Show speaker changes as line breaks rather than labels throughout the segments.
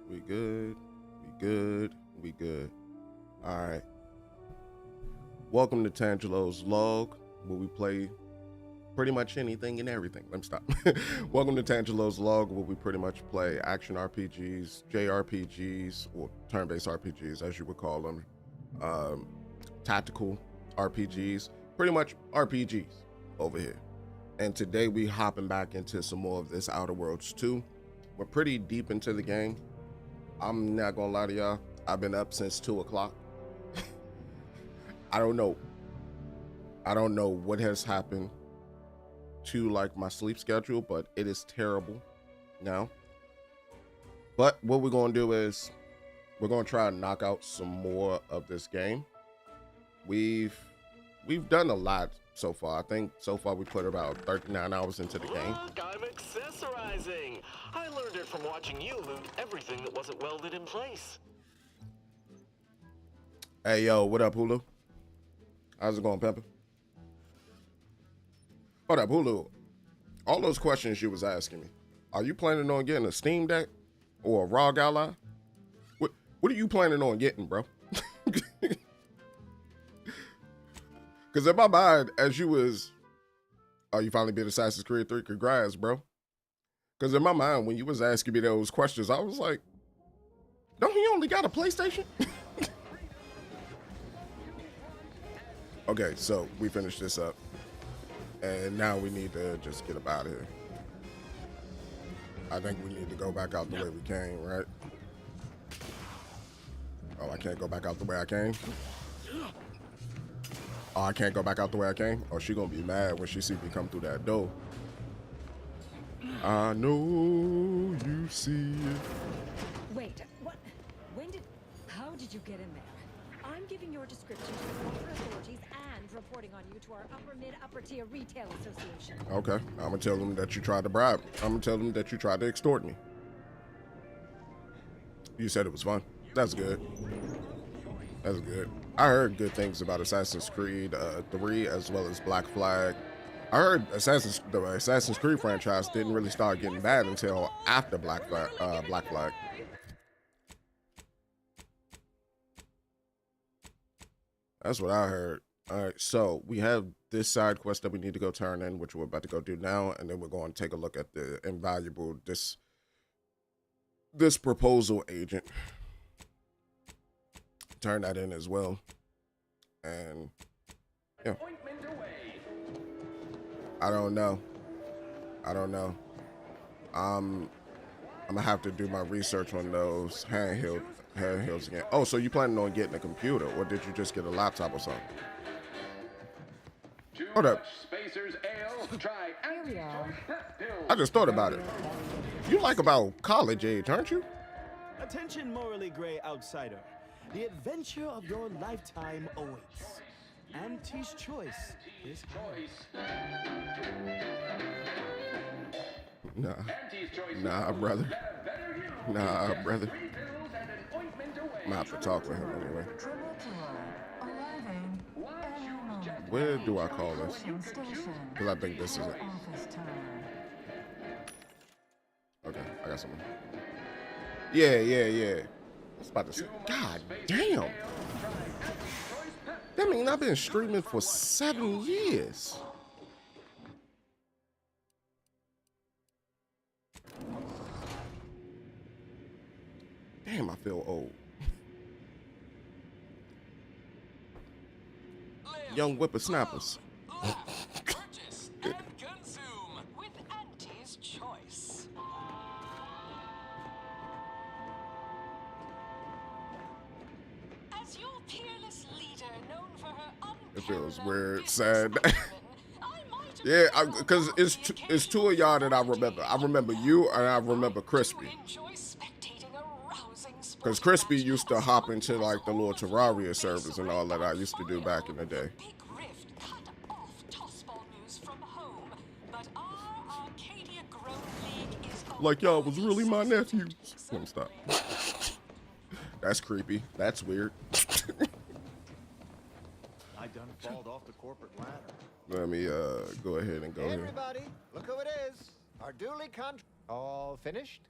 We good. We good. We good. All right. Welcome to Tangelo's Log, where we play pretty much anything and everything. Let me stop. Welcome to Tangelo's Log, where we pretty much play action RPGs, JRPGs, or turn-based RPGs, as you would call them, tactical RPGs, pretty much RPGs over here. And today we hopping back into some more of this Outer Worlds 2. We're pretty deep into the game. I'm not gonna lie to y'all. I've been up since 2 o'clock. I don't know what has happened to like my sleep schedule, but it is terrible now. But what we're gonna do is we're gonna try and knock out some more of this game. We've done a lot so far. I think so far we put about 39 hours into the game.
Look, I'm accessorizing. I learned it from watching you loot everything that wasn't welded in place.
Hey yo, what up, Hulu? How's it going, Pepper? Hold up, Hulu. All those questions you was asking me. Are you planning on getting a Steam Deck or a ROG Ally? What are you planning on getting, bro? Because in my mind, as you was, oh, you finally beat Assassin's Creed 3? Congrats, bro. Because in my mind, when you was asking me those questions, I was like, don't he only got a PlayStation? Okay, so we finished this up. And now we need to just get up out of here. I think we need to go back out the way we came, right? Oh, I can't go back out the way I came? Oh, I can't go back out the way I came? Oh, she gonna be mad when she see me come through that door. I know you see it.
Wait, what? How did you get in there? I'm giving your description to the proper authorities and reporting on you to our upper tier retail association.
Okay, I'm gonna tell them that you tried to bribe. I'm gonna tell them that you tried to extort me. You said it was fun. That's good. That's good. I heard good things about Assassin's Creed 3 as well as Black Flag. I heard the Assassin's Creed franchise didn't really start getting bad until after Black Flag. That's what I heard. All right, so we have this side quest that we need to go turn in, which we're about to go do now, and then we're going to take a look at the invaluable this proposal agent. Turn that in as well. And yeah. I don't know. I'm gonna have to do my research on those handhelds again. Oh, so you planning on getting a computer, or did you just get a laptop or something? Hold up. I just thought about it. You like about college age, aren't you?
Attention, morally gray outsider. The adventure of your lifetime awaits. Auntie's choice is
Nah, brother. I'm gonna have to talk to him anyway. Where do I call this? Because I think this is it. Okay, I got something. Yeah. I was about to say, God damn. That means I've been streaming for 7 years. Damn, I feel old. Young whippersnappers.
Purchase and consume with Auntie's choice. As your peerless leader, known for her
It feels
unparalleled
weird,
business
sad.
acumen, I might have
Yeah,
been
because it's two of y'all that I remember. I remember you and I remember Crispy.
enjoy spectating a rousing
Because
sporting
Crispy
match
used to
as
hop
long
into
as
like the
all
little
of the
Terraria
base
servers and all that I used to do back in the day.
Big Rift cut off Tossball news from home, but our Arcadia Grown League is
Like y'all was
already
really my
sensitive
nephews.
to
Let me stop. That's creepy. That's weird.
I done falled off the corporate ladder.
Let me go ahead and go
Hey,
here.
everybody, look who it is. Our duly all finished?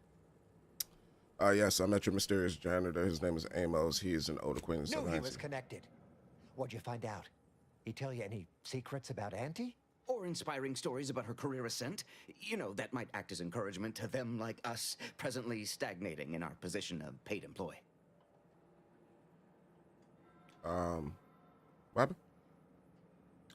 Yes, I met your mysterious janitor. His name is Amos. He is an old acquaintance
Knew
of
he
Nancy.
was connected. What'd you find out? He tell you any secrets about Auntie?
Or inspiring stories about her career ascent. You know, that might act as encouragement to them like us, presently stagnating in our position of paid employee.
What happened?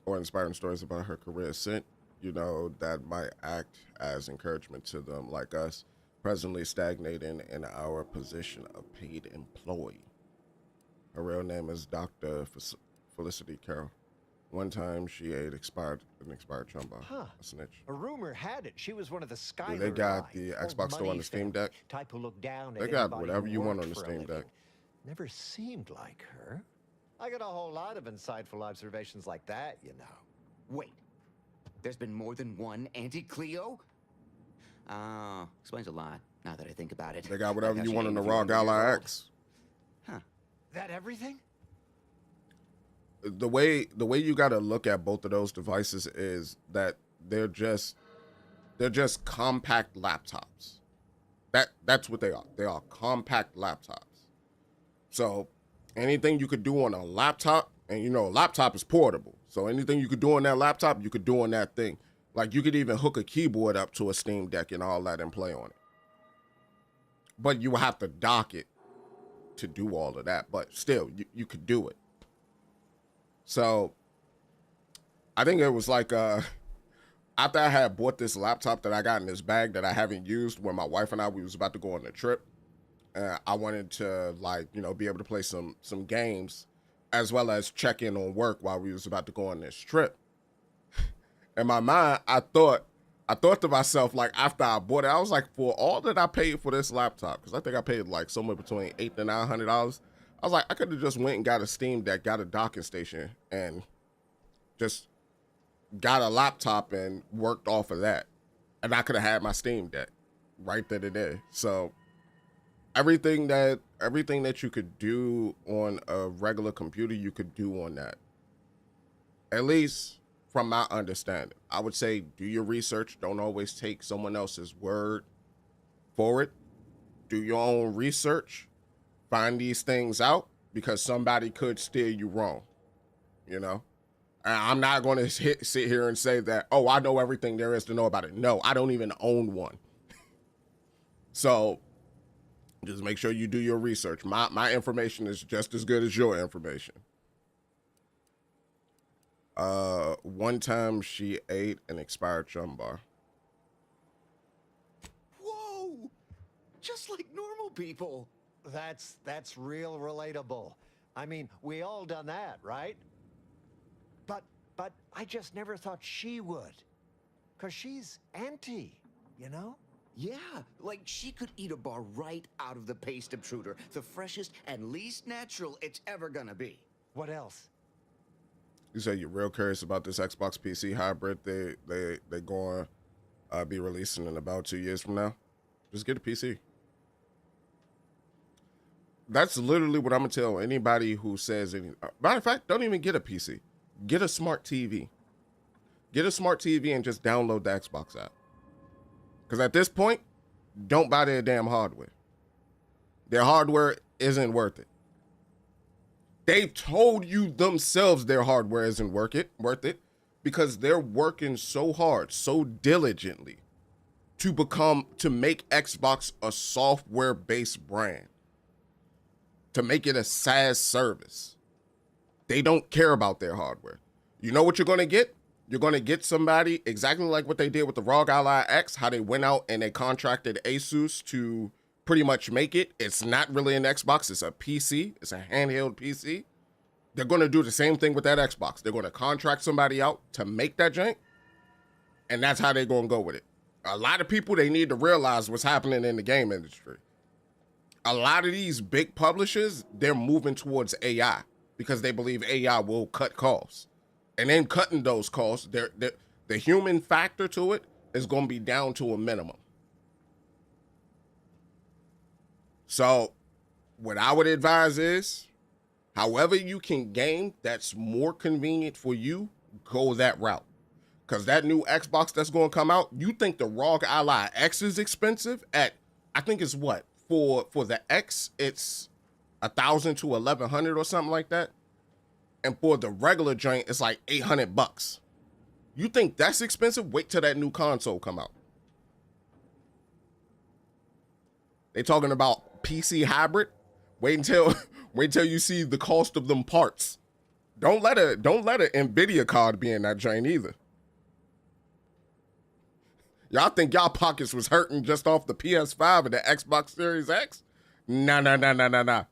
Or inspiring stories about her career ascent. You know, that might act as encouragement to them like us, presently stagnating in our position of paid employee. Her real name is Dr. Felicity Carroll. One time she ate an expired chumba.
Huh.
A snitch.
A rumor had it she was one of the Skyler
They got
line,
the
old
Xbox store on
money
the Steam
family,
Deck.
Type who looked down
They
at
got
anybody
whatever
who
you want
worked
on the
for a
Steam
living.
Deck.
Never seemed like her. I got a whole lot of insightful observations like that, you know.
Wait, there's been more than one Auntie Cleo? Explains a lot, now that I think about it.
They got
Like
whatever
how
you
she
want
ate
in the
a few
Raw
hundred years
Gala
old.
X.
That everything?
The way you got to look at both of those devices is that they're just compact laptops. That's what they are. They are compact laptops. So anything you could do on a laptop, and you know, a laptop is portable. So anything you could do on that laptop, you could do on that thing. Like you could even hook a keyboard up to a Steam Deck and all that and play on it. But you have to dock it to do all of that. But still, you could do it. So I think it was like after I had bought this laptop that I got in this bag that I haven't used, when my wife and we was about to go on a trip, I wanted to, like, you know, be able to play some games as well as check in on work while we was about to go on this trip. In my mind, I thought to myself, like, after I bought it, I was like, for all that I paid for this laptop, because I think I paid like somewhere between $800 to $900. I was like, I could have just went and got a Steam Deck, got a docking station, and just got a laptop and worked off of that. And I could have had my Steam Deck right then and there. So everything that you could do on a regular computer, you could do on that. At least from my understanding. I would say do your research. Don't always take someone else's word for it. Do your own research. Find these things out, because somebody could steer you wrong, you know? And I'm not going to sit here and say that, oh, I know everything there is to know about it. No, I don't even own one. So just make sure you do your research. My information is just as good as your information. One time she ate an expired chum bar.
Whoa! Just like normal people.
That's real relatable. I mean, we all done that, right? But I just never thought she would. 'Cause she's Auntie, you know?
Yeah, like she could eat a bar right out of the paste obtruder, the freshest and least natural it's ever gonna be.
What else?
You say you're real curious about this Xbox PC hybrid they going to be releasing in about 2 years from now? Just get a PC. That's literally what I'm going to tell anybody who says any. Matter of fact, don't even get a PC. Get a smart TV. Get a smart TV and just download the Xbox app. Because at this point, don't buy their damn hardware. Their hardware isn't worth it. They've told you themselves their hardware isn't worth it because they're working so hard, so diligently to make Xbox a software-based brand, to make it a SaaS service. They don't care about their hardware. You know what you're going to get? You're going to get somebody exactly like what they did with the ROG Ally X, how they went out and they contracted Asus to pretty much make it. It's not really an Xbox. It's a PC. It's a handheld PC. They're going to do the same thing with that Xbox. They're going to contract somebody out to make that jank, and that's how they're going to go with it. A lot of people, they need to realize what's happening in the game industry. A lot of these big publishers, they're moving towards AI because they believe AI will cut costs. And then cutting those costs, the human factor to it is going to be down to a minimum. So what I would advise is, however you can game that's more convenient for you, go that route. Because that new Xbox that's going to come out, you think the ROG Ally X is expensive at, I think it's what, for the X, it's 1,000 to 1,100 or something like that. And for the regular joint, it's like $800. You think that's expensive? Wait till that new console come out. They talking about PC hybrid. Wait until you see the cost of them parts. Don't let a Nvidia card be in that joint either. Y'all think y'all pockets was hurting just off the PS5 and the Xbox Series X? Nah.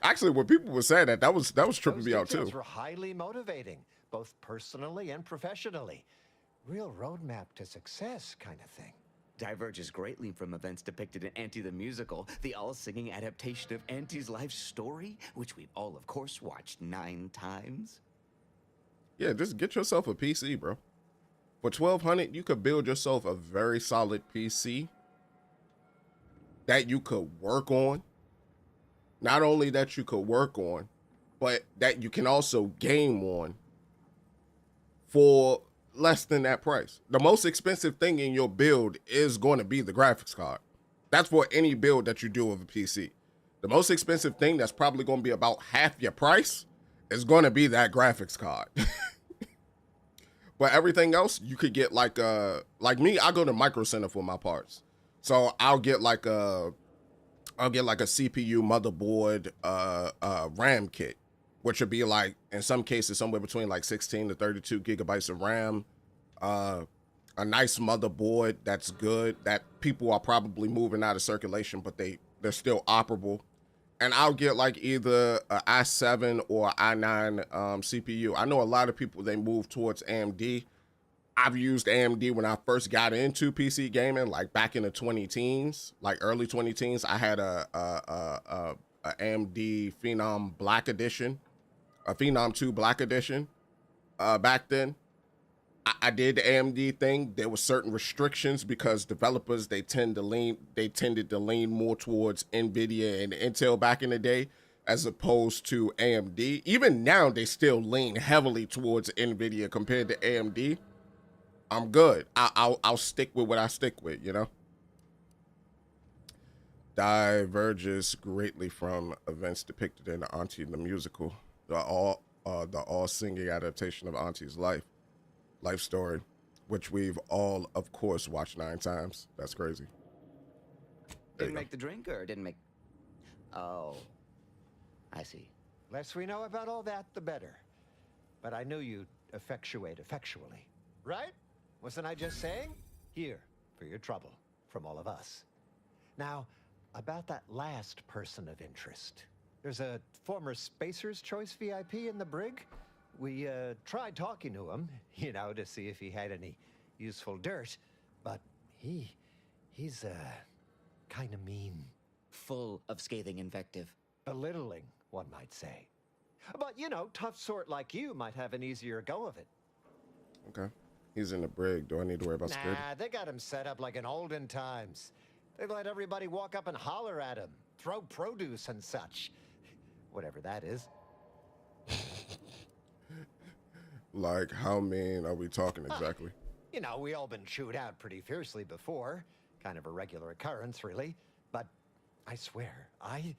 Actually, when people were saying that was tripping me out too.
Those were highly motivating, both personally and professionally. Real roadmap to success kind of thing.
Diverges greatly from events depicted in Auntie the Musical, the all-singing adaptation of Auntie's life story, which we've all, of course, watched 9 times.
Yeah, just get yourself a PC, bro. For $1,200, you could build yourself a very solid PC that you could work on. Not only that you could work on, but that you can also game on for less than that price. The most expensive thing in your build is going to be the graphics card. That's for any build that you do of a PC. The most expensive thing that's probably going to be about half your price is going to be that graphics card. But everything else, you could get like me, I go to Micro Center for my parts. So I'll get like a CPU motherboard RAM kit, which would be like, in some cases, somewhere between like 16 to 32 gigabytes of RAM, a nice motherboard that's good, that people are probably moving out of circulation, but they're still operable. And I'll get like either an i7 or i9 CPU. I know a lot of people, they move towards AMD. I've used AMD when I first got into PC gaming, like back in the 20-teens, like early 20-teens. I had a AMD Phenom Black Edition, a Phenom 2 Black Edition back then. I did the AMD thing. There were certain restrictions because developers, they tended to lean more towards NVIDIA and Intel back in the day, as opposed to AMD. Even now, they still lean heavily towards NVIDIA compared to AMD. I'm good. I'll stick with what I stick with, you know? Diverges greatly from events depicted in Auntie the Musical, the all singing adaptation of Auntie's life story, which we've all, of course, watched 9 times. That's crazy.
Didn't make the drink, or didn't make... Oh, I see.
Less we know about all that, the better. But I knew you'd effectuate effectually. Right? Wasn't I just saying? Here, for your trouble, from all of us. Now, about that last person of interest. There's a former Spacer's Choice VIP in the brig. We tried talking to him, you know, to see if he had any useful dirt, but he's kind of mean.
Full of scathing invective.
Belittling, one might say. But, you know, tough sort like you might have an easier go of it.
Okay. He's in the brig. Do I need to worry about security?
Nah, they got him set up like in olden times. They let everybody walk up and holler at him, throw produce and such. Whatever that is.
Like, how mean are we talking exactly?
You know, we all been chewed out pretty fiercely before. Kind of a regular occurrence, really. But I swear, I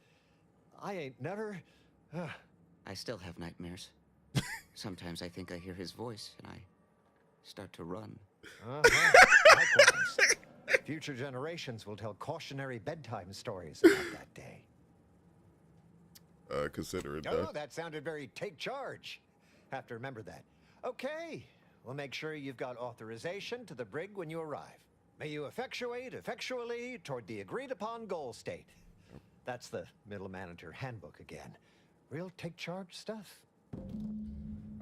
ain't never...
I still have nightmares. Sometimes I think I hear his voice, and I start to run.
Likewise. Future generations will tell cautionary bedtime stories about that day.
Consider it
Oh,
done.
that sounded very take charge. Have to remember that. Okay, we'll make sure you've got authorization to the brig when you arrive. May you effectuate effectually toward the agreed upon goal state. That's the middle manager handbook again. Real take charge stuff.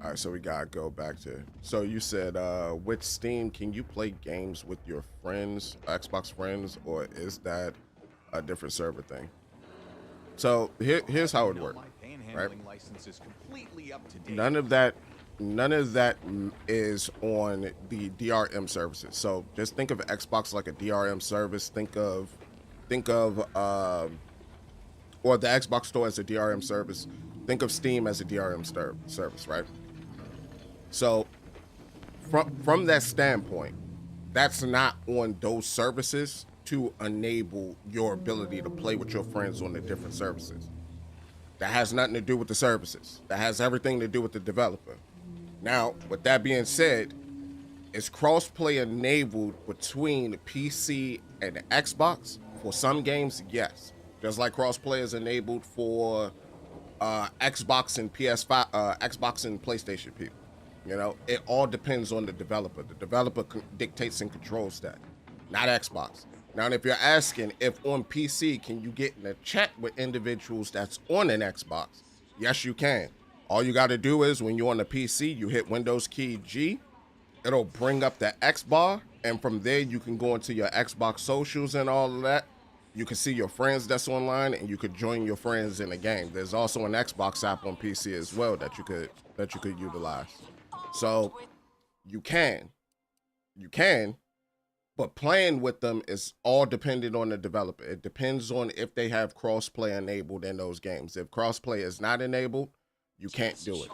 All right, so we gotta go back to, so you said with Steam, can you play games with your friends, Xbox friends, or is that a different server thing? So here's how it works, right? None of that is on the DRM services. So just think of Xbox like a DRM service. Think of or the Xbox Store as a DRM service. Think of Steam as a DRM service, right? So from that standpoint, that's not on those services to enable your ability to play with your friends on the different services. That has nothing to do with the services. That has everything to do with the developer. Now, with that being said, is crossplay enabled between PC and Xbox? For some games, yes. Just like crossplay is enabled for Xbox and PS5, Xbox and PlayStation people. You know, it all depends on the developer. The developer dictates and controls that, not Xbox. Now, if you're asking if on PC, can you get in a chat with individuals that's on an Xbox? Yes, you can. All you got to do is when you're on the PC, you hit Windows key G, it'll bring up the X bar, and from there you can go into your Xbox socials and all of that. You can see your friends that's online, and you could join your friends in the game. There's also an Xbox app on PC as well that you could utilize. So you can, but playing with them is all dependent on the developer. It depends on if they have crossplay enabled in those games. If crossplay is not enabled, you can't do it.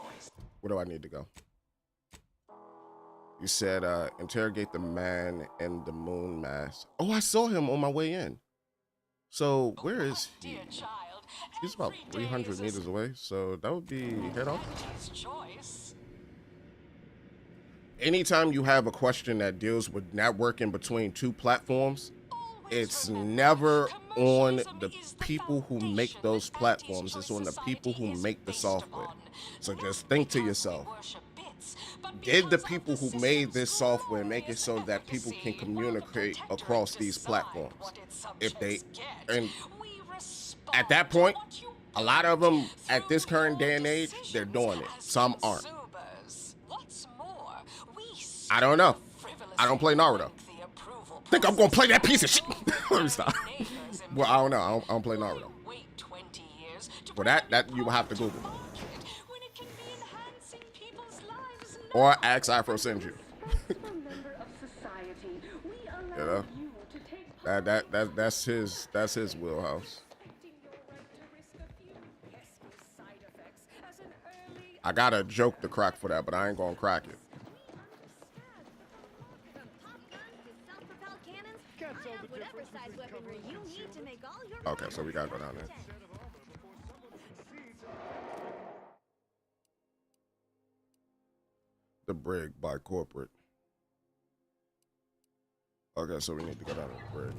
Where do I need to go? You said interrogate the man in the moon mask. Oh, I saw him on my way in. So where is he? He's about 300 meters away, so that would be head off. Anytime you have a question that deals with networking between two platforms, it's never on the people who make those platforms. It's on the people who make the software. So just think to yourself, did the people who made this software make it so that people can communicate across these platforms? If they, and at that point, a lot of them at this current day and age, they're doing it. Some aren't. I don't know. I don't play Naruto. Think I'm gonna play that piece of shit? Let me stop. Well, I don't know. I don't play Naruto. Well, that you will have to Google. Or ask Afro send you. You know, that's his wheelhouse. I got a joke to crack for that, but I ain't gonna crack it. Okay, so we gotta go down there. The brig by corporate. Okay, so we need to go down to the brig.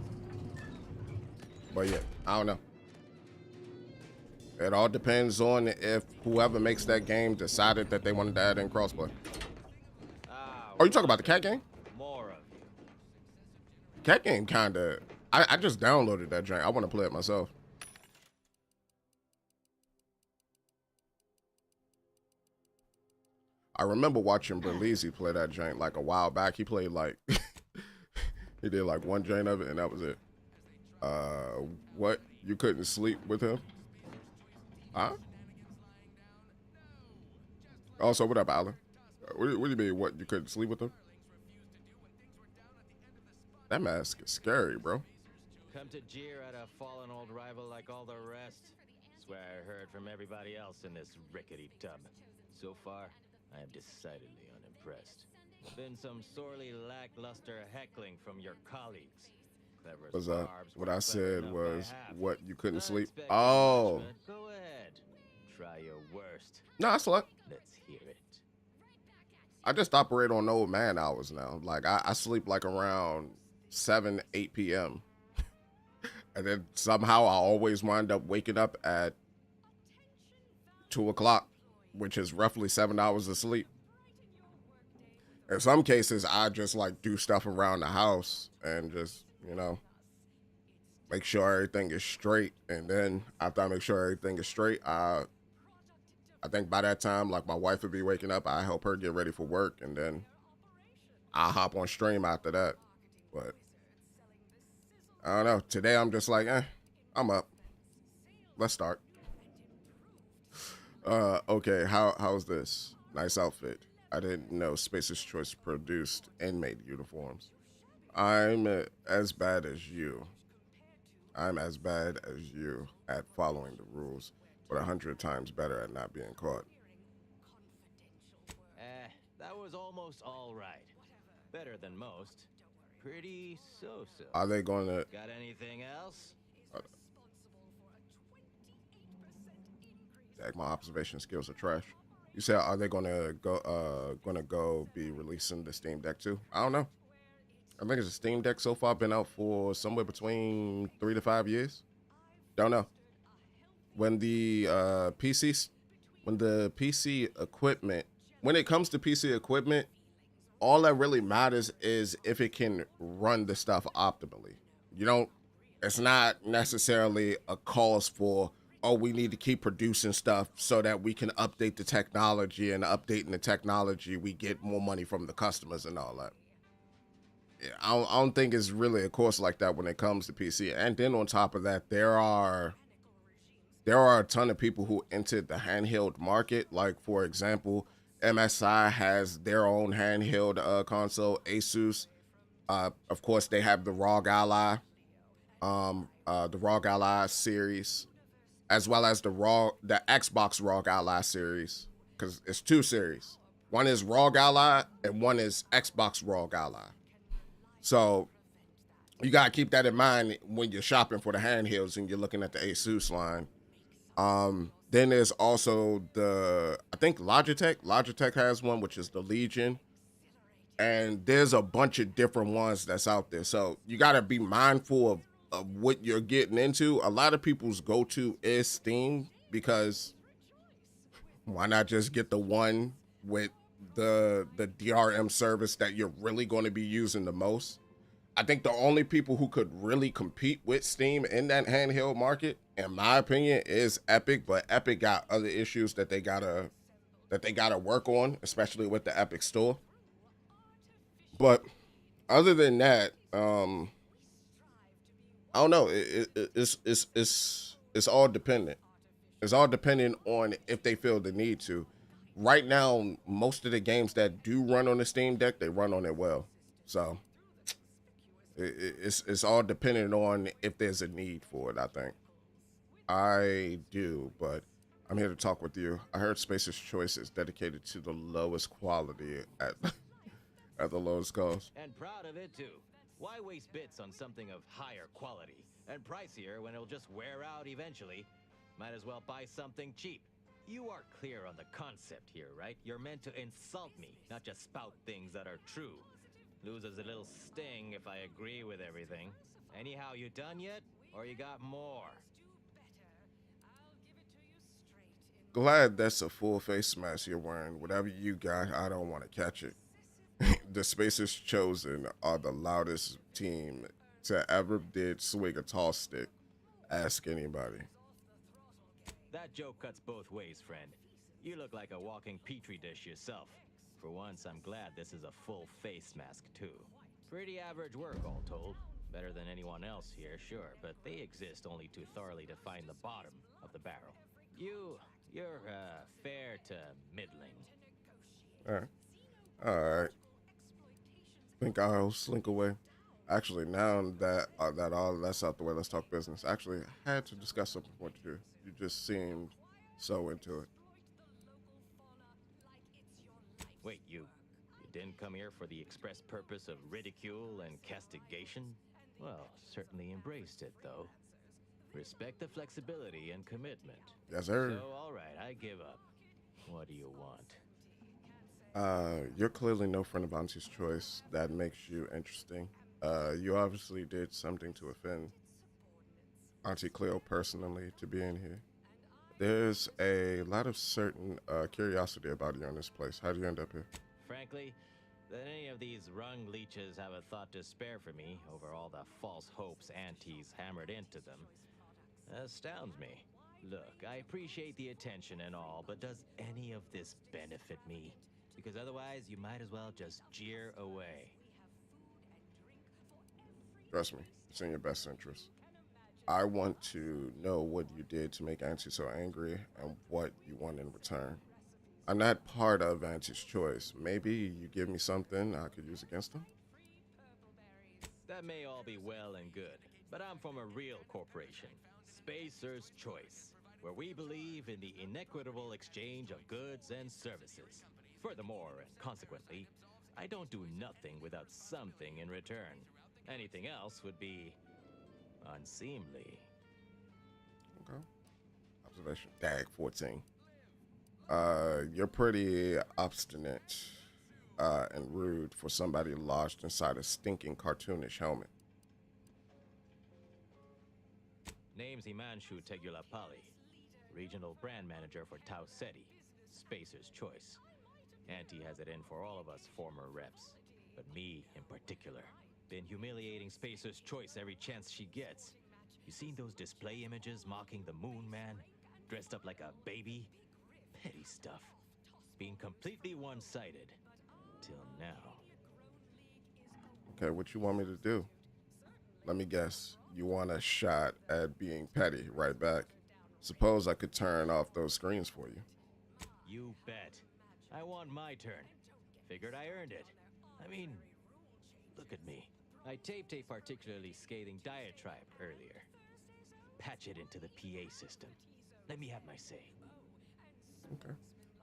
But yeah, I don't know. It all depends on if whoever makes that game decided that they wanted to add in crossplay. Oh, you talking about the cat game?
More of you.
Cat game kinda. I just downloaded that joint. I want to play it myself. I remember watching Berlizzi play that joint like a while back. He played like he did like one joint of it and that was it. What? You couldn't sleep with him? Huh? Also, what up, Alan? What do you mean? What? You couldn't sleep with him? That mask is scary, bro.
Come to jeer at a fallen old rival like all the rest. Swear I heard from everybody else in this rickety tub. So far, I am decidedly unimpressed. Been some sorely lackluster heckling from your colleagues.
Was what I said was what you couldn't sleep? Oh.
Go ahead. Try your worst.
No, that's what.
Let's hear it.
I just operate on old man hours now. Like I sleep like around 7, 8 p.m. And then somehow I always wind up waking up at 2 o'clock, which is roughly 7 hours of sleep. In some cases, I just like do stuff around the house and just, you know, make sure everything is straight. And then after I make sure everything is straight, I think by that time, like my wife would be waking up, I help her get ready for work, and then I'll hop on stream after that. But I don't know. Today I'm just like, I'm up. Let's start. Okay, how's this? Nice outfit. I didn't know Spacer's Choice produced and made uniforms. I'm as bad as you. I'm as bad as you at following the rules, but 100 times better at not being caught.
That was almost all right. Better than most. pretty so-so.
Are they going to?
Got anything else?
Heck, my observation skills are trash. You said, are they gonna go be releasing the Steam Deck too? I don't know. I think it's a Steam Deck so far been out for somewhere between 3 to 5 years. Don't know. When the PC equipment, when it comes to PC equipment, all that really matters is if it can run the stuff optimally. You don't. It's not necessarily a cause for, oh, we need to keep producing stuff so that we can update the technology, and updating the technology, we get more money from the customers and all that. Yeah, I don't think it's really a course like that when it comes to PC. And then on top of that, there are a ton of people who entered the handheld market. Like, for example, MSI has their own handheld console. Asus, of course, they have the ROG Ally, the ROG Ally series, as well as the Xbox ROG Ally series, because it's two series. One is ROG Ally and one is Xbox ROG Ally. So you gotta keep that in mind when you're shopping for the handhelds and you're looking at the Asus line. Then there's also I think Logitech. Logitech has one, which is the Legion. And there's a bunch of different ones that's out there. So you gotta be mindful of what you're getting into. A lot of people's go-to is Steam, because why not just get the one with the DRM service that you're really going to be using the most? I think the only people who could really compete with Steam in that handheld market, in my opinion, is Epic. But Epic got other issues that they gotta work on, especially with the Epic Store. But other than that, I don't know. It's all dependent. It's all dependent on if they feel the need to. Right now, most of the games that do run on the Steam Deck, they run on it well. So it's all dependent on if there's a need for it, I think. I do, but I'm here to talk with you. I heard Spacer's Choice is dedicated to the lowest quality at at the lowest cost.
And proud of it too. Why waste bits on something of higher quality and pricier when it'll just wear out eventually? Might as well buy something cheap. You are clear on the concept here, right? You're meant to insult me, not just spout things that are true. Loses a little sting if I agree with everything. Anyhow, you done yet? Or you got more?
Glad that's a full face mask you're wearing. Whatever you got, I don't want to catch it. The Spacers Chosen are the loudest team to ever did swing a toss stick. Ask anybody.
That joke cuts both ways, friend. You look like a walking petri dish yourself. For once, I'm glad this is a full face mask, too. Pretty average work, all told. Better than anyone else here, sure, but they exist only to thoroughly define the bottom of the barrel. You're fair to middling.
Alright. Think I'll slink away. Actually, now that all that's out the way, let's talk business. Actually, I had to discuss something with you. You just seemed so into it.
Wait, you didn't come here for the express purpose of ridicule and castigation? Well, certainly embraced it, though. Respect the flexibility and commitment.
Yes, sir.
So, all right, I give up. What do you want?
You're clearly no friend of Auntie's Choice. That makes you interesting. You obviously did something to offend Auntie Cleo personally to be in here. There's a lot of certain curiosity about you in this place. How did you end up here?
Frankly, that any of these rung leeches have a thought to spare for me over all the false hopes Auntie's hammered into them astounds me. Look, I appreciate the attention and all, but does any of this benefit me? Because otherwise, you might as well just jeer away.
Trust me, it's in your best interest. I want to know what you did to make Auntie so angry and what you want in return. I'm not part of Auntie's Choice. Maybe you give me something I could use against them?
That may all be well and good, but I'm from a real corporation, Spacer's Choice, where we believe in the inequitable exchange of goods and services. Furthermore, and consequently, I don't do nothing without something in return. Anything else would be unseemly.
Okay. Observation. Dag 14. You're pretty obstinate and rude for somebody lodged inside a stinking cartoonish helmet.
Name's Himanshu Tegulapalli, regional brand manager for Tau Ceti, Spacer's Choice. Auntie has it in for all of us former reps, but me in particular. Been humiliating Spacer's Choice every chance she gets. You seen those display images mocking the Moon Man, dressed up like a baby? Petty stuff. Being completely one-sided. Till now.
Okay, what you want me to do? Let me guess. You want a shot at being petty right back. Suppose I could turn off those screens for you.
You bet. I want my turn. Figured I earned it. I mean, look at me. I taped a particularly scathing diatribe earlier. Patch it into the PA system. Let me have my say.
Okay.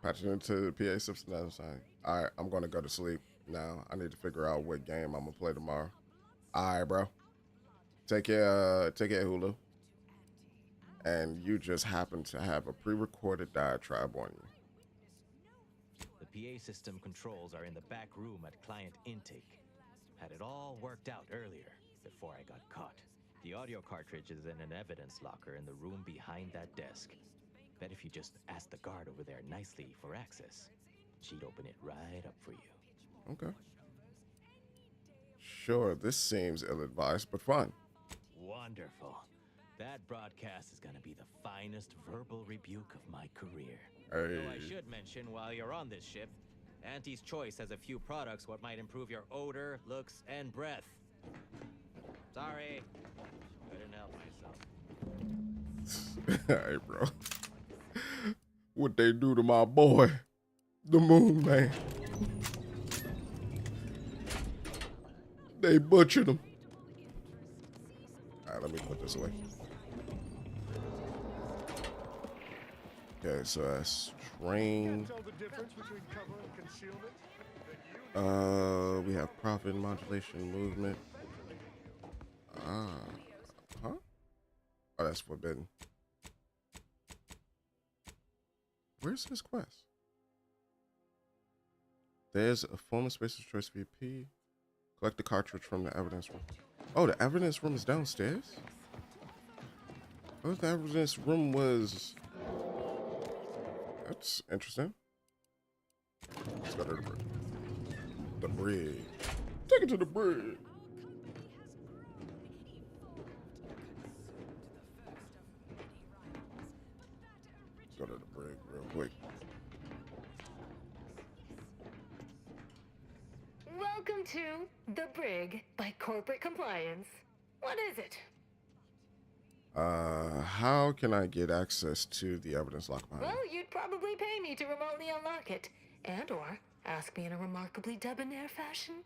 Patch it into the PA system. That's fine. All right, I'm going to go to sleep now. I need to figure out what game I'm going to play tomorrow. All right, bro. Take care, Hulu. And you just happen to have a pre-recorded diatribe on you.
The PA system controls are in the back room at client intake. Had it all worked out earlier, before I got caught. The audio cartridge is in an evidence locker in the room behind that desk. Bet if you just ask the guard over there nicely for access, she'd open it right up for you.
Okay. Sure, this seems ill-advised, but fun.
Wonderful. That broadcast is going to be the finest verbal rebuke of my career.
Hey.
Though I should mention, while you're on this ship, Auntie's Choice has a few products what might improve your odor, looks, and breath. Sorry. Couldn't help myself.
Hey, bro. What they do to my boy, the Moon Man. They butchered him. All right, let me put this away. Okay, so that's train. We have profit modulation movement. Huh? Oh, that's forbidden. Where's his quest? There's a former Spacer's Choice VP. Collect the cartridge from the evidence room. Oh, the evidence room is downstairs? Oh, the evidence room was... That's interesting. Let's go to the bridge. The bridge. Take it to the bridge. Let's go to the bridge real quick.
Welcome to The Brig by Corporate Compliance. What is it?
How can I get access to the evidence lock behind me?
Well, you'd probably pay me to remotely unlock it. And or ask me in a remarkably debonair fashion.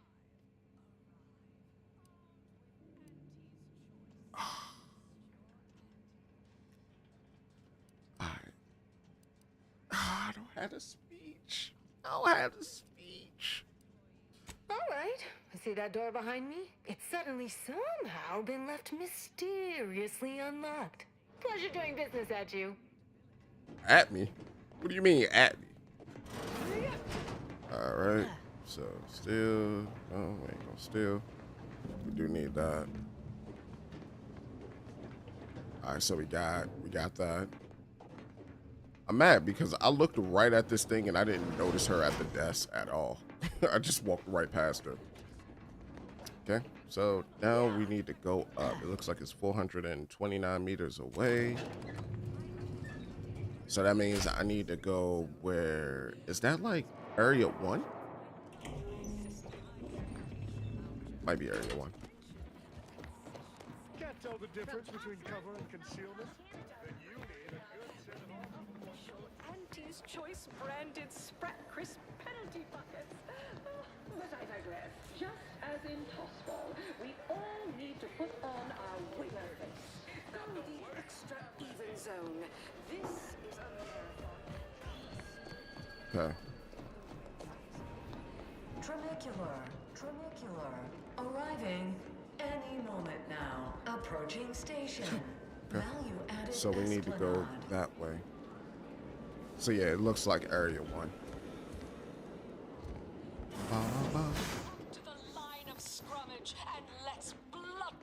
I don't have a speech. I don't have a speech.
All right. See that door behind me? It's suddenly somehow been left mysteriously unlocked. Pleasure doing business at you.
At me? What do you mean, at me? All right. So, still. No, we ain't gonna steal. We do need that. All right, so we got that. I'm mad because I looked right at this thing and I didn't notice her at the desk at all. I just walked right past her. Okay, so now we need to go up. It looks like it's 429 meters away. So that means I need to go where... Is that like Area 1? Might be Area 1.
Can't tell the difference between cover and concealment. Then you need a good set of
Auntie's Choice branded Sprat Crisp penalty buckets. But I digress. Just as in Tossball, we all need to put on our winner face. From the extra even zone, this is a marathon.
Okay.
Tramicular. Arriving any moment now. Approaching station.
Okay.
Value added.
So we need to go that way. So yeah, it looks like Area 1.
To the line of scrummage and let's blood.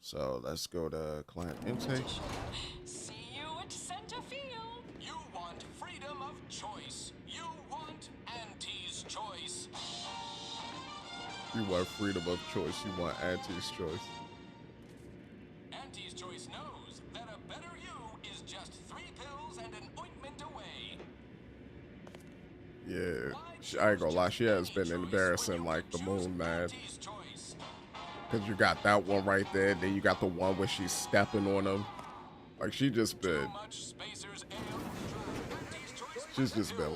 So let's go to client intake.
See you at center field.
You want freedom of choice. You want Auntie's choice.
You want freedom of choice. You want Auntie's choice.
Auntie's choice knows that a better you is just 3 pills and an ointment away.
Yeah, I ain't gonna lie, she has been embarrassing like the moon, man. Cause you got that one right there, then you got the one where she's stepping on him. Like she's just been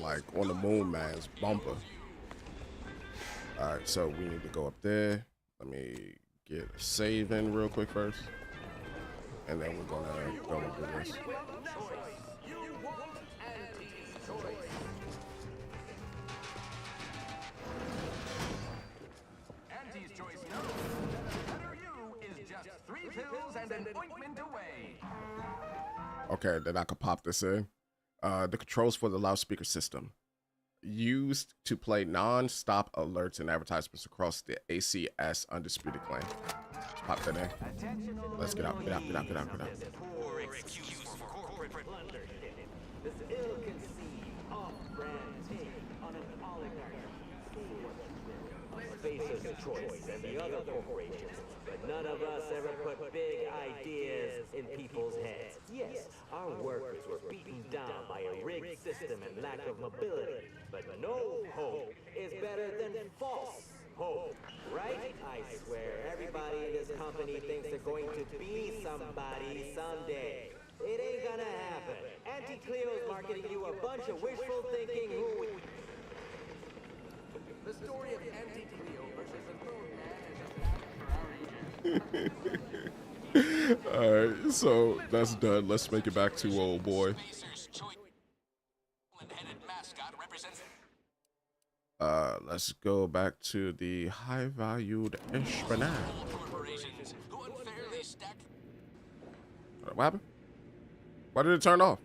like on the moon man's bumper. Alright, so we need to go up there. Let me get a save in real quick first. And then we're gonna go and do this. Okay, then I could pop this in. The controls for the loudspeaker system. Used to play non-stop alerts and advertisements across the ACS Undisputed Claim. Let's pop that in. Let's get out, get out, get out, get out, get out.
Poor excuse for corporate blundership. This ill-conceived, off-brand take on an oligarchy. Spacer's choice and the other corporations, but none of us ever put big ideas in people's heads. Yes, our workers were beaten down by a rigged system and lack of mobility, but no hope is better than false hope, right? I swear, everybody in this company thinks they're going to be somebody someday. It ain't gonna happen. Auntie Cleo's marketing you a bunch of wishful thinking who... The story of Auntie Cleo versus the moon man is a fact for our age.
Alright, so that's done. Let's make it back to old boy. Let's go back to the high-valued Espionage. What happened? Why did it turn off?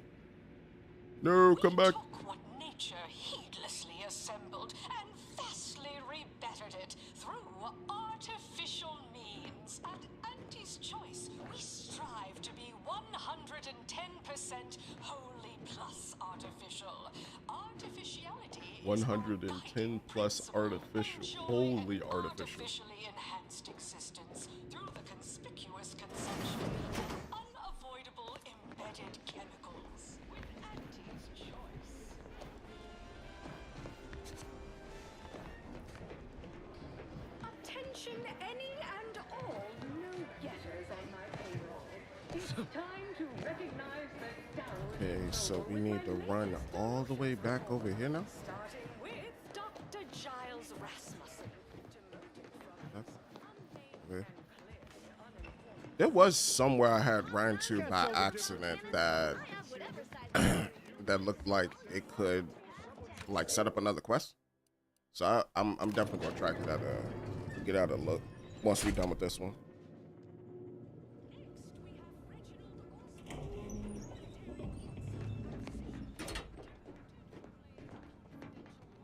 No, come back.
What nature heedlessly assembled and vastly rebettered it through artificial means. At Auntie's choice, we strive to be 110% wholly plus artificial. Artificiality
110 plus artificial, wholly artificial.
Artificially enhanced existence through the conspicuous consumption of unavoidable embedded chemicals. With Auntie's choice. Attention, any and all new getters on my payroll. It's time to recognize the downward.
Okay, so we need to run all the way back over here now.
Starting with Dr. Giles Rasmussen.
Okay. There was somewhere I had ran to by accident that that looked like it could like set up another quest. So I'm definitely gonna try to get out a look once we're done with this one.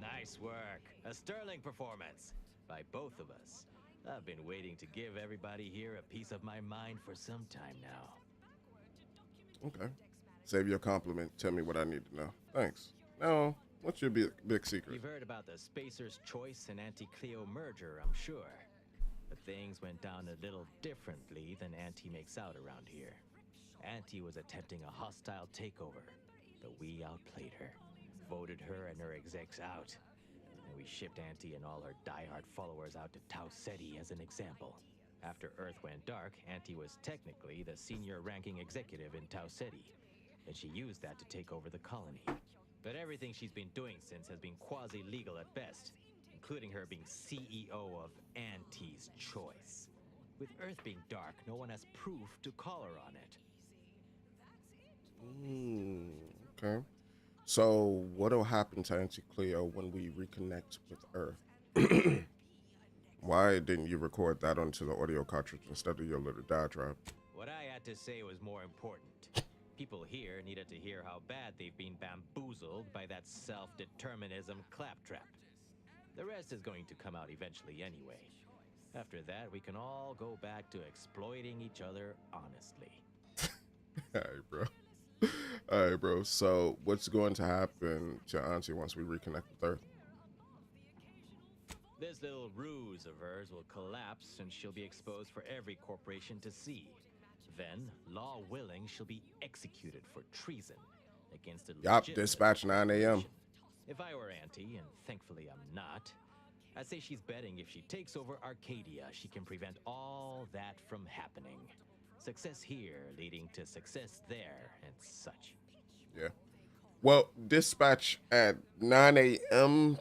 Nice work. A sterling performance by both of us. I've been waiting to give everybody here a piece of my mind for some time now.
Okay. Save your compliment. Tell me what I need to know. Thanks. Now, what's your big secret?
You've heard about the Spacer's Choice and Auntie Cleo merger, I'm sure. But things went down a little differently than Auntie makes out around here. Auntie was attempting a hostile takeover, but we outplayed her, voted her and her execs out. And we shipped Auntie and all her diehard followers out to Tau Ceti as an example. After Earth went dark, Auntie was technically the senior ranking executive in Tau Ceti, and she used that to take over the colony. But everything she's been doing since has been quasi-legal at best, including her being CEO of Auntie's Choice. With Earth being dark, no one has proof to call her on it.
Okay. So what'll happen to Auntie Cleo when we reconnect with Earth? Why didn't you record that onto the audio cartridge instead of your little diatribe?
What I had to say was more important. People here needed to hear how bad they've been bamboozled by that self-determinism claptrap. The rest is going to come out eventually anyway. After that, we can all go back to exploiting each other honestly.
Alright, bro. Alright, bro. So, what's going to happen to Auntie once we reconnect with Earth?
This little ruse of hers will collapse and she'll be exposed for every corporation to see. Then, law willing, she'll be executed for treason against a legitimate
dispatch 9 a.m.
If I were Auntie, and thankfully I'm not, I'd say she's betting if she takes over Arcadia, she can prevent all that from happening. Success here leading to success there and such.
Yeah. Well, dispatch at 9 a.m.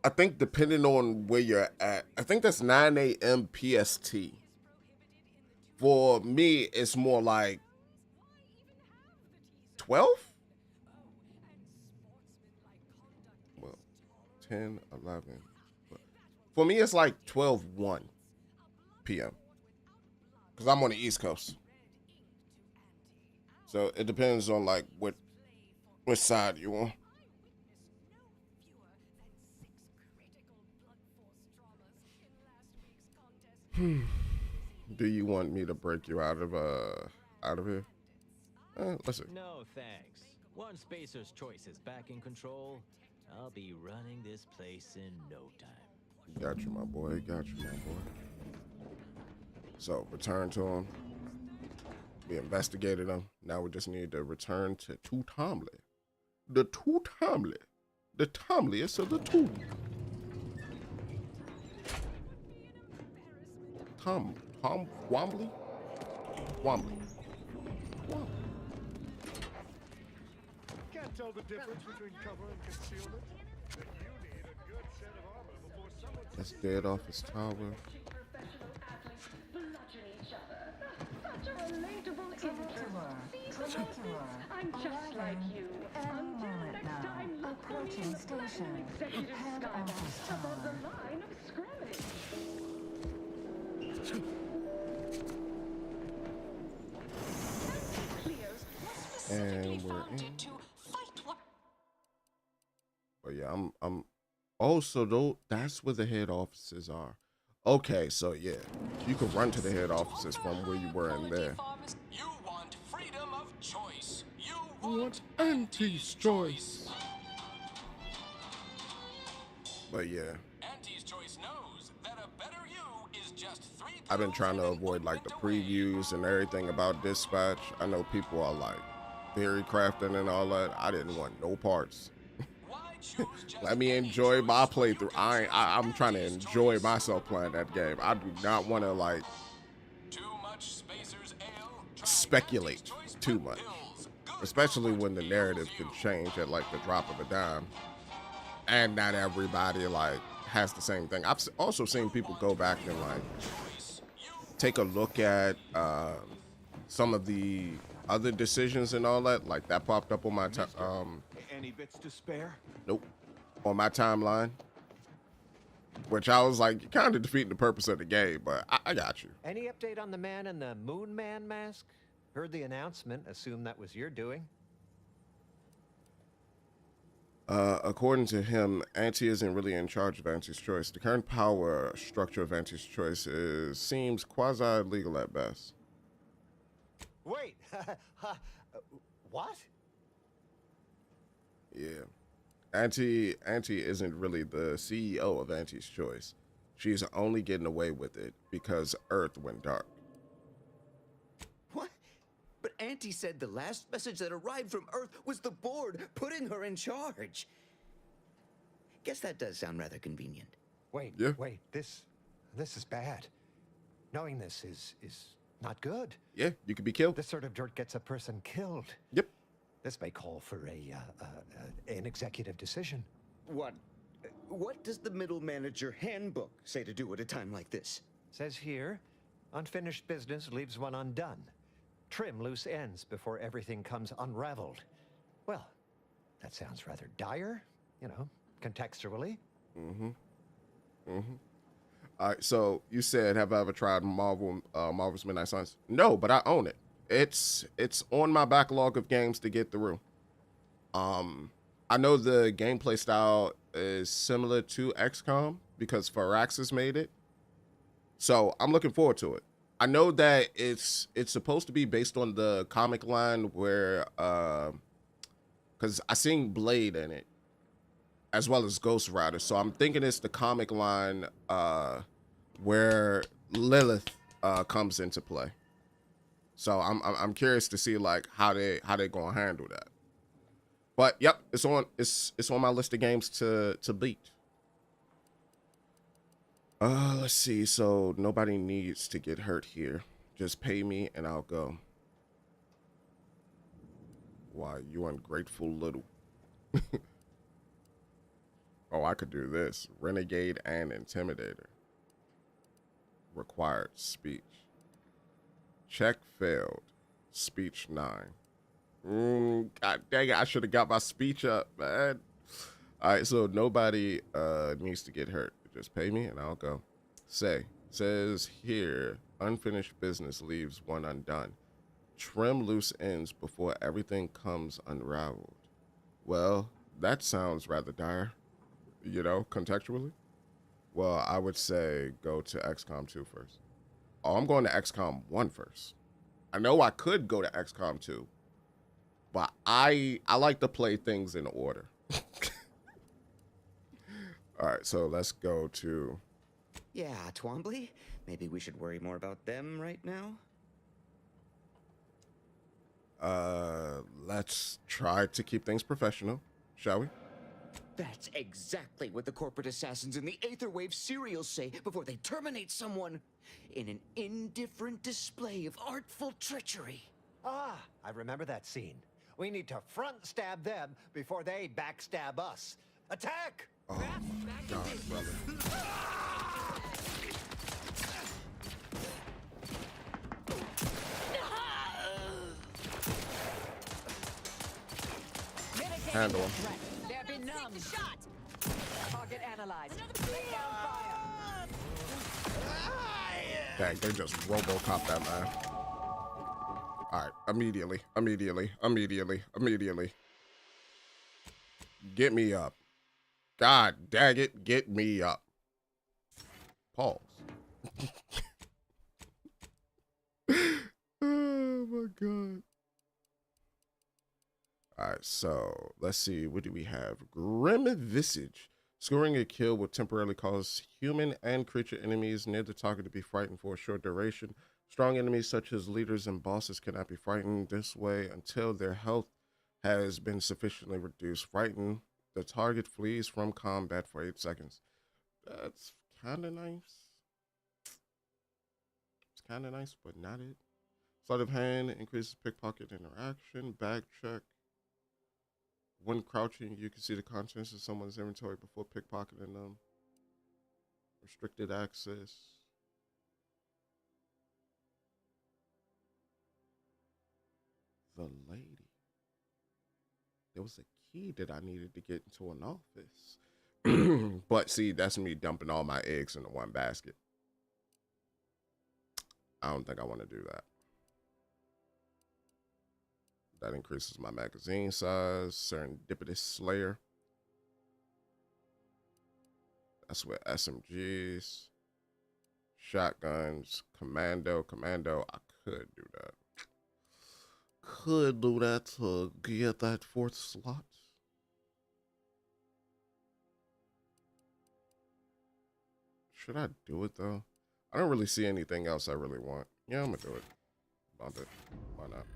I think depending on where you're at, I think that's 9 a.m. PST. For me, it's more like 12? Well, 10, 11. For me, it's like 12:01 p.m. Because I'm on the East Coast. So it depends on like which side you on. Do you want me to break you out of here? Listen.
No, thanks. Once Spacer's Choice is back in control, I'll be running this place in no time.
Got you, my boy. Got you, my boy. So, return to him. We investigated him. Now we just need to return to Tanglo. The Tanglo. The Tangliest of the two. Wombly?
Can't tell the difference between cover and concealment. Then you need a good set of armor before someone.
That's dead off his tower.
Such a relatable interest. I'm just like you. Until next time, look for me in the platinum executive skybox above the line of scrimmage.
And we're in. But yeah, I'm also though that's where the head offices are. Okay, so yeah, you can run to the head offices from where you were in there.
You want freedom of choice. You
want Auntie's choice. But yeah.
Auntie's Choice knows that a better you is just 3
I've been trying to avoid like the previews and everything about dispatch. I know people are like theory crafting and all that. I didn't want no parts. Let me enjoy my playthrough. I'm trying to enjoy myself playing that game. I do not want to like speculate too much, especially when the narrative can change at like the drop of a dime, and not everybody like has the same thing. I've also seen people go back and like take a look at some of the other decisions and all that. Like that popped up on my
Any bits to spare?
Nope. On my timeline. Which I was like, kind of defeating the purpose of the game, but I got you.
Any update on the man in the Moon Man mask? Heard the announcement. Assume that was your doing.
According to him, Auntie isn't really in charge of Auntie's Choice. The current power structure of Auntie's Choice seems quasi-legal at best.
Wait. What?
Yeah. Auntie isn't really the CEO of Auntie's Choice. She's only getting away with it because Earth went dark.
What? But Auntie said the last message that arrived from Earth was the board putting her in charge. Guess that does sound rather convenient.
Wait,
yeah.
Wait, this is bad. Knowing this is not good.
Yeah, you could be killed.
This sort of dirt gets a person killed.
Yep.
This may call for an executive decision.
What does the middle manager handbook say to do at a time like this?
Says here, unfinished business leaves one undone. Trim loose ends before everything comes unraveled. Well, that sounds rather dire, you know, contextually.
Mm-hmm. Mm-hmm. All right, so you said, have I ever tried Marvel's Midnight Suns? No, but I own it. It's on my backlog of games to get through. I know the gameplay style is similar to XCOM because Firaxis made it. So I'm looking forward to it. I know that it's supposed to be based on the comic line where because I seen Blade in it, as well as Ghost Rider. So I'm thinking it's the comic line where Lilith comes into play. So I'm curious to see like how they gonna handle that. But yep, it's on my list of games to beat. Let's see. So nobody needs to get hurt here. Just pay me and I'll go. Why, you ungrateful little. Oh, I could do this. Renegade and Intimidator. Required speech. Check failed. Speech 9. God dang it, I should have got my speech up, man. All right, so nobody needs to get hurt. Just pay me and I'll go. Says here, unfinished business leaves one undone. Trim loose ends before everything comes unraveled. Well, that sounds rather dire, you know, contextually. Well, I would say go to XCOM 2 first. Oh, I'm going to XCOM 1 first. I know I could go to XCOM 2, but I like to play things in order. All right, so let's go to...
Yeah, Twombly. Maybe we should worry more about them right now.
Let's try to keep things professional, shall we?
That's exactly what the corporate assassins in the Aetherwave serials say before they terminate someone. In an indifferent display of artful treachery.
Ah, I remember that scene. We need to front stab them before they backstab us. Attack!
Oh, God, brother. Handle him.
They're benumbed. Target analyzed. Lay down fire.
Dang, they just Robocop that man. All right, immediately. Get me up. God dang it, get me up. Pause. Oh my God. All right, so let's see. What do we have? Grim Visage. Scoring a kill will temporarily cause human and creature enemies near the target to be frightened for a short duration. Strong enemies such as leaders and bosses cannot be frightened this way until their health has been sufficiently reduced. Frightened, the target flees from combat for 8 seconds. That's kind of nice. It's kind of nice, but not it. Sleight of hand increases pickpocket interaction. Bag check. When crouching, you can see the contents of someone's inventory before pickpocketing them. Restricted access. The lady. There was a key that I needed to get into an office. But see, that's me dumping all my eggs into one basket. I don't think I want to do that. That increases my magazine size. Serendipitous Slayer. That's with SMGs. Shotguns. Commando. I could do that. Could do that to get that 4th slot. Should I do it though? I don't really see anything else I really want. Yeah, I'm gonna do it. Bump it. Why not?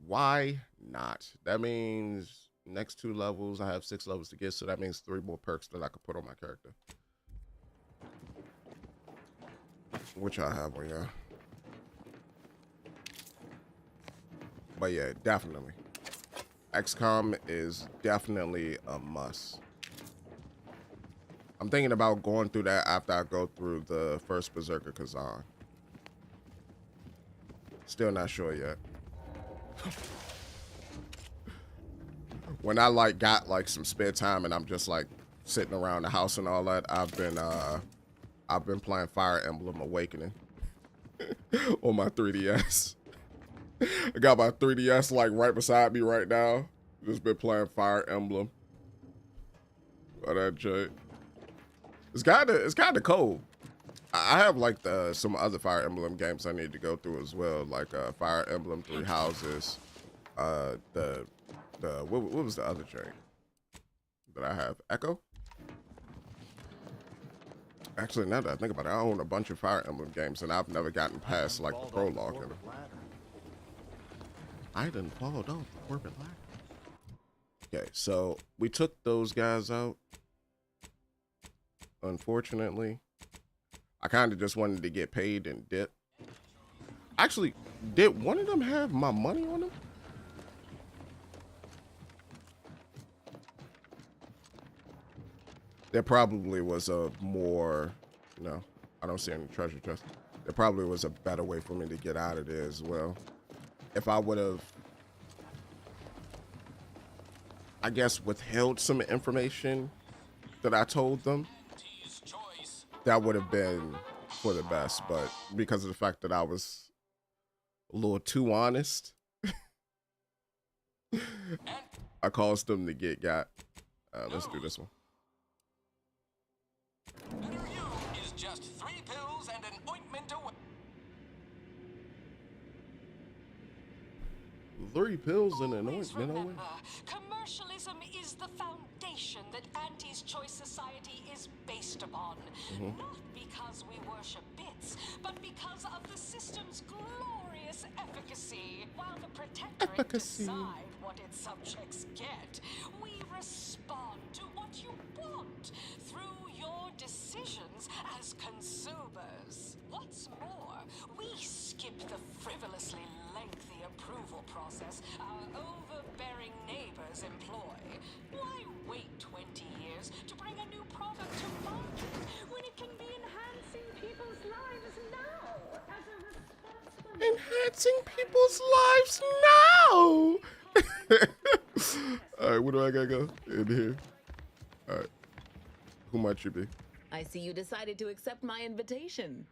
Why not? That means next 2 levels, I have 6 levels to get, so that means 3 more perks that I could put on my character. Which I have one, yeah. But yeah, definitely. XCOM is definitely a must. I'm thinking about going through that after I go through the first Berserker Kazan. Still not sure yet. When I got some spare time and I'm just like sitting around the house and all that, I've been playing Fire Emblem Awakening on my 3DS. I got my 3DS like right beside me right now. Just been playing Fire Emblem. Oh, that joke. It's kinda cold. I have like some other Fire Emblem games I need to go through as well, like Fire Emblem Three Houses. What was the other joke that I have? Echo? Actually, now that I think about it, I own a bunch of Fire Emblem games, and I've never gotten past like the prologue in them. I didn't fall off the corporate ladder. Okay, so we took those guys out. Unfortunately, I kind of just wanted to get paid and dip. Actually, did one of them have my money on them? There probably was a more, no, I don't see any treasure chest. There probably was a better way for me to get out of there as well. If I would have, I guess, withheld some information that I told them, that would have been for the best. But because of the fact that I was a little too honest, I caused them to get got. Let's do this one.
Better you is just 3 pills and an ointment away.
3 pills and an ointment away.
Remember, commercialism is the foundation that Auntie's Choice Society is based upon. Not because we worship bits, but because of the system's glorious efficacy. While the Protectorate decide what its subjects get, we respond to what you want through your decisions as consumers. What's more, we skip the frivolously lengthy approval process our overbearing neighbors employ. Why wait 20 years to bring a new product to market when it can be enhancing people's lives now as a responsible...
Enhancing people's lives now! Alright, where do I gotta go? In here. Alright. Who might you be?
I see you decided to accept my invitation.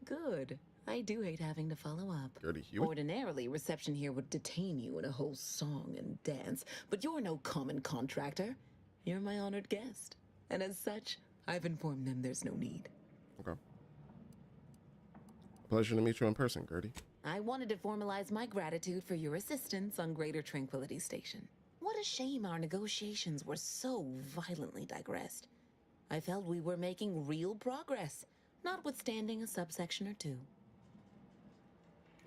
Good. I do hate having to follow up. Ordinarily, reception here would detain you in a whole song and dance, but you're no common contractor. You're my honored guest. And as such, I've informed them there's no need.
Okay. Pleasure to meet you in person, Gertie.
I wanted to formalize my gratitude for your assistance on Greater Tranquility Station. What a shame our negotiations were so violently digressed. I felt we were making real progress, notwithstanding a subsection or two.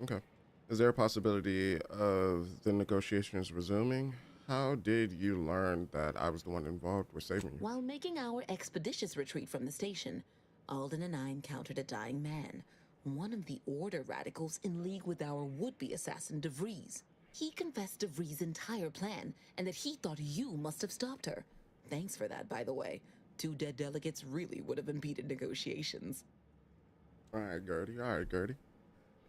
Okay. Is there a possibility of the negotiations resuming? How did you learn that I was the one involved with saving you?
While making our expeditious retreat from the station, Alden and I encountered a dying man, one of the Order radicals in league with our would-be assassin DeVries. He confessed DeVries' entire plan, and that he thought you must have stopped her. Thanks for that, by the way. 2 dead delegates really would have impeded negotiations.
All right, Gertie.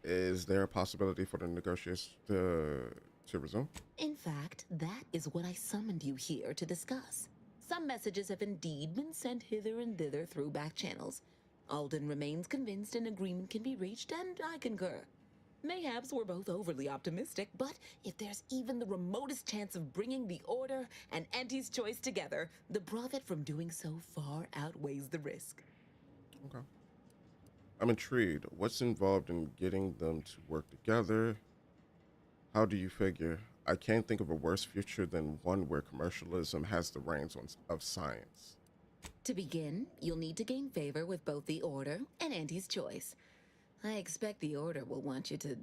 Is there a possibility for the negotiations to resume?
In fact, that is what I summoned you here to discuss. Some messages have indeed been sent hither and thither through back channels. Alden remains convinced an agreement can be reached, and I concur. Mayhaps we're both overly optimistic, but if there's even the remotest chance of bringing the Order and Auntie's Choice together, the profit from doing so far outweighs the risk.
Okay. I'm intrigued. What's involved in getting them to work together? How do you figure? I can't think of a worse future than one where commercialism has the reins of science.
To begin, you'll need to gain favor with both the Order and Auntie's Choice. I expect the Order will want you to,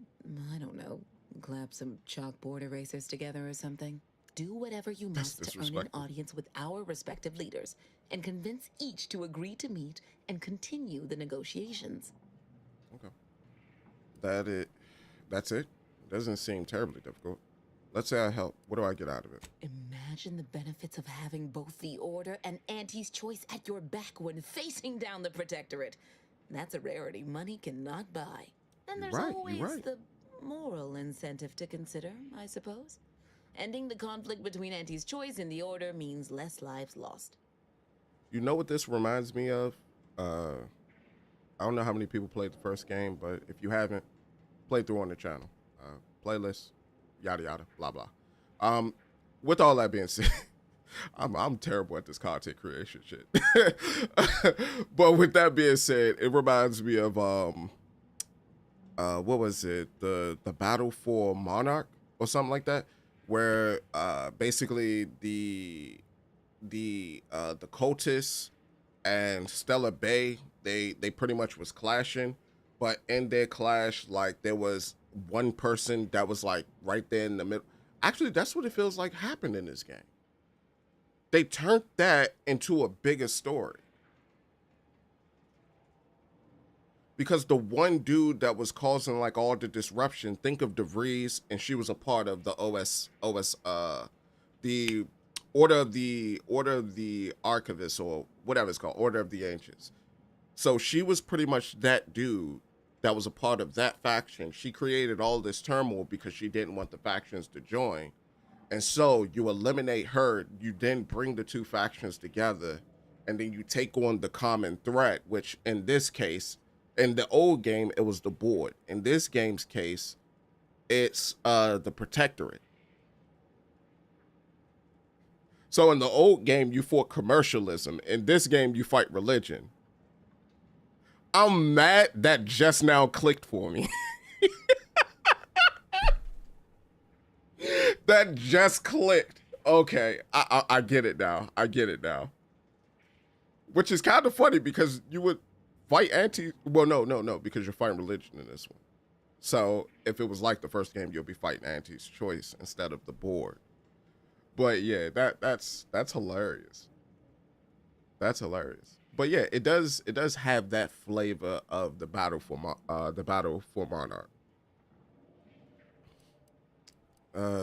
I don't know, clap some chalkboard erasers together or something. Do whatever you must to earn an audience with our respective leaders and convince each to agree to meet and continue the negotiations.
Okay. That's it? Doesn't seem terribly difficult. Let's say I help. What do I get out of it?
Imagine the benefits of having both the Order and Auntie's Choice at your back when facing down the Protectorate. That's a rarity money cannot buy. And there's always the moral incentive to consider, I suppose. Ending the conflict between Auntie's Choice and the Order means less lives lost.
You know what this reminds me of? I don't know how many people played the first game, but if you haven't, play through on the channel. Playlist, yada yada, blah blah. With all that being said, I'm terrible at this content creation shit. But with that being said, it reminds me of what was it? The Battle for Monarch or something like that, where basically the cultists and Stella Bay, they pretty much was clashing, but in their clash, like there was one person that was like right there in the middle. Actually, that's what it feels like happened in this game. They turned that into a bigger story. Because the one dude that was causing like all the disruption, think of DeVries, and she was a part of the the Order of the Archivists, or whatever it's called, Order of the Ancients. So she was pretty much that dude that was a part of that faction. She created all this turmoil because she didn't want the factions to join. And so you eliminate her, you then bring the two factions together, and then you take on the common threat, which in this case, in the old game, it was the board. In this game's case, it's the Protectorate. So in the old game, you fought commercialism. In this game, you fight religion. I'm mad that just now clicked for me. That just clicked. Okay, I get it now. I get it now. Which is kind of funny because you would fight well, no, because you're fighting religion in this one. So if it was like the first game, you'll be fighting Auntie's choice instead of the board. But yeah, that's hilarious. That's hilarious. But yeah, it does have that flavor of the battle for Monarch.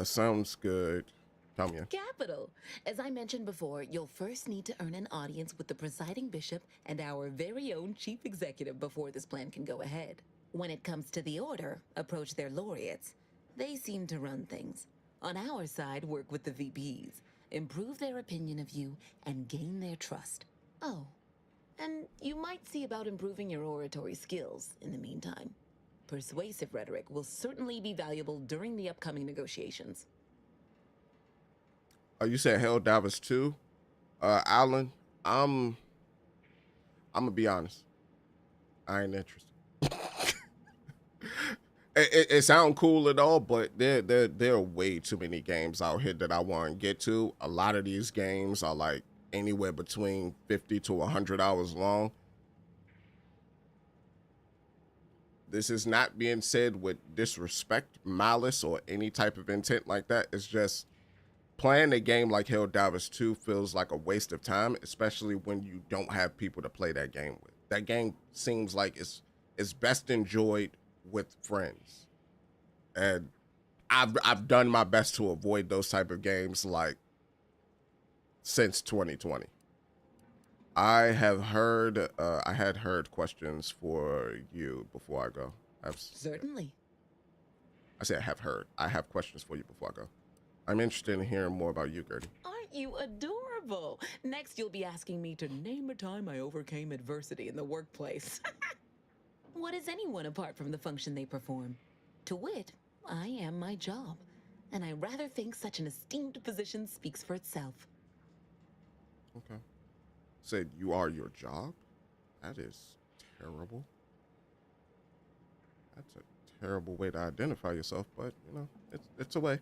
Sounds good. Tell me.
Capital. As I mentioned before, you'll first need to earn an audience with the presiding bishop and our very own chief executive before this plan can go ahead. When it comes to the order, approach their laureates. They seem to run things. On our side, work with the VPs, improve their opinion of you, and gain their trust. Oh, and you might see about improving your oratory skills in the meantime. Persuasive rhetoric will certainly be valuable during the upcoming negotiations.
You said Hell Davos 2? Alan, I'm gonna be honest. I ain't interested. It sounds cool and all, but there are way too many games out here that I want to get to. A lot of these games are like anywhere between 50 to 100 hours long. This is not being said with disrespect, malice, or any type of intent like that. It's just playing a game like Hell Divers 2 feels like a waste of time, especially when you don't have people to play that game with. That game seems like it's best enjoyed with friends. And I've done my best to avoid those type of games like since 2020. I have heard, I had heard questions for you before I go.
Certainly.
I said I have heard. I have questions for you before I go. I'm interested in hearing more about you, Gertie.
Aren't you adorable? Next, you'll be asking me to name a time I overcame adversity in the workplace. What is anyone apart from the function they perform? To wit, I am my job, and I rather think such an esteemed position speaks for itself.
Okay. Said you are your job? That is terrible. That's a terrible way to identify yourself, but you know, it's a way.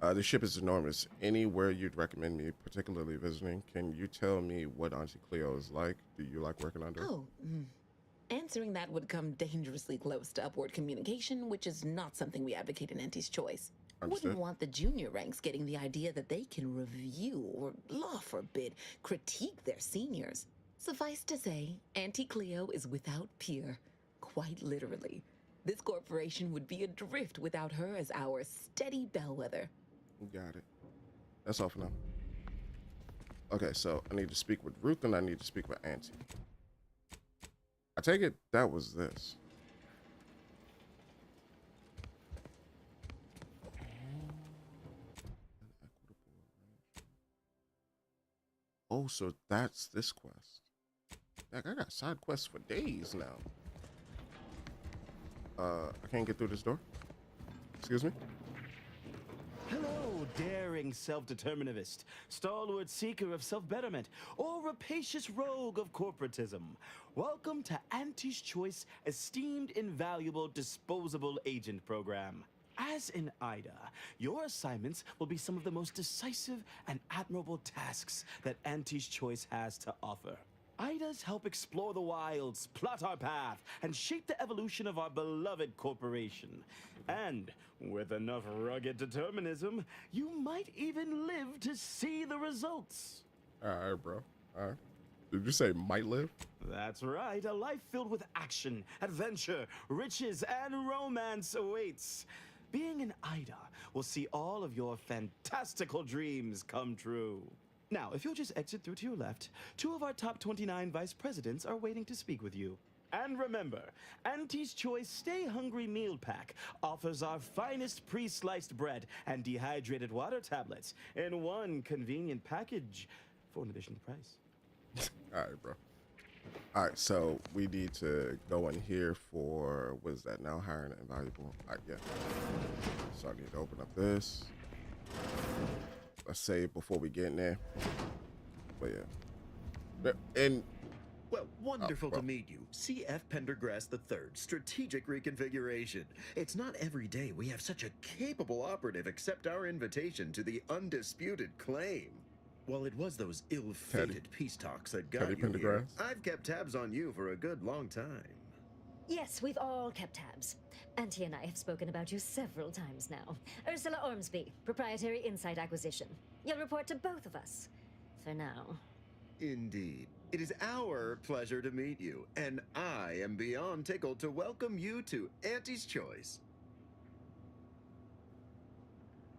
The ship is enormous. Anywhere you'd recommend me particularly visiting? Can you tell me what Auntie Cleo is like? Do you like working under her?
Oh, answering that would come dangerously close to upward communication, which is not something we advocate in Auntie's Choice.
Understood.
Wouldn't want the junior ranks getting the idea that they can review or, law forbid, critique their seniors. Suffice to say, Auntie Cleo is without peer, quite literally. This corporation would be adrift without her as our steady bellwether.
Got it. That's all for now. Okay, so I need to speak with Ruth and I need to speak with Auntie. I take it that was this. Oh, so that's this quest. Like, I got side quests for days now. I can't get through this door. Excuse me?
Hello, daring self-determinivist, stalwart seeker of self-betterment, or rapacious rogue of corporatism. Welcome to Auntie's Choice Esteemed Invaluable Disposable Agent Program. As in Ida, your assignments will be some of the most decisive and admirable tasks that Auntie's Choice has to offer. Idas help explore the wilds, plot our path, and shape the evolution of our beloved corporation. And with enough rugged determinism, you might even live to see the results.
All right, bro. All right. Did you say might live?
That's right. A life filled with action, adventure, riches, and romance awaits. Being an Ida will see all of your fantastical dreams come true. Now, if you'll just exit through to your left, 2 of our top 29 vice presidents are waiting to speak with you. And remember, Auntie's Choice Stay Hungry Meal Pack offers our finest pre-sliced bread and dehydrated water tablets in one convenient package for an additional price.
All right, bro. All right, so we need to go in here for, what is that now? Hiring invaluable. All right, yeah. So I need to open up this. Let's save before we get in there. But yeah. And
well, wonderful to meet you. C.F. Pendergrass III, Strategic Reconfiguration. It's not every day we have such a capable operative accept our invitation to the undisputed claim. Well, it was those ill-fated peace talks that got you here. I've kept tabs on you for a good long time.
Yes, we've all kept tabs. Auntie and I have spoken about you several times now. Ursula Ormsby, Proprietary Insight Acquisition. You'll report to both of us. For now.
Indeed. It is our pleasure to meet you, and I am beyond tickled to welcome you to Auntie's Choice.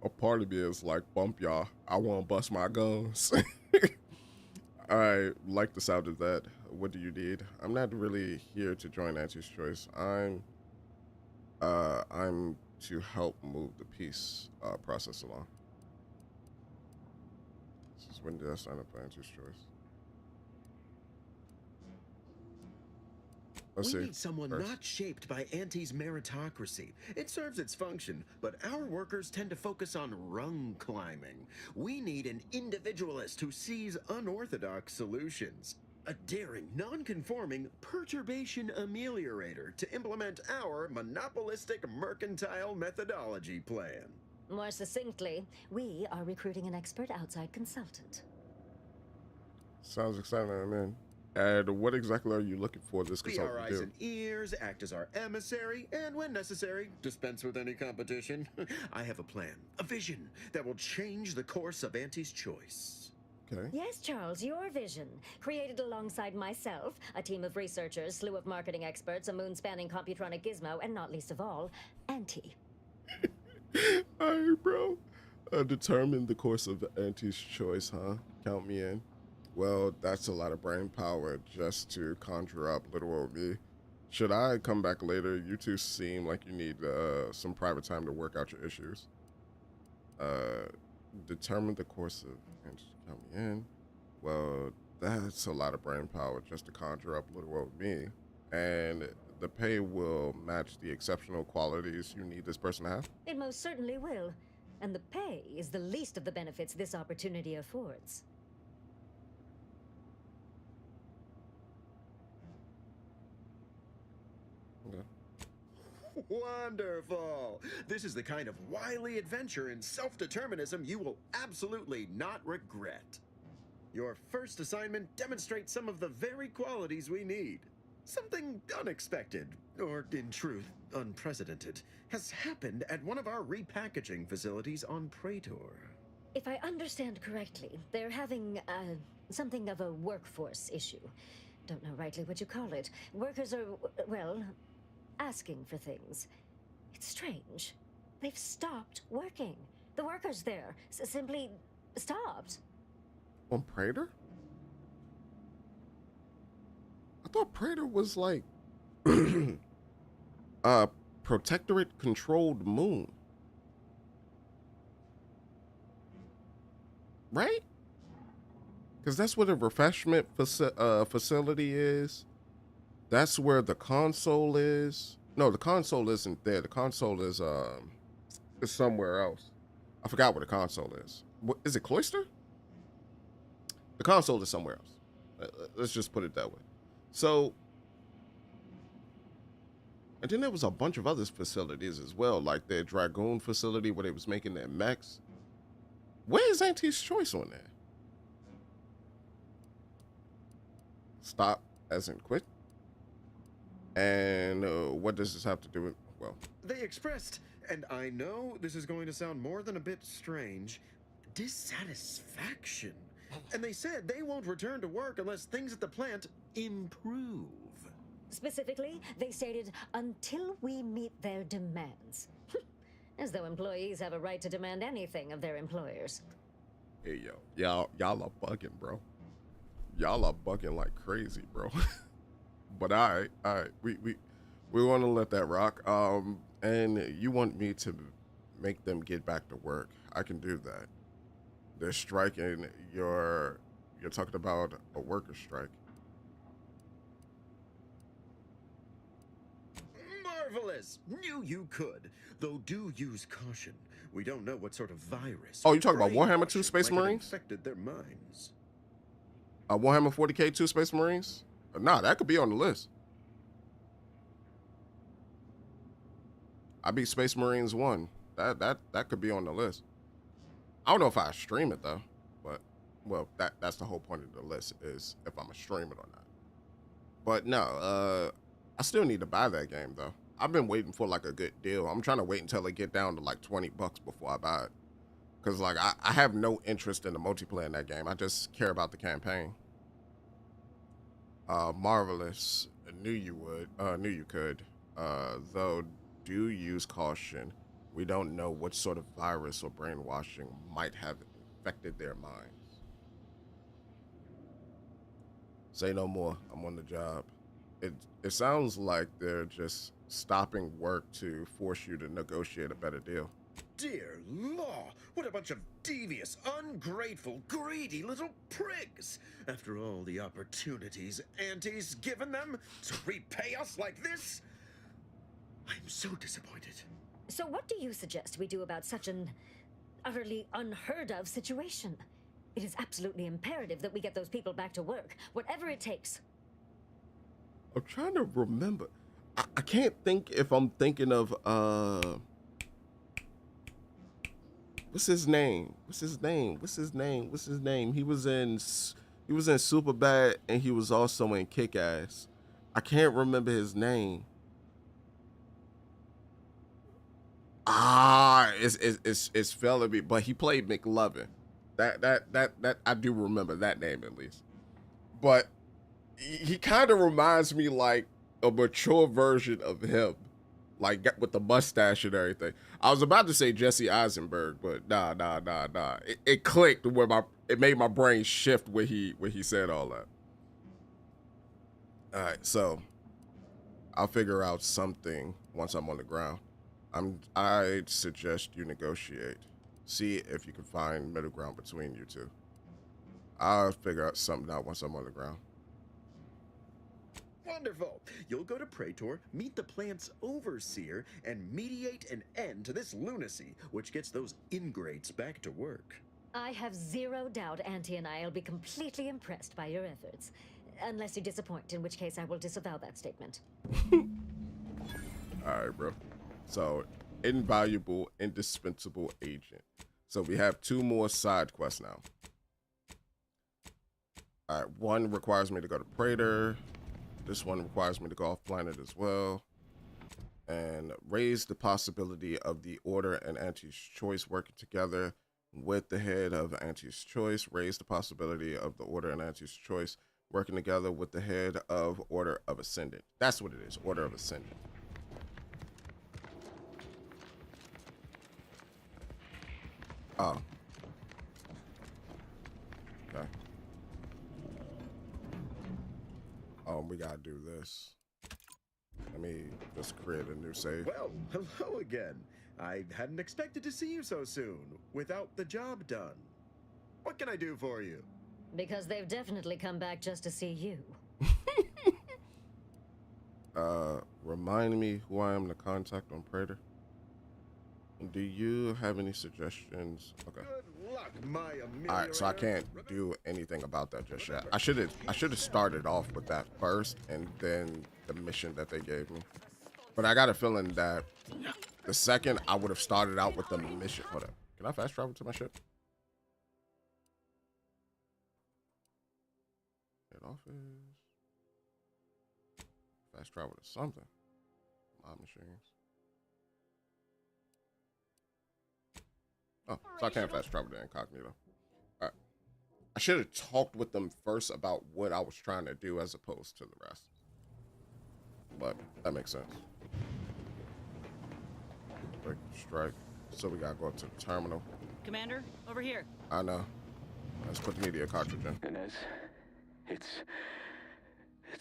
A part of me is like, bump y'all. I want to bust my guns. I like the sound of that. What do you need? I'm not really here to join Auntie's Choice. I'm to help move the peace process along. This is when did I sign up for Auntie's Choice?
We need someone not shaped by Auntie's meritocracy. It serves its function, but our workers tend to focus on rung climbing. We need an individualist who sees unorthodox solutions. A daring, non-conforming perturbation ameliorator to implement our monopolistic mercantile methodology plan.
More succinctly, we are recruiting an expert outside consultant.
Sounds exciting, I'm in. And what exactly are you looking for this consultant
Be our
to
eyes
do?
and ears, act as our emissary, and when necessary, dispense with any competition. I have a plan, a vision that will change the course of Auntie's Choice.
Okay.
Yes, Charles, your vision. Created alongside myself, a team of researchers, slew of marketing experts, a moon-spanning computronic gizmo, and not least of all, Auntie.
Alright, bro. Determine the course of Auntie's Choice, huh? Count me in. Well, that's a lot of brain power just to conjure up little old me. Should I come back later? You two seem like you need some private time to work out your issues. Determine the course of Auntie's. Count me in. Well, that's a lot of brain power just to conjure up little old me. And the pay will match the exceptional qualities you need this person to have?
It most certainly will. And the pay is the least of the benefits this opportunity affords.
Wonderful! This is the kind of wily adventure and self-determinism you will absolutely not regret. Your first assignment demonstrates some of the very qualities we need. Something unexpected, or in truth, unprecedented, has happened at one of our repackaging facilities on Praetor.
If I understand correctly, they're having, something of a workforce issue. Don't know rightly what you call it. Workers are, well, asking for things. It's strange. They've stopped working. The workers there simply stopped.
On Praetor? I thought Praetor was like a protectorate controlled moon. Right? Because that's where the refreshment facility is. That's where the console is. No, the console isn't there. The console is somewhere else. I forgot where the console is. What, is it Cloister? The console is somewhere else. Let's just put it that way. So, and then there was a bunch of other facilities as well, like their Dragoon facility where they was making their mechs. Where is Auntie's Choice on there? Stop as in quit. And what does this have to do with, well,
They expressed, and I know this is going to sound more than a bit strange, dissatisfaction. And they said they won't return to work unless things at the plant improve.
Specifically, they stated, until we meet their demands. As though employees have a right to demand anything of their employers.
hey yo, y'all are bugging, bro. Y'all are bugging like crazy, bro. But all right, we want to let that rock. And you want me to make them get back to work? I can do that. They're striking. You're talking about a worker strike.
Marvelous! Knew you could. Though do use caution. We don't know what sort of virus.
Oh, you talking about Warhammer 2 Space
might have
Marines?
infected their minds.
Warhammer 40k 2 Space Marines? Nah, that could be on the list. I beat Space Marines 1. That could be on the list. I don't know if I stream it though, but well, that's the whole point of the list is if I'm gonna stream it or not. But no, I still need to buy that game though. I've been waiting for like a good deal. I'm trying to wait until it get down to like $20 before I buy it. Cause like I have no interest in the multiplayer in that game. I just care about the campaign. Marvelous. Knew you would. Knew you could. Though do use caution. We don't know what sort of virus or brainwashing might have infected their minds. Say no more. I'm on the job. It sounds like they're just stopping work to force you to negotiate a better deal.
Dear law, what a bunch of devious, ungrateful, greedy little prigs! After all the opportunities Auntie's given them to repay us like this, I'm so disappointed.
So what do you suggest we do about such an utterly unheard of situation? It is absolutely imperative that we get those people back to work, whatever it takes.
I'm trying to remember. I can't think if I'm thinking of what's his name? He was in Superbad and he was also in Kick-Ass. I can't remember his name. It's fella me, but he played McLovin. That I do remember that name at least. But he kind of reminds me like a mature version of him, like with the mustache and everything. I was about to say Jesse Eisenberg, but nah. It clicked where it made my brain shift when he said all that. All right, so I'll figure out something once I'm on the ground. I'd suggest you negotiate. See if you can find middle ground between you two. I'll figure out something out once I'm on the ground.
Wonderful! You'll go to Praetor, meet the plant's overseer, and mediate an end to this lunacy, which gets those ingrates back to work.
I have zero doubt Auntie and I will be completely impressed by your efforts. Unless you disappoint, in which case I will disavow that statement.
All right, bro. So, invaluable, indispensable agent. So we have 2 more side quests now. All right, one requires me to go to Praetor. This one requires me to go off planet as well. And raise the possibility of the Order and Auntie's Choice working together with the head of Auntie's Choice. Raise the possibility of the Order and Auntie's Choice working together with the head of Order of Ascendant. That's what it is, Order of Ascendant. Oh. Okay. Oh, we gotta do this. Let me just create a new save.
Well, hello again. I hadn't expected to see you so soon, without the job done. What can I do for you?
Because they've definitely come back just to see you.
Remind me who I am to contact on Praetor. Do you have any suggestions? Okay.
Good luck, my
All right, so I can't do anything about that just yet. I should have started off with that first, and then the mission that they gave me. But I got a feeling that the second I would have started out with the mission. Hold up, can I fast travel to my ship? Head office. Fast travel to something. My machines. Oh, so I can't fast travel to incognito. All right. I should have talked with them first about what I was trying to do as opposed to the rest. But that makes sense. Break strike. So we gotta go up to the terminal.
Commander, over here.
I know. Let's put the media cartridge in.
Inez, it's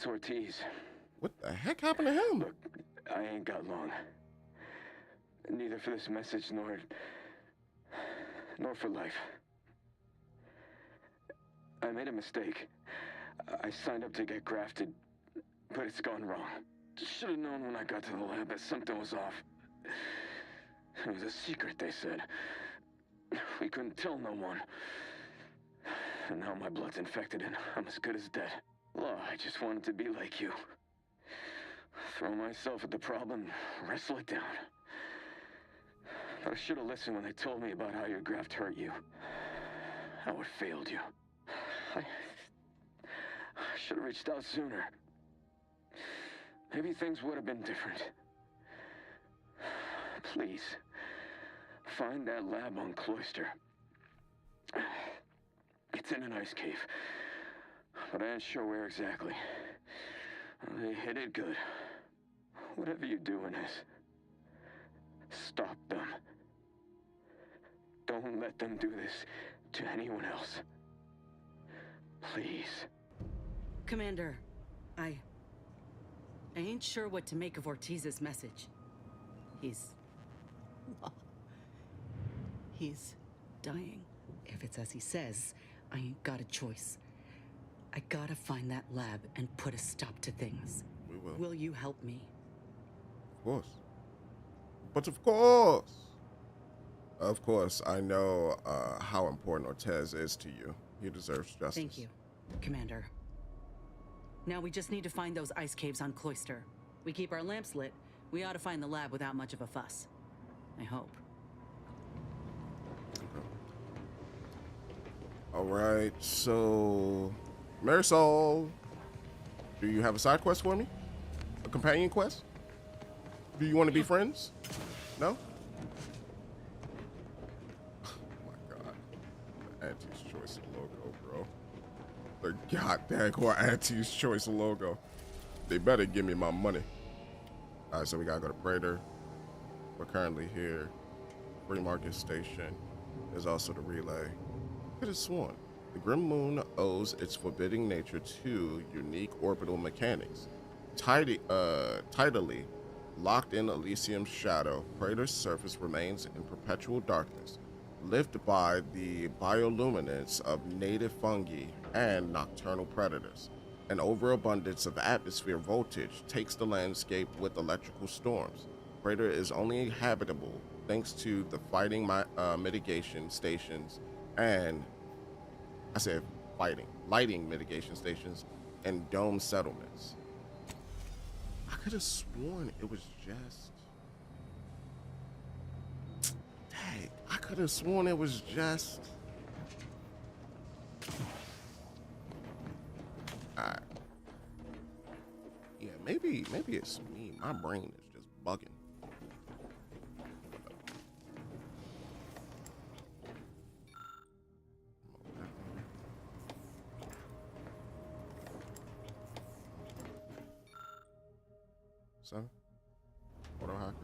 Ortiz.
What the heck happened to him?
Look, I ain't got long. Neither for this message nor for life. I made a mistake. I signed up to get grafted, but it's gone wrong. Should have known when I got to the lab that something was off. It was a secret, they said. We couldn't tell no one. And now my blood's infected and I'm as good as dead. Well, I just wanted to be like you. Throw myself at the problem, wrestle it down. But I should have listened when they told me about how your graft hurt you. How it failed you. I should have reached out sooner. Maybe things would have been different. Please, find that lab on Cloister. It's in an ice cave, but I ain't sure where exactly. They hit it good. Whatever you do, Inez, stop them. Don't let them do this to anyone else. Please.
Commander, I ain't sure what to make of Ortiz's message. He's dying. If it's as he says, I ain't got a choice. I gotta find that lab and put a stop to things.
We will.
Will you help me?
Of course. But of course. Of course, I know how important Ortiz is to you. He deserves justice.
Thank you, Commander. Now we just need to find those ice caves on Cloister. We keep our lamps lit. We ought to find the lab without much of a fuss. I hope.
Okay. All right, so Marisol, do you have a side quest for me? A companion quest? Do you want to be friends? No? Oh my God. The Auntie's Choice logo, bro. The goddamn Auntie's Choice logo. They better give me my money. All right, so we gotta go to Praetor. We're currently here. Free Market Station. There's also the relay. I could have sworn the Grim Moon owes its forbidding nature to unique orbital mechanics. Tidally locked in Elysium's shadow, Praetor's surface remains in perpetual darkness, lit by the bioluminescence of native fungi and nocturnal predators. An overabundance of atmosphere voltage takes the landscape with electrical storms. Praetor is only habitable thanks to the fighting mitigation stations and, lighting mitigation stations and dome settlements. I could have sworn it was just... Dang, I could have sworn it was just... Alright. Yeah, maybe it's me. My brain is just bugging. Seven? Auto hacker.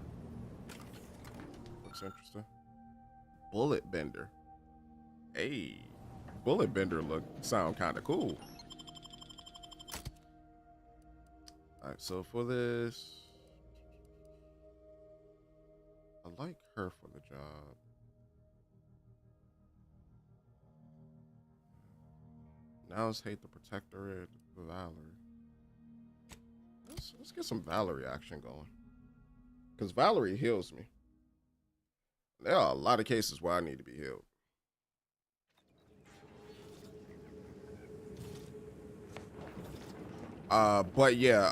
Looks interesting. Bullet bender. Hey, bullet bender sound kind of cool. All right, so for this, I like her for the job. Nows hate the Protectorate. Valerie. Let's get some Valerie action going. Because Valerie heals me. There are a lot of cases where I need to be healed. But yeah,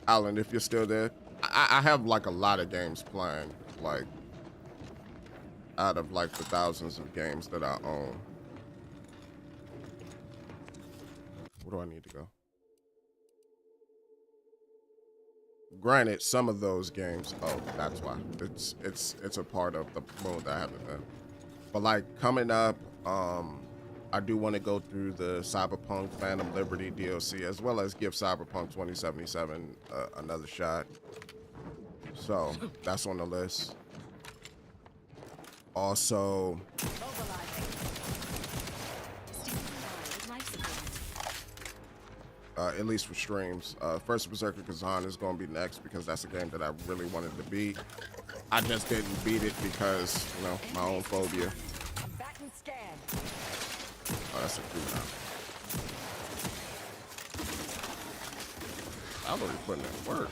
Alan, if you're still there, I have like a lot of games playing, like out of like the thousands of games that I own. Where do I need to go? Granted, some of those games, oh, that's why. It's a part of the mode that I haven't done. But like coming up, I do want to go through the Cyberpunk Phantom Liberty DLC, as well as give Cyberpunk 2077 another shot. So that's on the list. Also, at least for streams, First Berserker Kazan is going to be next because that's a game that I really wanted to beat. I just didn't beat it because, you know, my own phobia. Oh, that's a cool now. I'm already putting in work.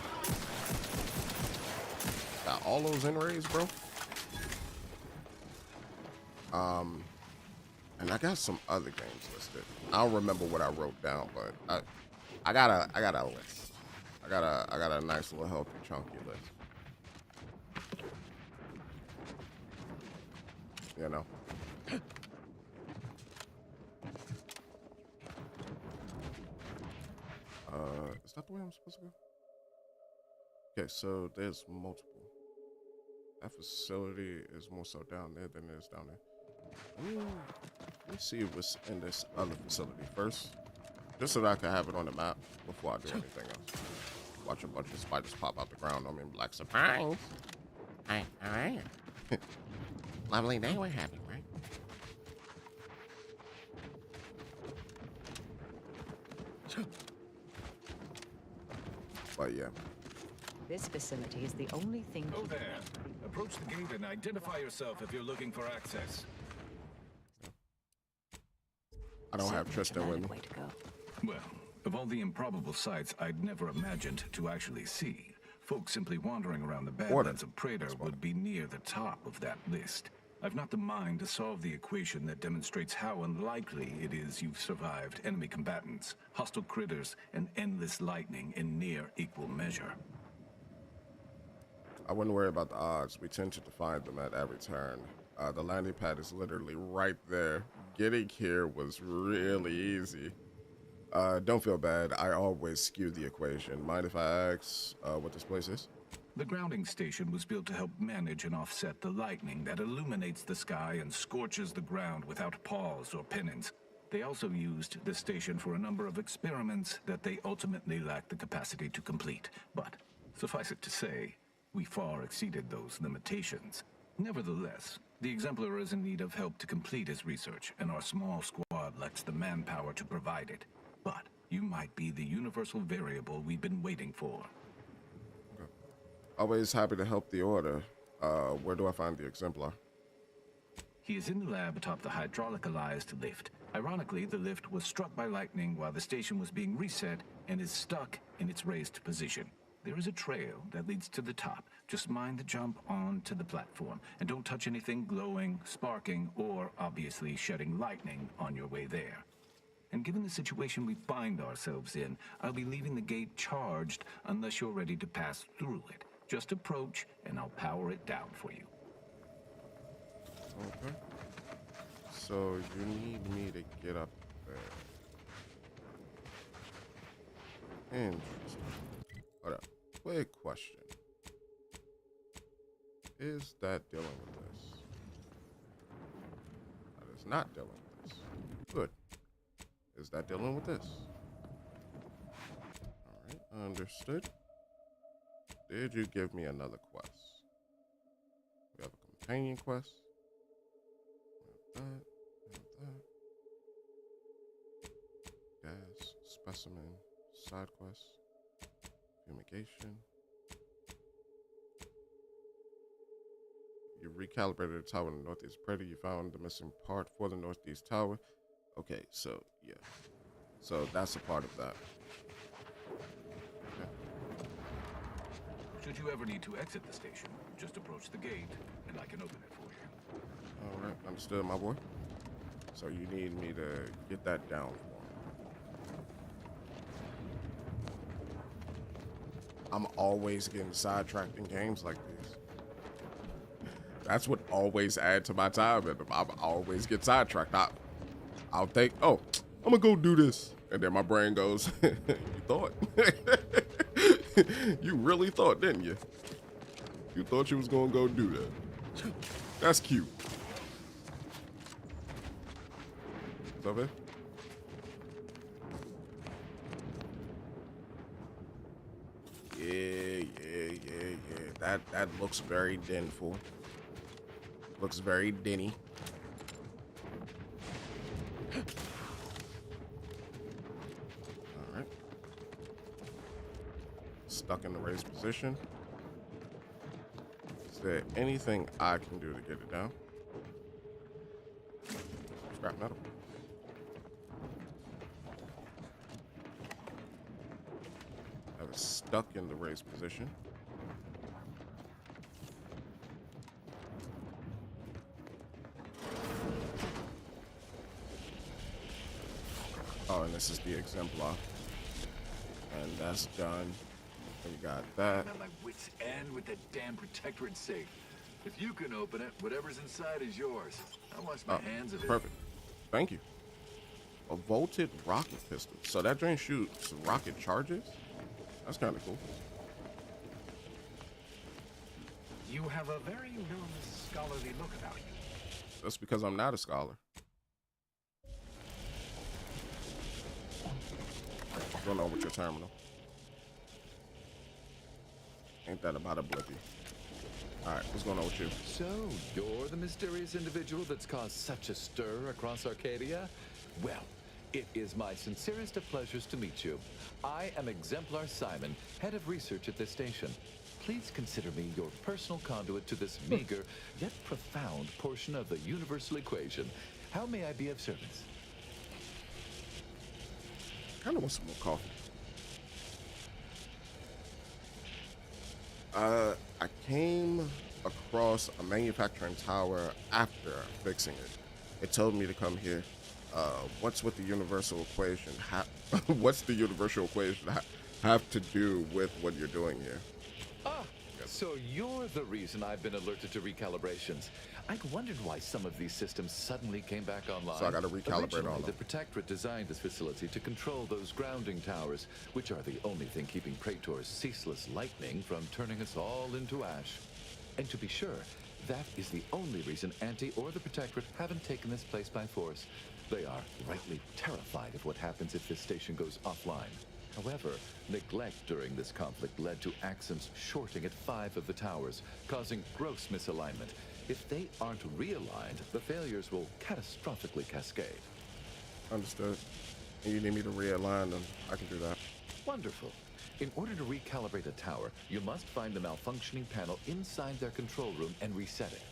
Got all those in-rays, bro. And I got some other games listed. I don't remember what I wrote down, but I got a list. I got a nice little healthy chunky list. You know. Is that the way I'm supposed to go? Okay, so there's multiple. That facility is more so down there than it is down there. Let me see what's in this other facility first, just so that I can have it on the map before I do anything else. Watch a bunch of spiders pop out the ground on me and be like, surprise! Hi, how are you? Lovely day we're having, right? But yeah.
This facility is the only thing.
Oh there. Approach the gate and identify yourself if you're looking for access.
I don't have Tristan with me.
Well, of all the improbable sights I'd never imagined to actually see, folks simply wandering around the Badlands of Praetor would be near the top of that list. I've not the mind to solve the equation that demonstrates how unlikely it is you've survived enemy combatants, hostile critters, and endless lightning in near equal measure.
I wouldn't worry about the odds. We tend to find them at every turn. The landing pad is literally right there. Getting here was really easy. Don't feel bad. I always skew the equation. Mind if I ask what this place is?
The grounding station was built to help manage and offset the lightning that illuminates the sky and scorches the ground without pause or penance. They also used the station for a number of experiments that they ultimately lacked the capacity to complete. But suffice it to say, we far exceeded those limitations. Nevertheless, the Exemplar is in need of help to complete his research, and our small squad lacks the manpower to provide it. But you might be the universal variable we've been waiting for.
Okay. Always happy to help the Order. Where do I find the Exemplar?
He is in the lab atop the hydraulicalized lift. Ironically, the lift was struck by lightning while the station was being reset and is stuck in its raised position. There is a trail that leads to the top. Just mind the jump onto the platform, and don't touch anything glowing, sparking, or obviously shedding lightning on your way there. And given the situation we find ourselves in, I'll be leaving the gate charged unless you're ready to pass through it. Just approach, and I'll power it down for you.
Okay. So you need me to get up there. Interesting. Hold up. Quick question. Is that dealing with this? That is not dealing with this. Good. Is that dealing with this? Alright, understood. Did you give me another quest? We have a companion quest. We have that. Gas, specimen, side quest. Fumigation. You recalibrated the tower in the northeast Predator. You found the missing part for the northeast tower. Okay, so yeah. So that's a part of that.
Should you ever need to exit the station, just approach the gate, and I can open it for you.
All right, understood, my boy. So you need me to get that down for me. I'm always getting sidetracked in games like these. That's what always add to my time, and I always get sidetracked. I'll think, oh, I'm gonna go do this, and then my brain goes, you thought. You really thought, didn't you? You thought you was gonna go do that. That's cute. Is that it? Yeah. That looks very denful. Looks very denny. All right. Stuck in the raised position. Is there anything I can do to get it down? Scrap metal. I was stuck in the raised position. Oh, and this is the exemplar. And that's done. We got that.
I'm at my wit's end with that damn Protectorate safe. If you can open it, whatever's inside is yours. I wash my hands of it.
Perfect. Thank you. A volted rocket pistol. So that drain shoots rocket charges? That's kind of cool.
You have a very scholarly look about you.
That's because I'm not a scholar. What's going on with your terminal? Ain't that about a blippy? Alright, what's going on with you?
So, you're the mysterious individual that's caused such a stir across Arcadia? Well, it is my sincerest of pleasures to meet you. I am Exemplar Simon, head of research at this station. Please consider me your personal conduit to this meager, yet profound portion of the universal equation. How may I be of service?
Kind of want some more coffee. I came across a manufacturing tower after fixing it. It told me to come here. What's with the universal equation? What's the universal equation have to do with what you're doing here?
Ah, so you're the reason I've been alerted to recalibrations. I'd wondered why some of these systems suddenly came back online.
So I got to recalibrate
Originally,
all of
the
them.
Protectorate designed this facility to control those grounding towers, which are the only thing keeping Praetor's ceaseless lightning from turning us all into ash. And to be sure, that is the only reason Anti or the Protectorate haven't taken this place by force. They are rightly terrified of what happens if this station goes offline. However, neglect during this conflict led to Axon's shorting at 5 of the towers, causing gross misalignment. If they aren't realigned, the failures will catastrophically cascade.
Understood. And you need me to realign them. I can do that.
Wonderful. In order to recalibrate a tower, you must find the malfunctioning panel inside their control room and reset it.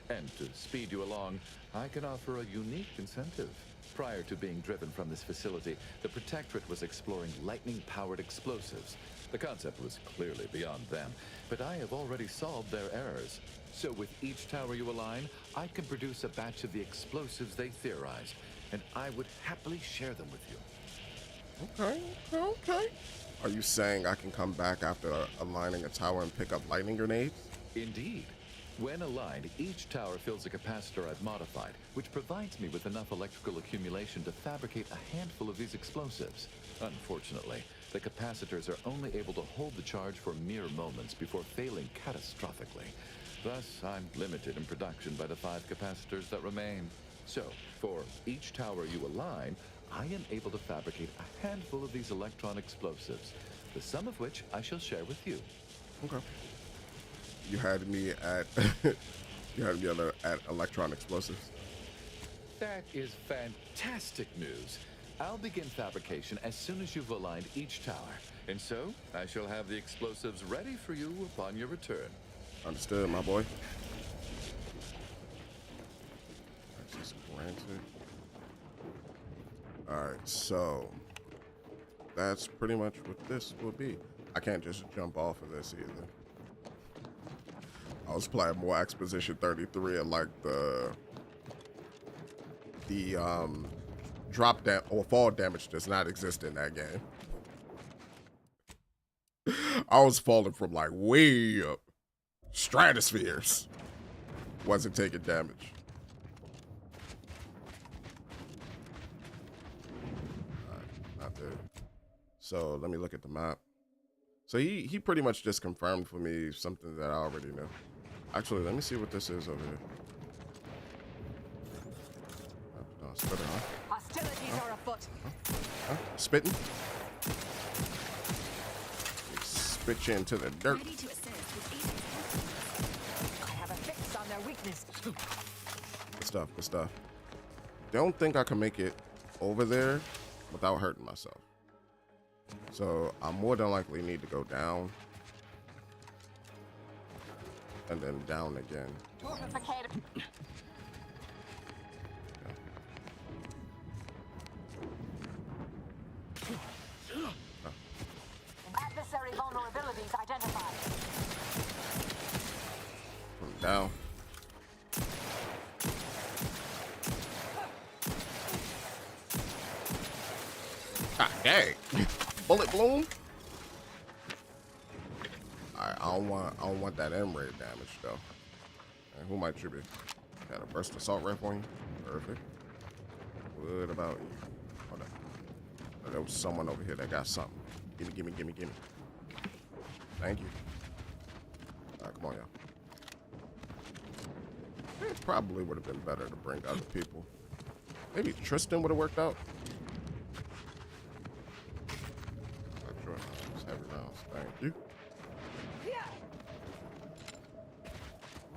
And to speed you along, I can offer a unique incentive. Prior to being driven from this facility, the Protectorate was exploring lightning-powered explosives. The concept was clearly beyond them, but I have already solved their errors. So with each tower you align, I can produce a batch of the explosives they theorized, and I would happily share them with you.
Okay. Are you saying I can come back after aligning a tower and pick up lightning grenades?
Indeed. When aligned, each tower fills a capacitor I've modified, which provides me with enough electrical accumulation to fabricate a handful of these explosives. Unfortunately, the capacitors are only able to hold the charge for mere moments before failing catastrophically. Thus, I'm limited in production by the 5 capacitors that remain. So, for each tower you align, I am able to fabricate a handful of these electron explosives, the sum of which I shall share with you.
Okay. You had me at at electron explosives.
That is fantastic news. I'll begin fabrication as soon as you've aligned each tower, and so I shall have the explosives ready for you upon your return.
Understood, my boy. Access granted. All right, so that's pretty much what this will be. I can't just jump off of this either. I was playing more Exposition 33 and like the drop down or fall damage does not exist in that game. I was falling from like way up stratospheres. Wasn't taking damage. Not there. So let me look at the map. So he pretty much just confirmed for me something that I already knew. Actually, let me see what this is over here. Oh, spitting, huh?
Hostilities are afoot.
Huh? Spitting? Spit you into the dirt.
Ready to assist with I have a fix on their weakness.
Good stuff, good stuff. Don't think I can make it over there without hurting myself. So I more than likely need to go down. And then down again.
Adversary vulnerabilities identified.
Down. Ah, dang. Bullet bloom. Alright, I don't want that M-ray damage though. And who might you be? Got a burst assault rifle on you? Perfect. What about you? Hold on. Oh, there was someone over here that got something. Gimme. Thank you. Alright, come on, y'all. It probably would have been better to bring other people. Maybe Tristan would have worked out. Not sure. Just heavy rounds. Thank you.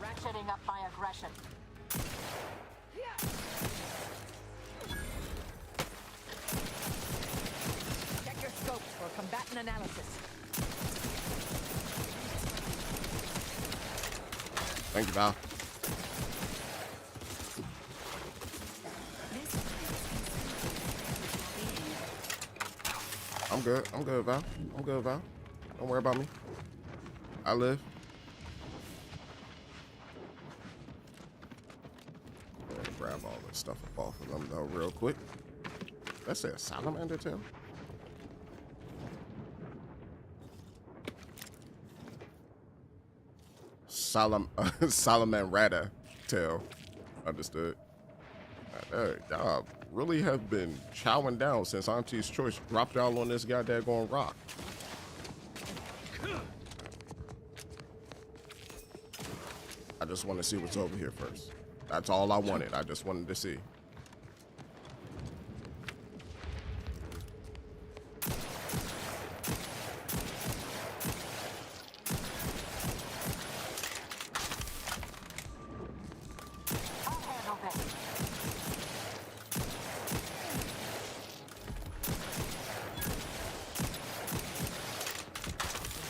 Ratcheting up my aggression. Check your scopes for combatant analysis.
Thank you, Val. I'm good, Val. Don't worry about me. I live. Grab all this stuff up off of them though real quick. That's a salamander tail. Salamander tail. Understood. Y'all really have been chowing down since Auntie's Choice dropped y'all on this goddamn rock. I just want to see what's over here first. That's all I wanted. I just wanted to see.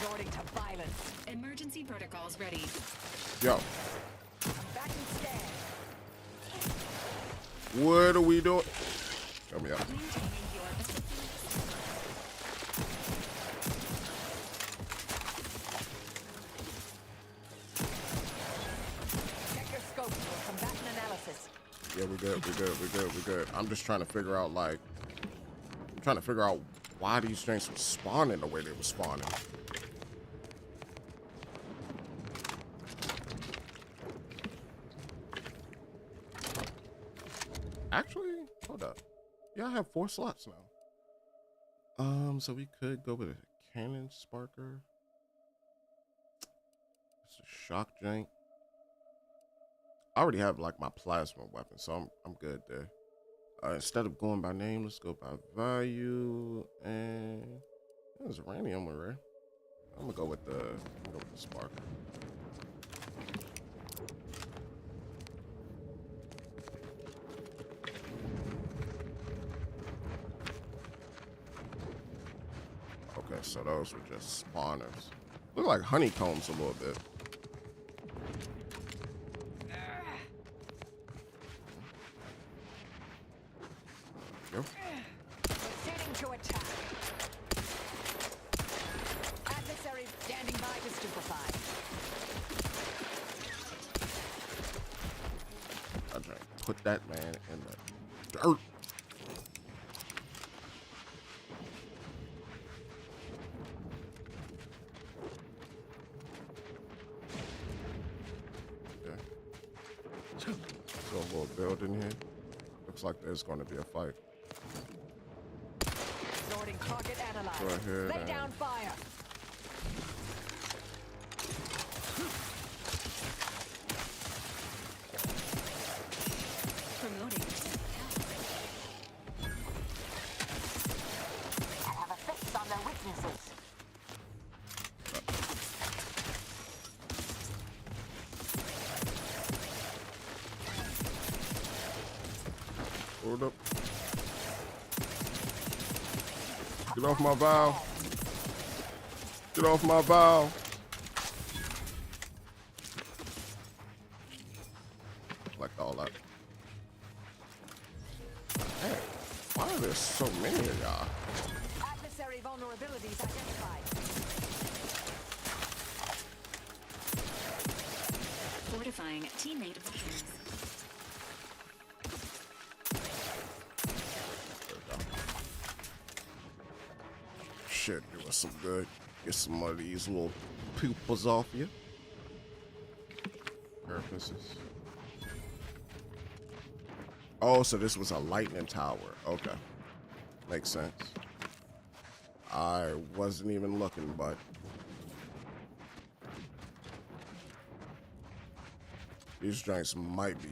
Resorting to violence.
Emergency protocols ready.
Yo.
Back and stand.
What are we doing? Help me out.
Check your scopes for combatant analysis.
Yeah, we're good. I'm just trying to figure out, like, why these things were spawning the way they were spawning. Actually, hold up. Yeah, I have 4 slots now. So we could go with a cannon sparker. It's a shock jank. I already have like my plasma weapon, so I'm good there. Instead of going by name, let's go by value. And there's a uranium one, right? I'm gonna go with the sparker. Okay, so those were just spawners. Look like honeycombs a little bit. Go.
Proceeding to attack.
that man in the dirt. Okay. So a little building here. Looks like there's going to be a fight.
Sorting target analyzed.
Go ahead
Lay
and-
down fire.
Promoting.
I have a fix on their weaknesses.
Hold up. Get off my valve. Get off my valve. Like all that. Hey, why are there so many of y'all?
Adversary vulnerabilities identified.
Fortifying teammate weapons.
Should do us some good. Get some of these little pupils off you. Purposes. Oh, so this was a lightning tower. Okay. Makes sense. I wasn't even looking, but these joints might be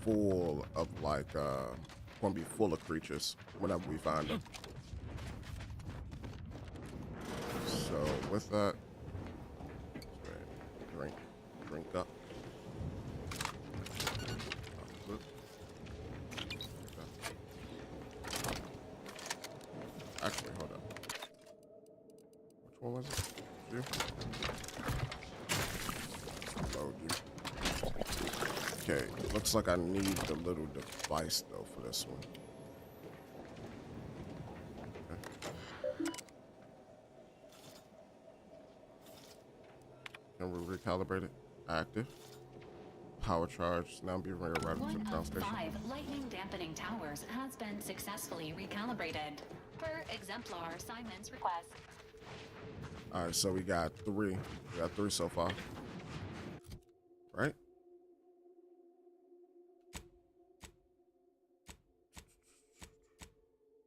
full of like gonna be full of creatures whenever we find them. So with that, drink up. Actually, hold up. Which one was it? You? Load you. Okay, looks like I need the little device though for this one. Okay. Can we recalibrate it? Active. Power charge now be routed to the
One
ground
of
station.
5 lightning dampening towers has been successfully recalibrated. Per exemplar Simon's request.
All right, so we got 3. We got 3 so far. Right?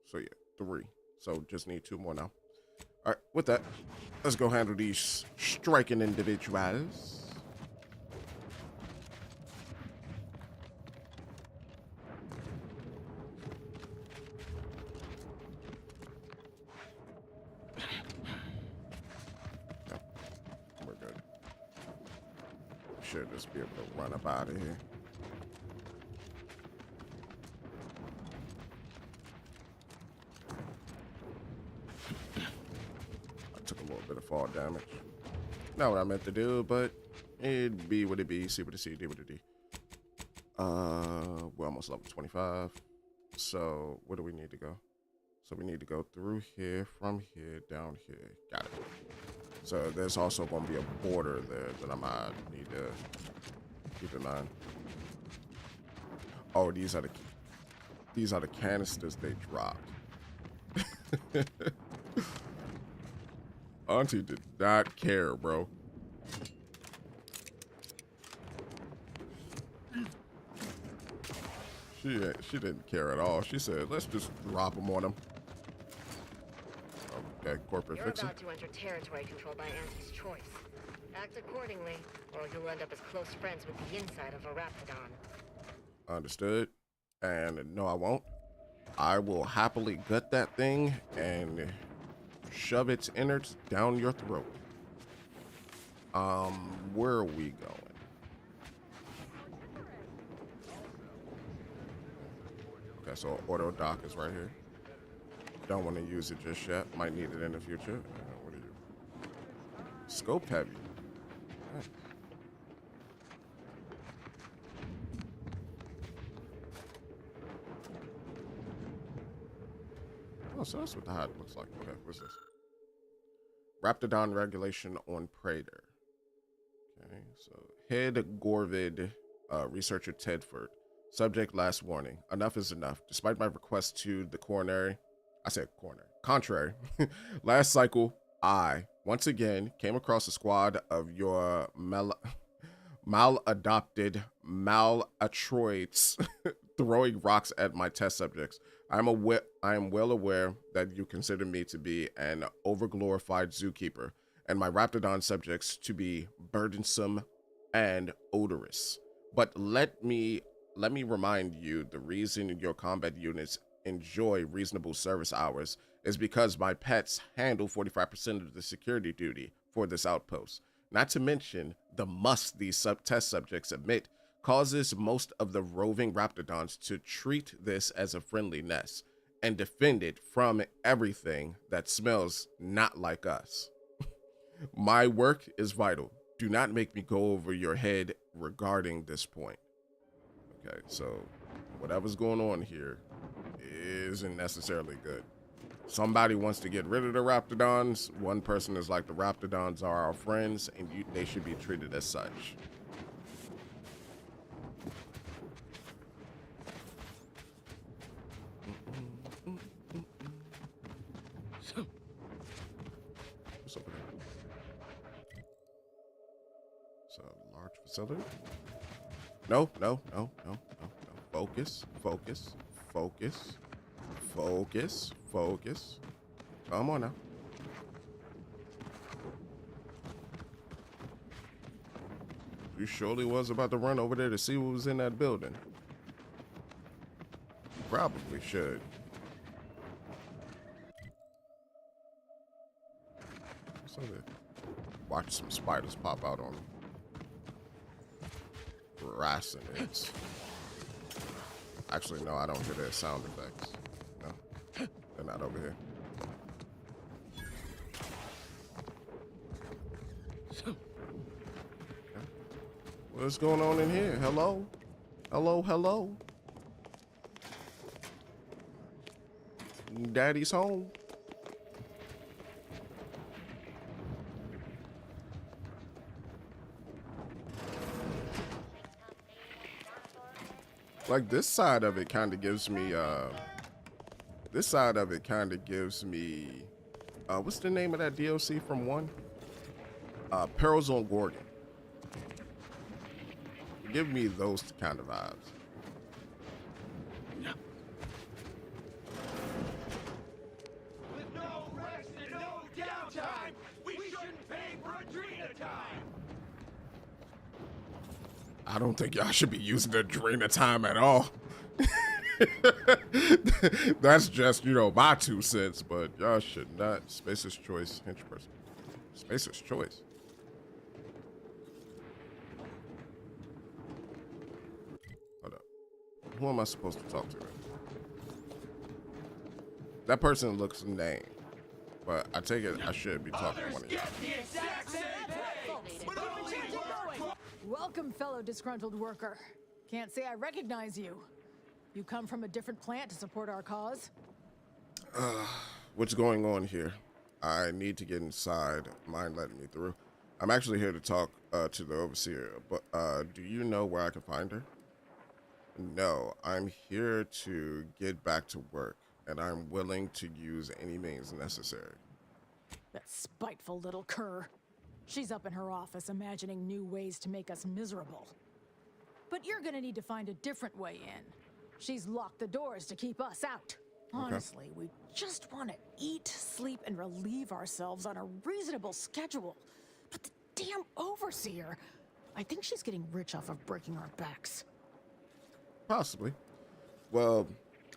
So yeah, 3. So just need 2 more now. All right, with that, let's go handle these striking individuals. Yeah, we're good. Should just be able to run up out of here. Bit of fall damage. Not what I meant to do, but it'd be what it be. See what it see, do what it do. We're almost level 25. So where do we need to go? So we need to go through here, from here, down here. Got it. So there's also going to be a border there that I might need to keep in mind. Oh, these are the canisters they dropped. Auntie did not care, bro. She didn't care at all. She said, let's just drop them on them. Okay, corporate
You're
fixer.
about to enter territory controlled by Auntie's choice. Act accordingly, or you'll end up as close friends with the inside of a Raptidon.
Understood. And no, I won't. I will happily gut that thing and shove its innards down your throat. Where are we going? Okay, so auto dock is right here. Don't want to use it just yet. Might need it in the future. What are you? Scope heavy. Nice. Oh, so that's what the HUD looks like. Okay, what's this? Raptidon regulation on Praetor. Okay, so head Gorvid, researcher Tedford. Subject, last warning. Enough is enough. Despite my request to the contrary, last cycle, I, once again, came across a squad of your maladopted malatroids throwing rocks at my test subjects. I am well aware that you consider me to be an overglorified zookeeper, and my Raptidon subjects to be burdensome and odorous. But let me remind you, the reason your combat units enjoy reasonable service hours is because my pets handle 45% of the security duty for this outpost. Not to mention the must these test subjects admit causes most of the roving Raptidons to treat this as a friendly nest and defend it from everything that smells not like us. My work is vital. Do not make me go over your head regarding this point. Okay, so whatever's going on here isn't necessarily good. Somebody wants to get rid of the Raptidons. One person is like, the Raptidons are our friends, and they should be treated as such. What's over there? It's a large facility. No. Focus. Come on now. You surely was about to run over there to see what was in that building. You probably should. So that watch some spiders pop out on them. Racinids. Actually, no, I don't hear their sound effects. No, they're not over here. Okay. What's going on in here? Hello? Hello? Daddy's home. Like, this side of it kind of gives me what's the name of that DLC from 1? Perils on Gorgon. Give me those kind of vibes.
With no rest and no downtime, we shouldn't pay for Adrena time.
I don't think y'all should be using Adrena time at all. That's just, my 2 cents, but y'all should not. Spacer's choice, hench person. Spacer's choice. Hold up. Who am I supposed to talk to? That person looks named, but I take it I should be talking to one of you.
Welcome, fellow disgruntled worker. Can't say I recognize you. You come from a different plant to support our cause?
What's going on here? I need to get inside. Mind letting me through? I'm actually here to talk to the overseer, but do you know where I can find her? No, I'm here to get back to work, and I'm willing to use any means necessary.
That spiteful little cur. She's up in her office imagining new ways to make us miserable. But you're gonna need to find a different way in. She's locked the doors to keep us out. Honestly, we just want to eat, sleep, and relieve ourselves on a reasonable schedule. But the damn overseer, I think she's getting rich off of breaking our backs.
Possibly. Well,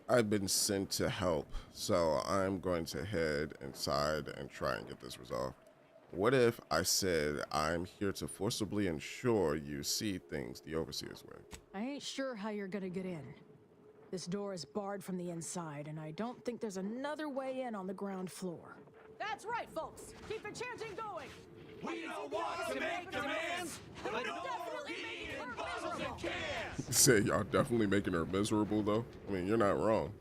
I've been sent to help, so I'm going to head inside and try and get this resolved. What if I said I'm here to forcibly ensure you see things the overseer's way?
I ain't sure how you're gonna get in. This door is barred from the inside, and I don't think there's another way in on the ground floor. That's right, folks! Keep the chanting going!
We don't want to make demands, but no being in bottles and cans!
Say y'all definitely making her miserable, though? I mean, you're not wrong.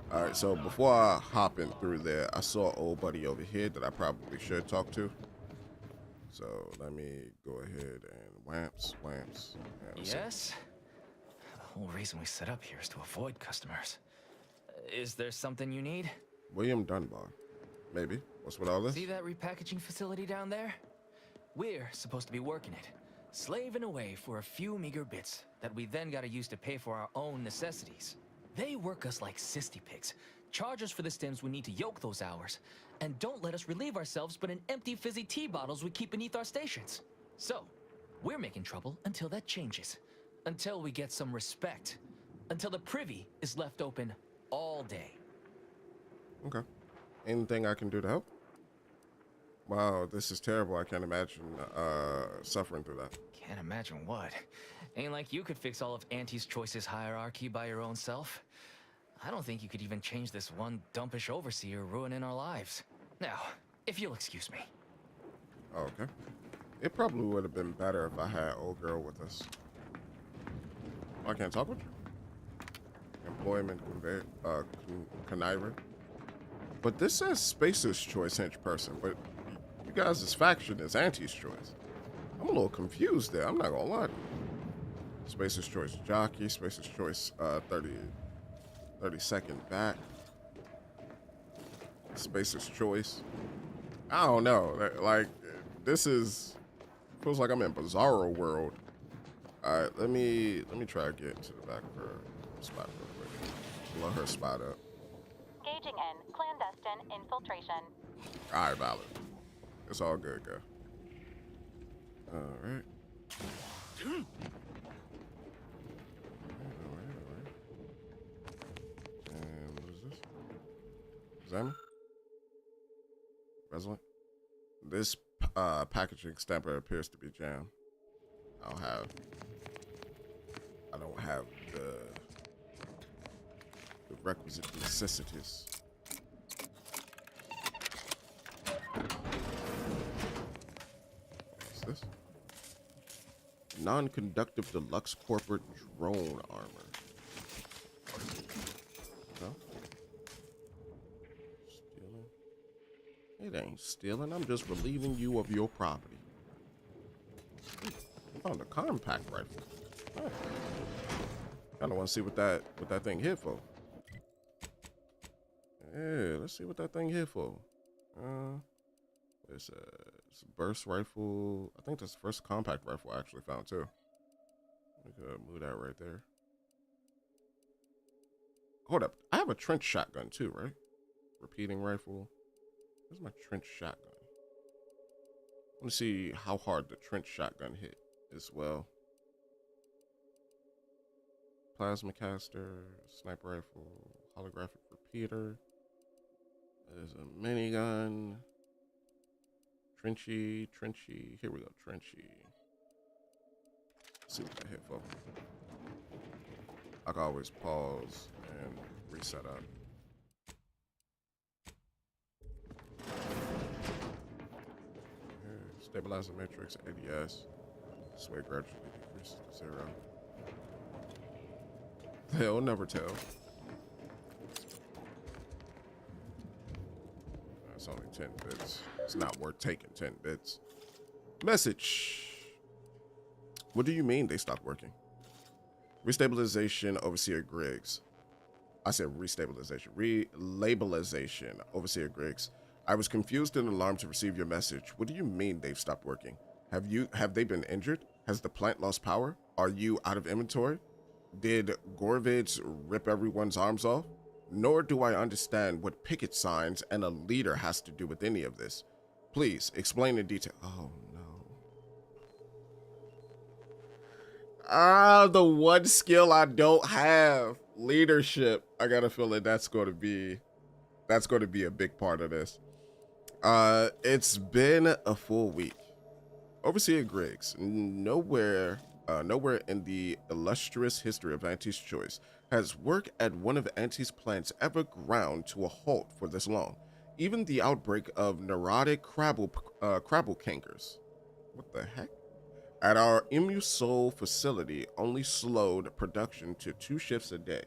Alright, so before I hop in through there, I saw an old buddy over here that I probably should talk to. So let me go ahead and whamps.
Yes?
whole reason we set up here is to avoid customers. Is there something you need?
William Dunbar. Maybe. What's with all this?
See that repackaging facility down there? We're supposed to be working it, slaving away for a few meager bits that we then gotta use to pay for our own necessities. They work us like sissy pigs, charge us for the stems we need to yoke those hours, and don't let us relieve ourselves but in empty fizzy tea bottles we keep beneath our stations. So, we're making trouble until that changes. Until we get some respect. Until the privy is left open all day.
Okay. Anything I can do to help? Wow, this is terrible. I can't imagine suffering through that.
Can't imagine what. Ain't like you could fix all of Auntie's Choice's hierarchy by your own self. I don't think you could even change this one dumpish overseer ruining our lives. Now, if you'll excuse me.
Oh, okay. It probably would have been better if I had old girl with us. I can't talk with you. Employment conniver. But this says Spacer's Choice hench person, but you guys' faction is Auntie's Choice. I'm a little confused there, I'm not gonna lie to you. Spacer's Choice jockey, Spacer's Choice 30-second back. Spacer's Choice. I don't know, like, this feels like I'm in Bizarro world. Alright, let me try to get into the back of her spot real quick. Blow her spot up.
Engaging in clandestine infiltration.
Alright, Valid. It's all good, girl. Alright. And what is this? Examine? Resolute? This packaging stamper appears to be jammed. I don't have the requisite necessities. What's this? Non-conductive deluxe corporate drone armor. No? Stealing? It ain't stealing. I'm just relieving you of your property. I found a compact rifle. Oh. Kinda wanna see what that thing hit for. Yeah, let's see what that thing hit for. It's a burst rifle. I think that's the first compact rifle I actually found too. We could move that right there. Hold up, I have a trench shotgun too, right? Repeating rifle. Where's my trench shotgun? I want to see how hard the trench shotgun hit as well. Plasma caster, sniper rifle, holographic repeater. There's a minigun. Trenchy. Here we go, trenchy. Let's see what that hit for. I can always pause and reset up. Stabilizer matrix, ADS. Sway gradually decreases to 0. They'll never tell. That's only 10 bits. It's not worth taking 10 bits. Message. What do you mean they stopped working? Restabilization, Overseer Griggs. I said restabilization. Relabelization, Overseer Griggs. I was confused and alarmed to receive your message. What do you mean they've stopped working? Have they been injured? Has the plant lost power? Are you out of inventory? Did Gorvids rip everyone's arms off? Nor do I understand what picket signs and a leader has to do with any of this. Please explain in detail. Oh no. The one skill I don't have, leadership. I got a feeling that's going to be a big part of this. It's been a full week. Overseer Griggs, nowhere in the illustrious history of Auntie's Choice has work at one of Auntie's plants ever ground to a halt for this long. Even the outbreak of neurotic crabble cankers. What the heck? At our Imusol facility only slowed production to 2 shifts a day.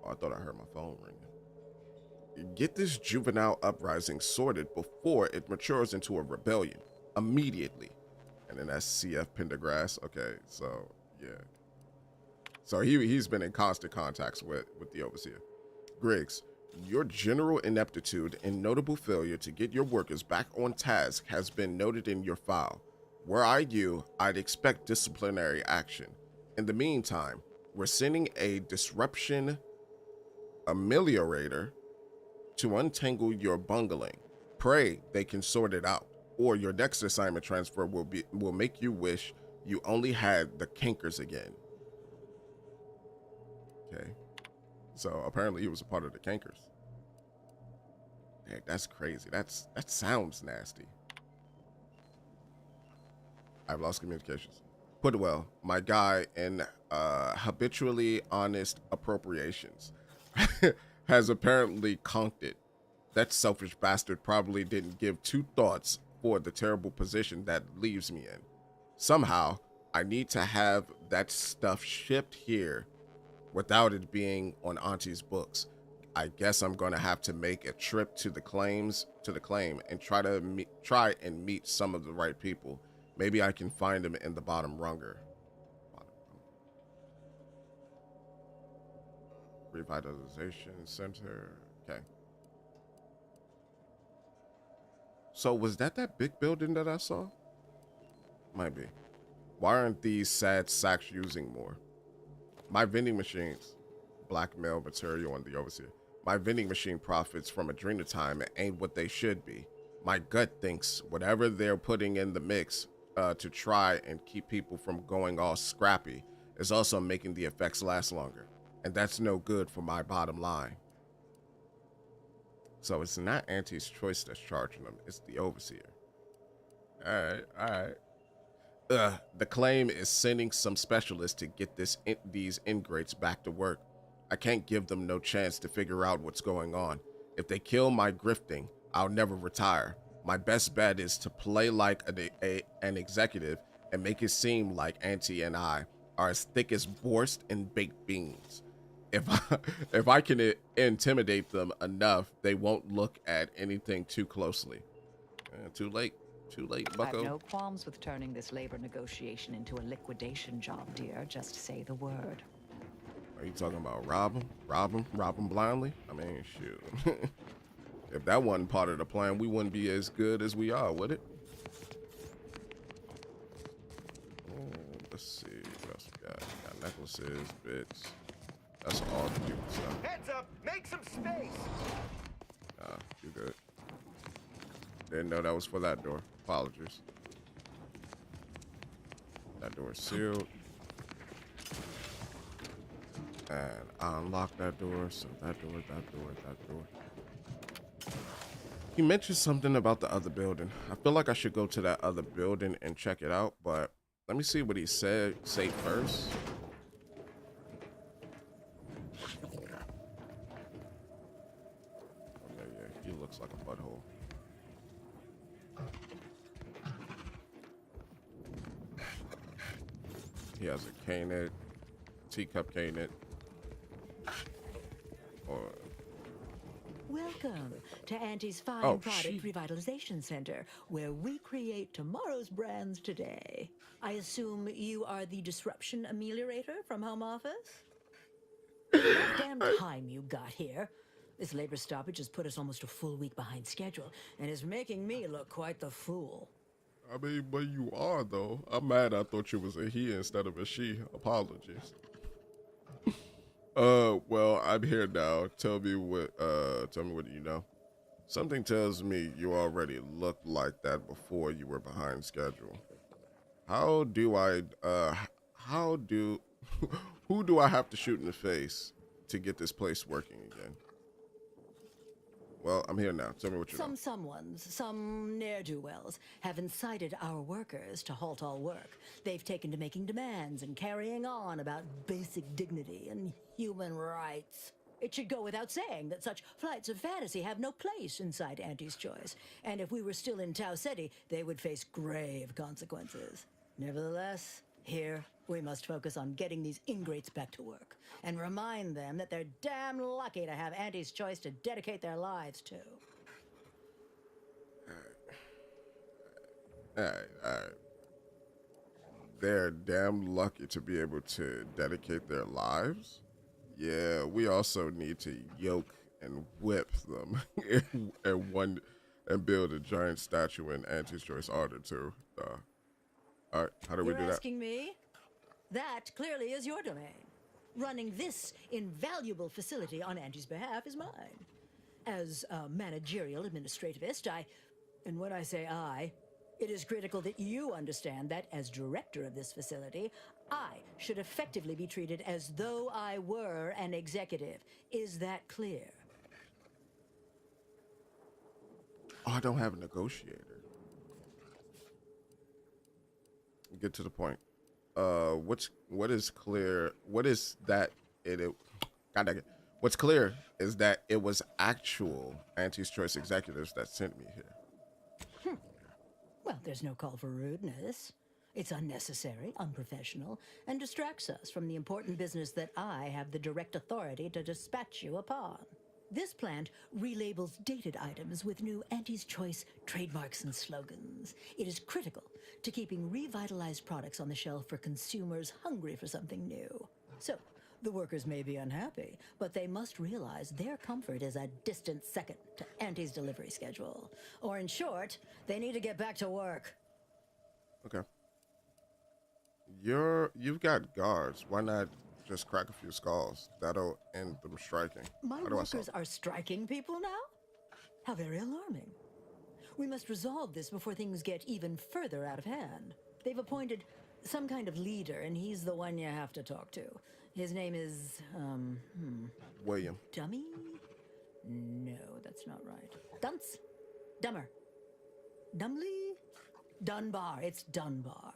Oh, I thought I heard my phone ringing. Get this juvenile uprising sorted before it matures into a rebellion. Immediately. And then that's CF Pendergrass. Okay, so Yeah. So he's been in constant contacts with the Overseer. Griggs, your general ineptitude and notable failure to get your workers back on task has been noted in your file. Were I you, I'd expect disciplinary action. In the meantime, we're sending a disruption ameliorator to untangle your bungling. Pray they can sort it out, or your next assignment transfer will make you wish you only had the cankers again. Okay. So apparently he was a part of the cankers. Dang, that's crazy. That sounds nasty. I've lost communications. Put it well, my guy in habitually honest appropriations has apparently conked it. That selfish bastard probably didn't give two thoughts for the terrible position that leaves me in. Somehow, I need to have that stuff shipped here without it being on Auntie's books. I guess I'm gonna have to make a trip to the claim and try and meet some of the right people. Maybe I can find them in the bottom runger. Revitalization Center. Okay. So was that big building that I saw? Might be. Why aren't these sad sacks using more? My vending machines. Blackmail material on the Overseer. My vending machine profits from Adrenatime ain't what they should be. My gut thinks whatever they're putting in the mix to try and keep people from going all scrappy is also making the effects last longer. And that's no good for my bottom line. So it's not Auntie's choice that's charging them, it's the Overseer. Alright. The claim is sending some specialists to get these ingrates back to work. I can't give them no chance to figure out what's going on. If they kill my grifting, I'll never retire. My best bet is to play like an executive and make it seem like Auntie and I are as thick as borscht and baked beans. If I can intimidate them enough, they won't look at anything too closely. Too late, bucko.
I've no qualms with turning this labor negotiation into a liquidation job, dear. Just say the word.
Are you talking about rob them blindly? I mean, shoot. If that wasn't part of the plan, we wouldn't be as good as we are, would it? Oh, let's see. What else we got? We got necklaces, bits. That's all the people stuff.
Heads up! Make some space!
You good. Didn't know that was for that door. Apologies. That door is sealed. And I unlocked that door, so that door. He mentioned something about the other building. I feel like I should go to that other building and check it out, but let me see what he say first. Okay, yeah, he looks like a butthole. He has a cane, teacup cane.
Welcome to Auntie's Fine Product Revitalization Center, where we create tomorrow's brands today. I assume you are the disruption ameliorator from home office? Damn time you got here. This labor stoppage has put us almost a full week behind schedule and is making me look quite the fool.
I mean, but you are, though. I'm mad I thought you was a he instead of a she. Apologies. Well, I'm here now. Tell me what you know. Something tells me you already looked like that before you were behind schedule. Who do I have to shoot in the face to get this place working again? Well, I'm here now. Tell me what you know.
Some ne'er-do-wells have incited our workers to halt all work. They've taken to making demands and carrying on about basic dignity and human rights. It should go without saying that such flights of fantasy have no place inside Auntie's Choice. And if we were still in Tau Ceti, they would face grave consequences. Nevertheless, here we must focus on getting these ingrates back to work and remind them that they're damn lucky to have Auntie's Choice to dedicate their lives to.
All right. they're damn lucky to be able to dedicate their lives. Yeah, we also need to yoke and whip them and build a giant statue in Auntie's Choice order too. All right, how do we do
You're
that?
asking me? That clearly is your domain. Running this invaluable facility on Auntie's behalf is mine. As a managerial administrativist, and when I say I, it is critical that you understand that as director of this facility, I should effectively be treated as though I were an executive. Is that clear?
Oh, I don't have a negotiator. Get to the point. What is clear? What is that? What's clear is that it was actual Auntie's Choice executives that sent me here.
Well, there's no call for rudeness. It's unnecessary, unprofessional, and distracts us from the important business that I have the direct authority to dispatch you upon. This plant relabels dated items with new Auntie's Choice trademarks and slogans. It is critical to keeping revitalized products on the shelf for consumers hungry for something new. So, the workers may be unhappy, but they must realize their comfort is a distant second to Auntie's delivery schedule. Or in short, they need to get back to work.
Okay. You've got guards. Why not just crack a few skulls? That'll end them striking.
My
How do I solve
workers are striking people now? How very alarming. We must resolve this before things get even further out of hand. They've appointed some kind of leader, and he's the one you have to talk to. His name is,
William.
Dummy? No, that's not right. Dunce? Dummer? Dumley? Dunbar. It's Dunbar.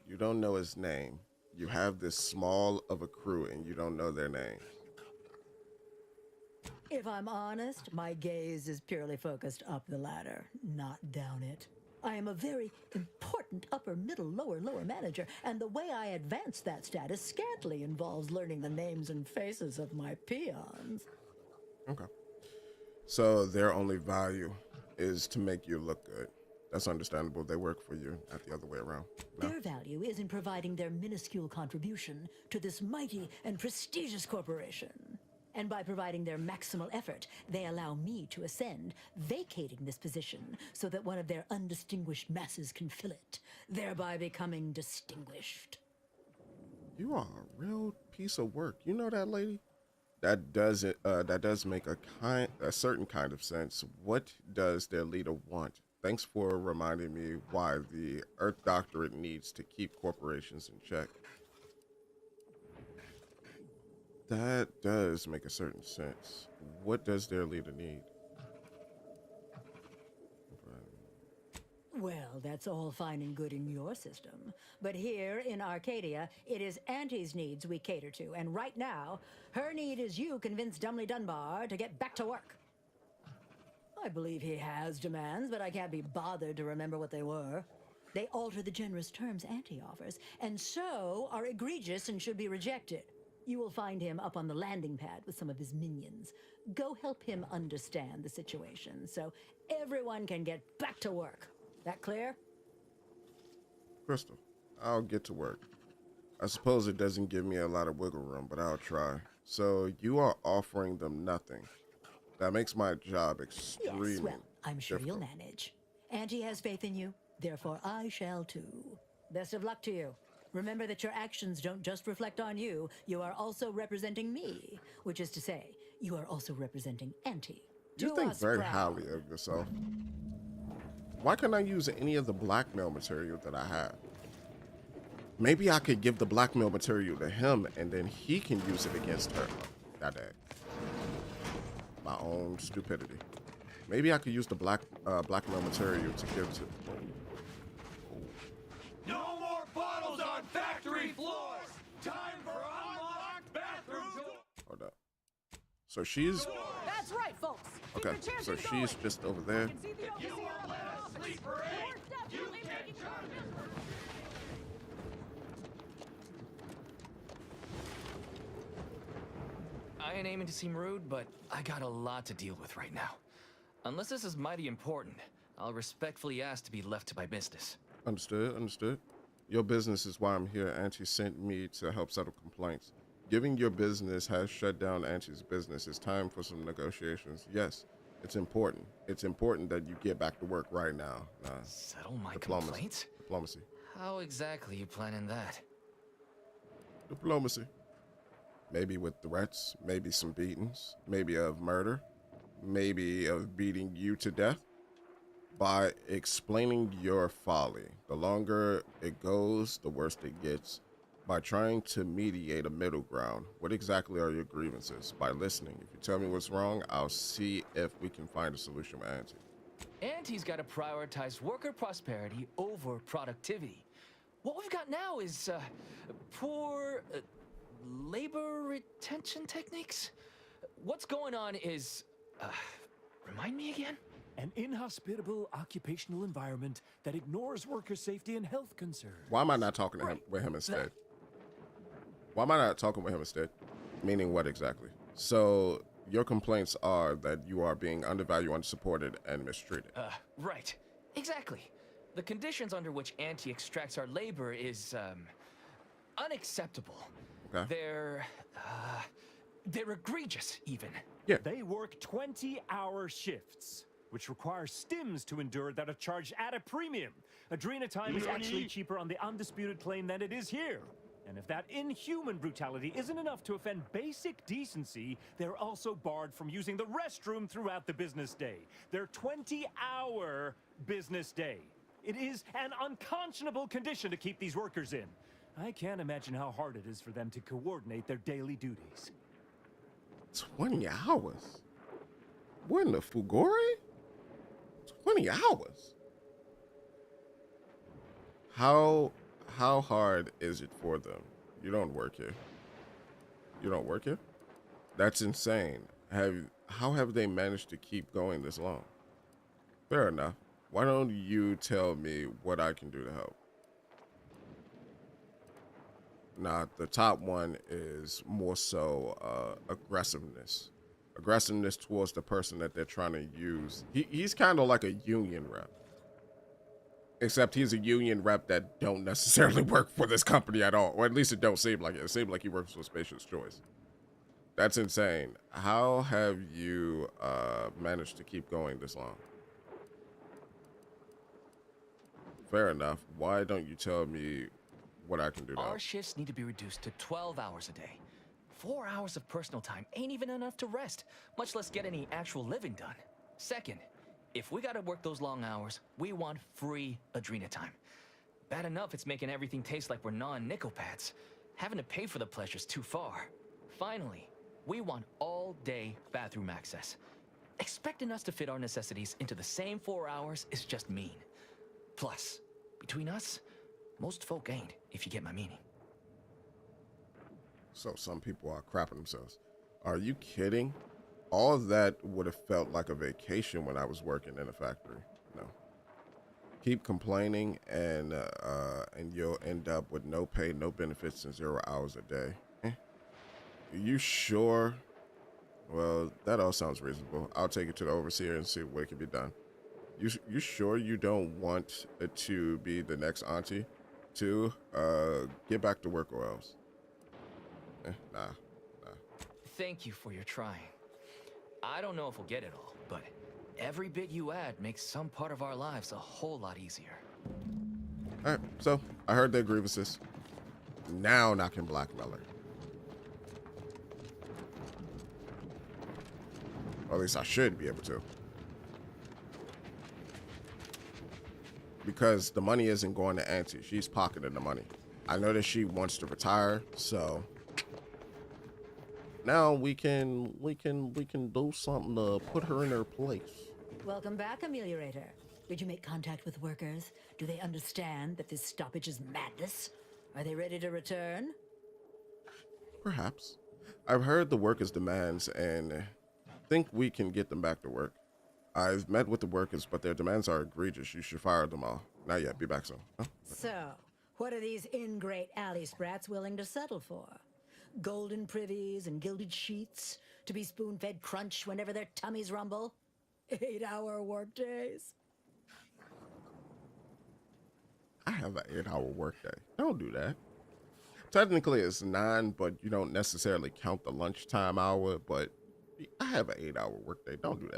You don't know his name. You have this small of a crew and you don't know their names.
If I'm honest, my gaze is purely focused up the ladder, not down it. I am a very important upper, middle, lower manager, and the way I advance that status scantily involves learning the names and faces of my peons.
Okay. So their only value is to make you look good. That's understandable. They work for you, not the other way around. No?
Their value is in providing their minuscule contribution to this mighty and prestigious corporation. And by providing their maximal effort, they allow me to ascend, vacating this position so that one of their undistinguished masses can fill it, thereby becoming distinguished.
You are a real piece of work. You know that, lady? That does make a certain kind of sense. What does their leader want? Thanks for reminding me why the Earth Directorate needs to keep corporations in check. That does make a certain sense. What does their leader need?
Well, that's all fine and good in your system. But here in Arcadia, it is Auntie's needs we cater to. And right now, her need is you convince Dumley Dunbar to get back to work. I believe he has demands, but I can't be bothered to remember what they were. They alter the generous terms Auntie offers, and so are egregious and should be rejected. You will find him up on the landing pad with some of his minions. Go help him understand the situation so everyone can get back to work. That clear?
Crystal, I'll get to work. I suppose it doesn't give me a lot of wiggle room, but I'll try. So you are offering them nothing. That makes my job extremely
Yes, well, I'm sure
difficult.
you'll manage. Auntie has faith in you, therefore I shall too. Best of luck to you. Remember that your actions don't just reflect on you, you are also representing me, which is to say, you are also representing Auntie.
You think very highly of yourself. Why can't I use any of the blackmail material that I have? Maybe I could give the blackmail material to him and then he can use it against her. That my own stupidity. Maybe I could use the blackmail material to give to...
No more bottles on factory floors! Time for unlocked bathroom doors!
Hold up. So she's...
That's right, folks. Keep
Okay,
your chairs
so
and
she's
going.
just over there.
See the
If you won't let us sleep for 8, you get charges!
I ain't aiming to seem rude, but I got a lot to deal with right now. Unless this is mighty important, I'll respectfully ask to be left to my business.
Understood, understood. Your business is why I'm here. Auntie sent me to help settle complaints. Given your business has shut down Auntie's business, it's time for some negotiations. Yes, it's important. It's important that you get back to work right now.
Settle my
Diplomacy.
complaints?
Diplomacy.
How exactly you planning that?
Diplomacy. Maybe with threats, maybe some beatings, maybe of murder, maybe of beating you to death. By explaining your folly. The longer it goes, the worse it gets. By trying to mediate a middle ground. What exactly are your grievances? By listening. If you tell me what's wrong, I'll see if we can find a solution with Auntie.
Auntie's got to prioritize worker prosperity over productivity. What we've got now is poor labor retention techniques. What's going on is, remind me again?
An inhospitable occupational environment that ignores worker safety and health concerns.
Why am I not talking to him with him instead? Why am I not talking with him instead? Meaning what exactly? So your complaints are that you are being undervalued, unsupported, and mistreated.
Right. Exactly. The conditions under which Auntie extracts our labor is, unacceptable.
Okay.
They're egregious, even.
Yeah.
They work 20-hour shifts, which require stims to endure that are charged at a premium. Adrena time is actually cheaper on the undisputed claim than it is here. And if that inhuman brutality isn't enough to offend basic decency, they're also barred from using the restroom throughout the business day. Their 20-hour business day. It is an unconscionable condition to keep these workers in. I can't imagine how hard it is for them to coordinate their daily duties.
20 hours? What in the Fugori? 20 hours? How hard is it for them? You don't work here. You don't work here? That's insane. How have they managed to keep going this long? Fair enough. Why don't you tell me what I can do to help? Now, the top one is more so aggressiveness. Aggressiveness towards the person that they're trying to use. He's kind of like a union rep. Except he's a union rep that don't necessarily work for this company at all. Or at least it don't seem like it. It seems like he works for Spacious Choice. That's insane. How have you managed to keep going this long? Fair enough. Why don't you tell me what I can do to help?
Our shifts need to be reduced to 12 hours a day. 4 hours of personal time ain't even enough to rest, much less get any actual living done. Second, if we gotta work those long hours, we want free Adrena time. Bad enough it's making everything taste like we're gnawing nickel pads. Having to pay for the pleasure's too far. Finally, we want all-day bathroom access. Expecting us to fit our necessities into the same 4 hours is just mean. Plus, between us, most folk ain't, if you get my meaning.
So some people are crapping themselves. Are you kidding? All of that would have felt like a vacation when I was working in a factory. No. Keep complaining and you'll end up with no pay, no benefits, and 0 hours a day. Are you sure? Well, that all sounds reasonable. I'll take it to the overseer and see what can be done. You sure you don't want it to be the next auntie? To get back to work or else. Nah.
Thank you for your trying. I don't know if we'll get it all, but every bit you add makes some part of our lives a whole lot easier.
Alright, so I heard their grievances. Now I can blackmail her. Or at least I should be able to. Because the money isn't going to Auntie. She's pocketing the money. I know that she wants to retire, so now we can do something to put her in her place.
Welcome back, Ameliorator. Did you make contact with workers? Do they understand that this stoppage is madness? Are they ready to return?
Perhaps. I've heard the workers' demands and think we can get them back to work. I've met with the workers, but their demands are egregious. You should fire them all. Not yet. Be back soon. Huh?
So, what are these ingrate alley sprats willing to settle for? Golden privies and gilded sheets to be spoon-fed crunch whenever their tummies rumble? 8-hour workdays?
I have an 8-hour workday. Don't do that. Technically, it's 9, but you don't necessarily count the lunchtime hour. But I have an 8-hour workday. Don't do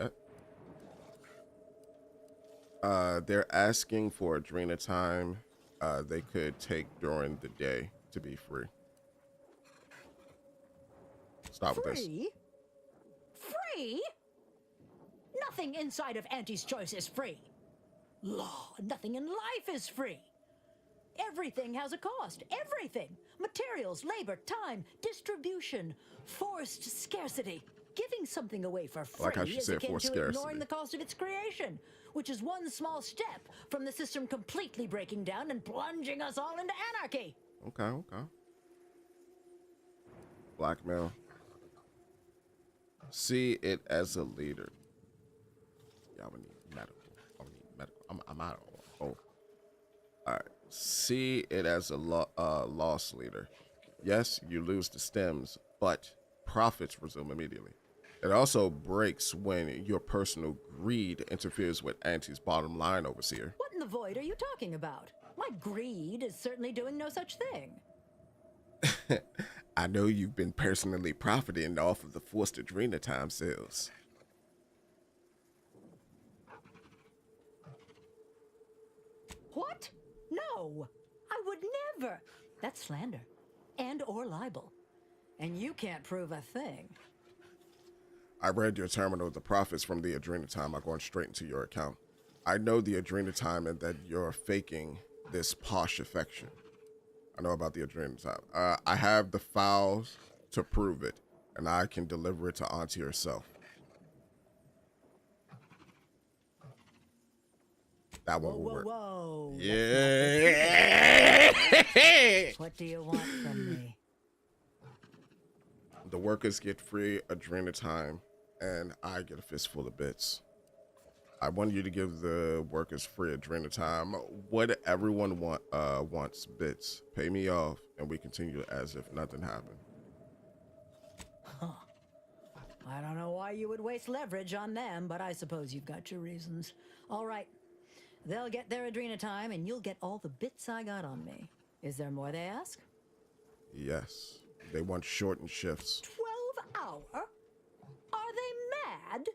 that. They're asking for Adrena time. They could take during the day to be free. Stop with this.
Free? Free? Nothing inside of Auntie's Choice is free. Law, nothing in life is free. Everything has a cost. Everything. Materials, labor, time, distribution, forced scarcity. Giving something away for free
Like how she
is
said
akin
forced
to
scarcity.
ignoring the cost of its creation, which is one small step from the system completely breaking down and plunging us all into anarchy.
Okay. Blackmail. See it as a leader. Yeah, I would need medical. I'm out of all right. See it as a loss leader. Yes, you lose the stems, but profits resume immediately. It also breaks when your personal greed interferes with Auntie's bottom line, Overseer.
What in the void are you talking about? My greed is certainly doing no such thing.
I know you've been personally profiting off of the forced Adrena time sales.
What? No, I would never. That's slander and or libel. And you can't prove a thing.
I read your terminal. The profits from the Adrena time are going straight into your account. I know the Adrena time and that you're faking this posh affection. I know about the Adrena time. I have the files to prove it, and I can deliver it to Auntie herself. That one will work.
Whoa.
Yeah.
What do you want from me?
The workers get free Adrena time, and I get a fistful of bits. I want you to give the workers free Adrena time. What everyone wants, bits. Pay me off, and we continue as if nothing happened.
Huh. I don't know why you would waste leverage on them, but I suppose you've got your reasons. All right. They'll get their Adrena time, and you'll get all the bits I got on me. Is there more they ask?
Yes. They want shortened shifts.
12 hour? Are they mad?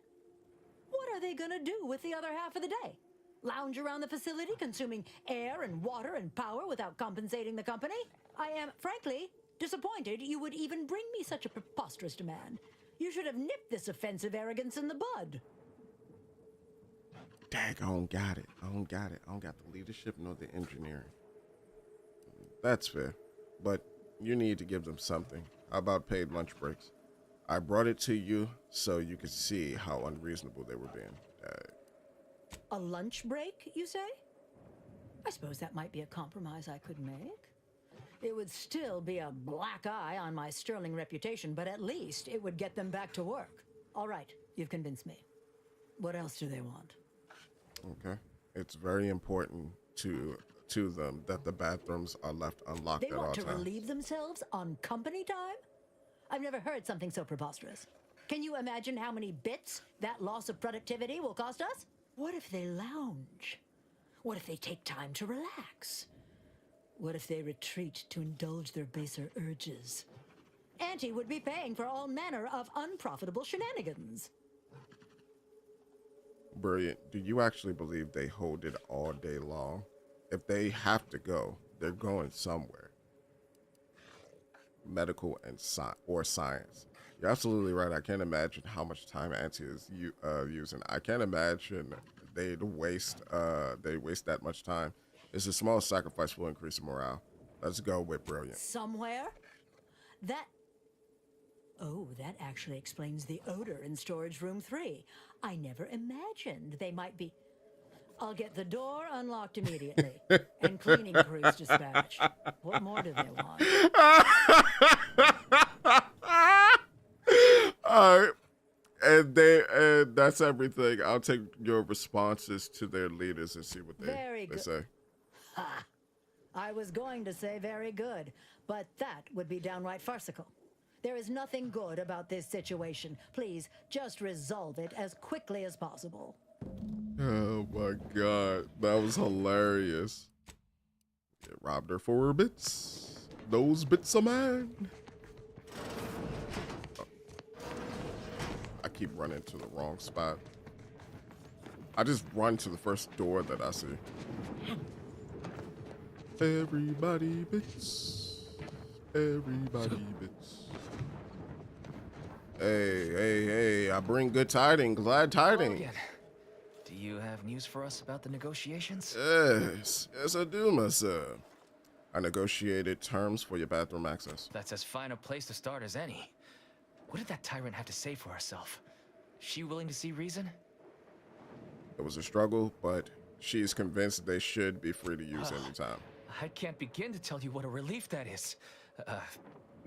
What are they gonna do with the other half of the day? Lounge around the facility, consuming air and water and power without compensating the company? I am, frankly, disappointed you would even bring me such a preposterous demand. You should have nipped this offensive arrogance in the bud.
Dang, I don't got it. I don't got the leadership nor the engineering. That's fair. But you need to give them something. How about paid lunch breaks? I brought it to you so you could see how unreasonable they were being.
A lunch break, you say? I suppose that might be a compromise I could make. It would still be a black eye on my sterling reputation, but at least it would get them back to work. All right, you've convinced me. What else do they want?
Okay. It's very important to them that the bathrooms are left unlocked
They
at all
want to
times.
relieve themselves on company time? I've never heard something so preposterous. Can you imagine how many bits that loss of productivity will cost us? What if they lounge? What if they take time to relax? What if they retreat to indulge their baser urges? Auntie would be paying for all manner of unprofitable shenanigans.
Brilliant. Do you actually believe they hold it all day long? If they have to go, they're going somewhere. Medical and science. You're absolutely right. I can't imagine how much time Auntie is using. I can't imagine they'd waste that much time. It's a small sacrifice will increase morale. Let's go with Brilliant.
Somewhere? Oh, that actually explains the odor in storage room 3. I never imagined they might be... I'll get the door unlocked immediately and cleaning crews dispatched. What more do they want?
All right. And that's everything. I'll take your responses to their leaders and see what they say.
Ha! I was going to say very good, but that would be downright farcical. There is nothing good about this situation. Please, just resolve it as quickly as possible.
Oh my God, that was hilarious. robbed her for her bits. Those bits are mine. Oh. I keep running to the wrong spot. I just run to the first door that I see. Everybody bits. Everybody bits. Hey, I bring good tidings, glad tidings.
Hello again. Do you have news for us about the negotiations?
Yes, I do, my sir. I negotiated terms for your bathroom access.
That's as fine a place to start as any. What did that tyrant have to say for herself? She willing to see reason?
It was a struggle, but she is convinced they should be free to use anytime.
I can't begin to tell you what a relief that is.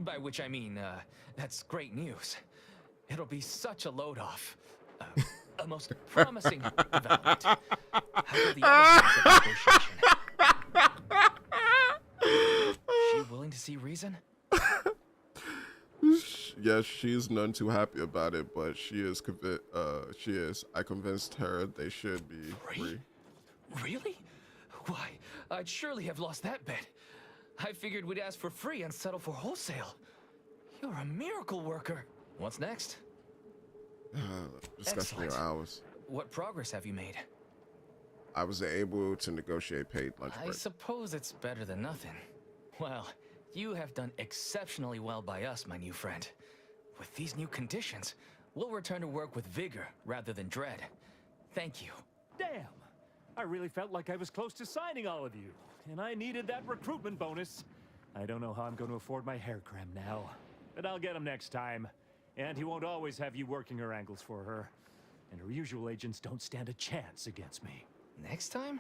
By which I mean, that's great news. It'll be such a load off. A most promising development. How will the other parts of the negotiation? She willing to see reason?
Yes, she's none too happy about it, but she is convinced. I convinced her they should be free.
Really? Why, I'd surely have lost that bet. I figured we'd ask for free and settle for wholesale. You're a miracle worker. What's next?
Discussing your hours.
What progress have you made?
I was able to negotiate paid lunch break.
I suppose it's better than nothing. Well, you have done exceptionally well by us, my new friend. With these new conditions, we'll return to work with vigor rather than dread. Thank you.
Damn! I really felt like I was close to signing all of you, and I needed that recruitment bonus. I don't know how I'm going to afford my hair cram now, but I'll get him next time. And he won't always have you working her angles for her. And her usual agents don't stand a chance against me.
Next time?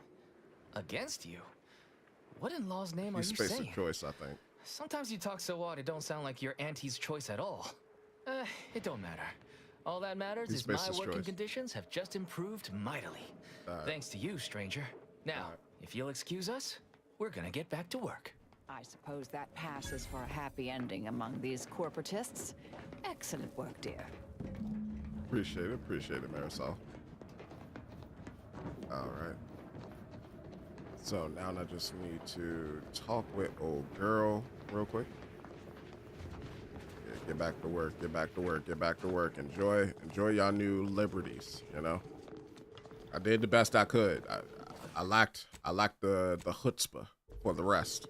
Against you? What in law's name are you
Space
saying?
of choice, I think.
Sometimes you talk so odd it don't sound like you're Auntie's choice at all. It don't matter. All that matters is my working conditions have just improved mightily. Thanks to you, stranger. Now, if you'll excuse us, we're gonna get back to work.
I suppose that passes for a happy ending among these corporatists. Excellent work, dear.
Appreciate it, Marisol. All right. So now I just need to talk with old girl real quick. Yeah, get back to work. Enjoy y'all new liberties. You know, I did the best I could. I lacked the chutzpah for the rest.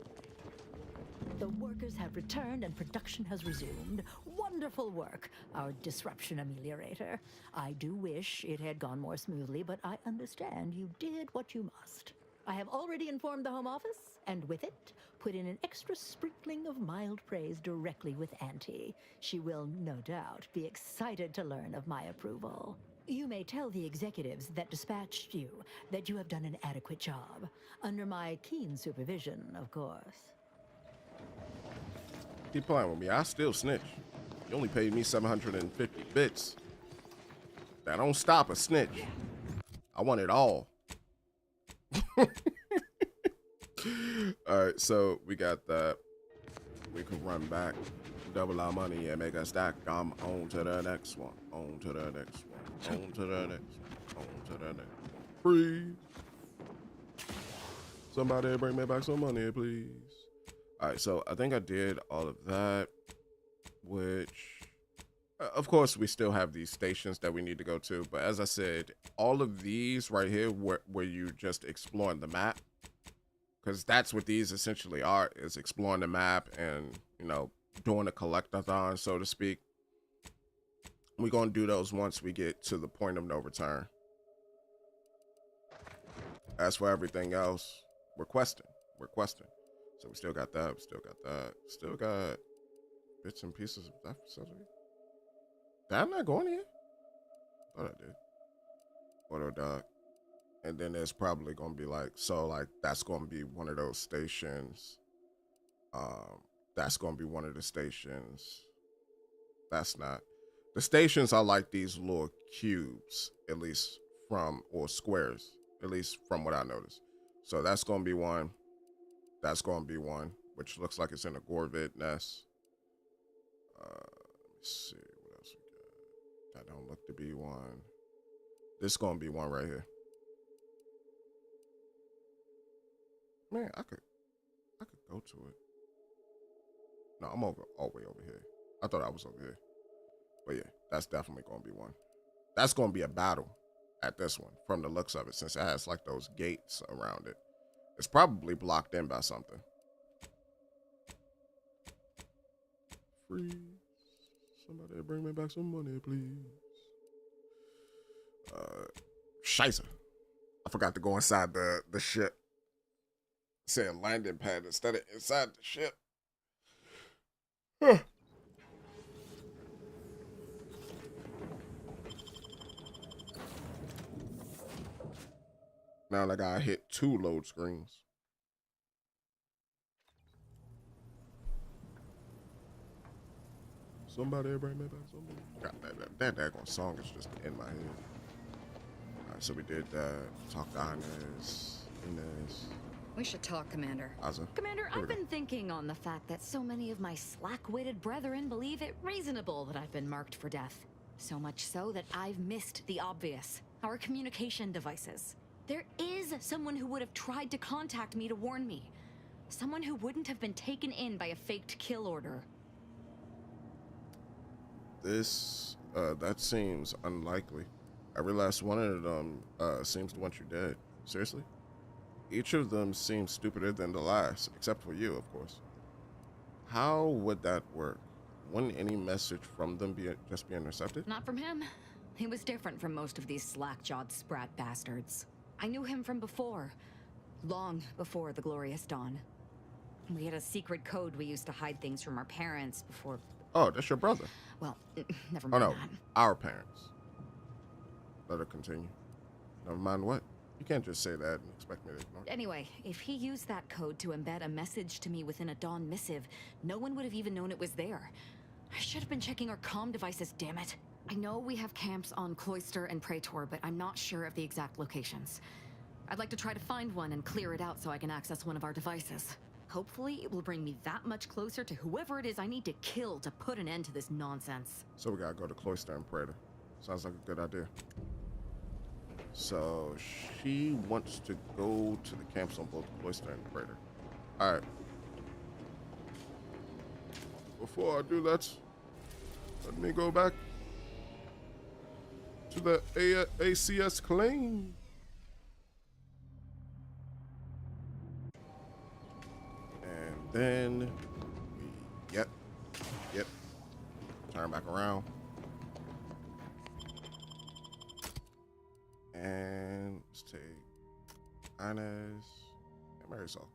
The workers have returned and production has resumed. Wonderful work, our disruption ameliorator. I do wish it had gone more smoothly, but I understand you did what you must. I have already informed the Home Office, and with it, put in an extra sprinkling of mild praise directly with Auntie. She will, no doubt, be excited to learn of my approval. You may tell the executives that dispatched you that you have done an adequate job. Under my keen supervision, of course.
Keep playing with me. I still snitch. You only paid me 750 bits. That don't stop a snitch. I want it all. All right, so we got that. We can run back, double our money, and make a stack. I'm on to the next one. On to the next one. On to the next one. On to the next one. Free. Somebody bring me back some money, please. All right, so I think I did all of that, which, of course, we still have these stations that we need to go to. But as I said, all of these right here where you just exploring the map, because that's what these essentially are, is exploring the map and, you know, doing a collectathon, so to speak. We're going to do those once we get to the point of no return. As for everything else, we're questing. So we still got that. Still got bits and pieces of that facility. Did I not go in here? Thought I did. Auto dock. And then there's probably going to be like, so like that's going to be one of those stations. That's going to be one of the stations. That's not. The stations are like these little cubes, at least from, or squares, at least from what I noticed. So that's going to be one. That's going to be one, which looks like it's in a Gorvid nest. Let me see what else we got. That don't look to be one. This is going to be one right here. Man, go to it. No, I'm all the way over here. I thought I was over here. But yeah, that's definitely going to be one. That's going to be a battle at this one from the looks of it, since it has like those gates around it. It's probably blocked in by something. Freeze. Somebody bring me back some money, please. Scheisse. I forgot to go inside the ship. Saying landing pad instead of inside the ship. Huh. Now I gotta hit 2 load screens. Somebody bring me back somebody. God, that daggone song is just in my head. Alright, so we did talk to Inez.
We should talk, Commander.
Asa.
Commander, I've been thinking on the fact that so many of my slack-witted brethren believe it reasonable that I've been marked for death. So much so that I've missed the obvious. Our communication devices. There is someone who would have tried to contact me to warn me. Someone who wouldn't have been taken in by a faked kill order.
This, that seems unlikely. Every last one of them seems to want you dead. Seriously? Each of them seems stupider than the last, except for you, of course. How would that work? Wouldn't any message from them just be intercepted?
Not from him. He was different from most of these slack-jawed sprat bastards. I knew him from before. Long before the Glorious Dawn. We had a secret code we used to hide things from our parents before...
Oh, that's your brother.
Well, never mind
that.
that.
Our parents. Let her continue. Never mind what? You can't just say that and expect me to ignore it.
Anyway, if he used that code to embed a message to me within a Dawn missive, no one would have even known it was there. I should have been checking our comm devices, damn it. I know we have camps on Cloister and Praetor, but I'm not sure of the exact locations. I'd like to try to find one and clear it out so I can access one of our devices. Hopefully, it will bring me that much closer to whoever it is I need to kill to put an end to this nonsense.
So we gotta go to Cloister and Praetor. Sounds like a good idea. So she wants to go to the camps on both Cloister and Praetor. Alright. Before I do that, let me go back to the ACS claim. And then we, yep, turn back around. And let's take Inez and Marisol.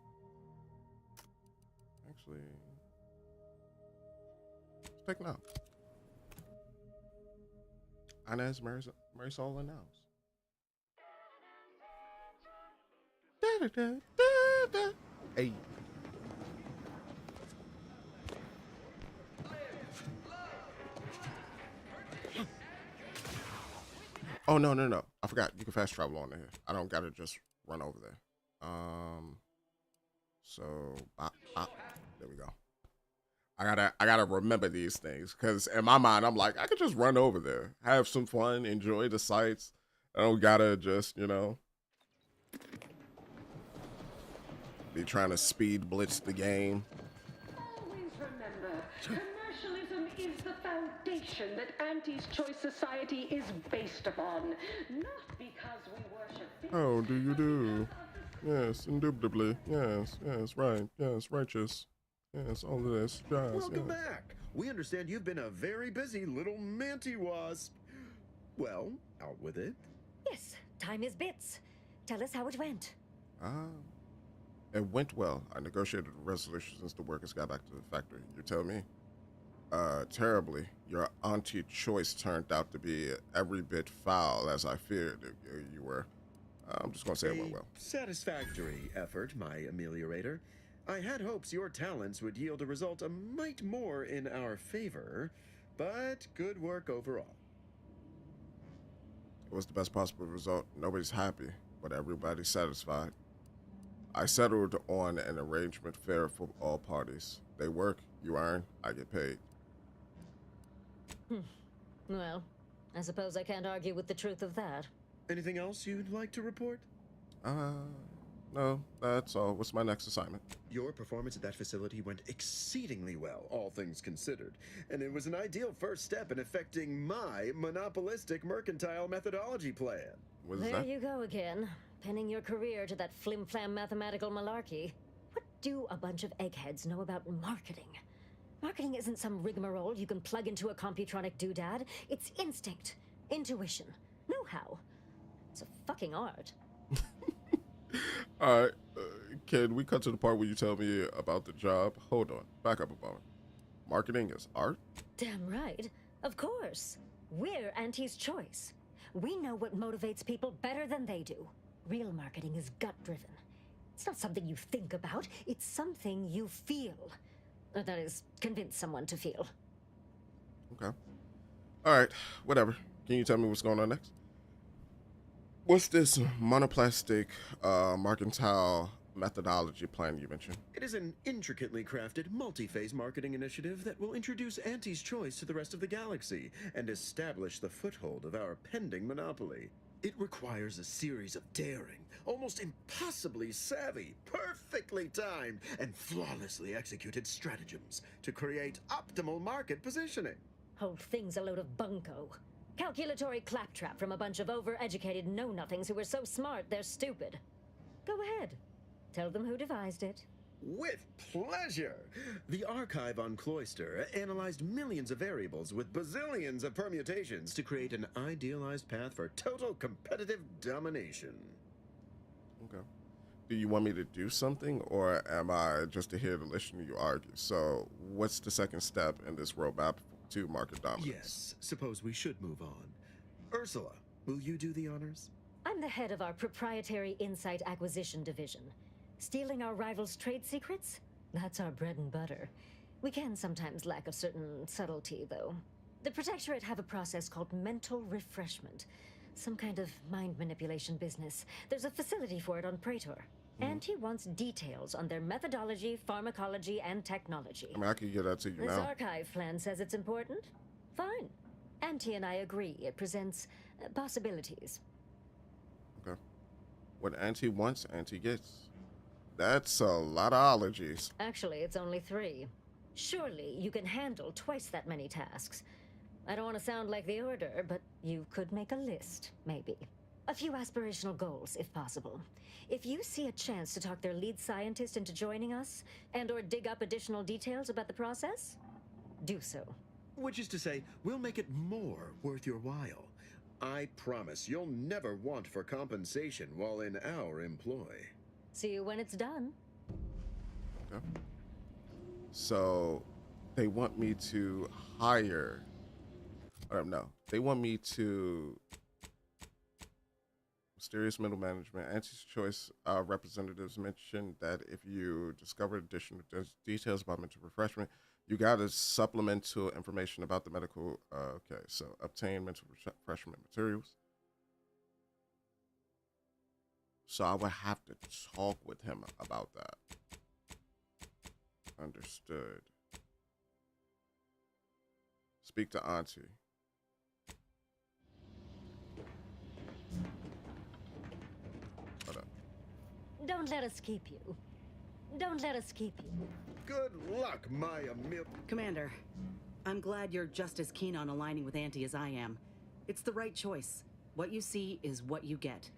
Actually, let's take now. Inez, Marisol, and Nels. Hey. Oh, no. I forgot. You can fast travel on here. I don't gotta just run over there. So, there we go. I gotta remember these things, because in my mind, I'm like, I could just run over there, have some fun, enjoy the sights. I don't gotta just, be trying to speed blitz the game.
Always remember, commercialism is the foundation that Auntie's Choice Society is based upon. Not because we worship...
Oh, do you do? Yes, indubitably. Yes, right. Yes, righteous. Yes, all of this. Yes,
Welcome back. We understand you've been a very busy little manty-wasp. Well, out with it.
Yes, time is bits. Tell us how it went.
It went well. I negotiated a resolution since the workers got back to the factory. You tell me. Terribly. Your Auntie Choice turned out to be every bit foul as I feared you were. I'm just gonna say it went well.
Satisfactory effort, my ameliorator. I had hopes your talents would yield a result a mite more in our favor, but good work overall.
It was the best possible result. Nobody's happy, but everybody's satisfied. I settled on an arrangement fair for all parties. They work, you earn, I get paid.
Well, I suppose I can't argue with the truth of that.
Anything else you'd like to report?
No, that's all. What's my next assignment?
Your performance at that facility went exceedingly well, all things considered, and it was an ideal first step in effecting my monopolistic mercantile methodology plan.
There you go again, pinning your career to that flim-flam mathematical malarkey. What do a bunch of eggheads know about marketing? Marketing isn't some rigmarole you can plug into a computronic doodad. It's instinct, intuition, know-how. It's a fucking art.
All right, can we cut to the part where you tell me about the job? Hold on, back up a moment. Marketing is art?
Damn right. Of course. We're Auntie's choice. We know what motivates people better than they do. Real marketing is gut-driven. It's not something you think about, it's something you feel. Or that is, convince someone to feel.
Okay. All right, whatever. Can you tell me what's going on next? What's this monoplastic mercantile methodology plan you mentioned?
It is an intricately crafted, multi-phase marketing initiative that will introduce Auntie's Choice to the rest of the galaxy and establish the foothold of our pending monopoly. It requires a series of daring, almost impossibly savvy, perfectly timed, and flawlessly executed stratagems to create optimal market positioning.
Whole thing's a load of bunco. Calculatory claptrap from a bunch of over-educated know-nothings who are so smart they're stupid. Go ahead. Tell them who devised it.
With pleasure! The archive on Cloister analyzed millions of variables with bazillions of permutations to create an idealized path for total competitive domination.
Okay. Do you want me to do something, or am I just to hear to listen to you argue? So what's the second step in this roadmap to market dominance?
Yes, suppose we should move on. Ursula, will you do the honors?
I'm the head of our proprietary insight acquisition division. Stealing our rivals' trade secrets? That's our bread and butter. We can sometimes lack a certain subtlety, though. The Protectorate have a process called mental refreshment. Some kind of mind manipulation business. There's a facility for it on Praetor. Auntie wants details on their methodology, pharmacology, and technology.
I mean, I can get that to you
This
now.
archive plan says it's important. Fine. Auntie and I agree. It presents possibilities.
Okay. What Auntie wants, Auntie gets. That's a lot of ologies.
Actually, it's only 3. Surely you can handle twice that many tasks. I don't want to sound like the Order, but you could make a list, maybe. A few aspirational goals, if possible. If you see a chance to talk their lead scientist into joining us, and/or dig up additional details about the process, do so.
Which is to say, we'll make it more worth your while. I promise you'll never want for compensation while in our employ.
See you when it's done.
Okay. So they want me to hire, or no, they want me to mysterious middle management. Auntie's Choice representatives mentioned that if you discover additional details about mental refreshment, you got to supplemental information about the medical. Okay, so obtain mental refreshment materials. So I would have to talk with him about that. Understood. Speak to Auntie. Hold up.
Don't let us keep you. Don't let us keep you.
Good luck, Maya Mil.
Commander, I'm glad you're just as keen on aligning with Auntie as I am. It's the right choice. What you see is what you get.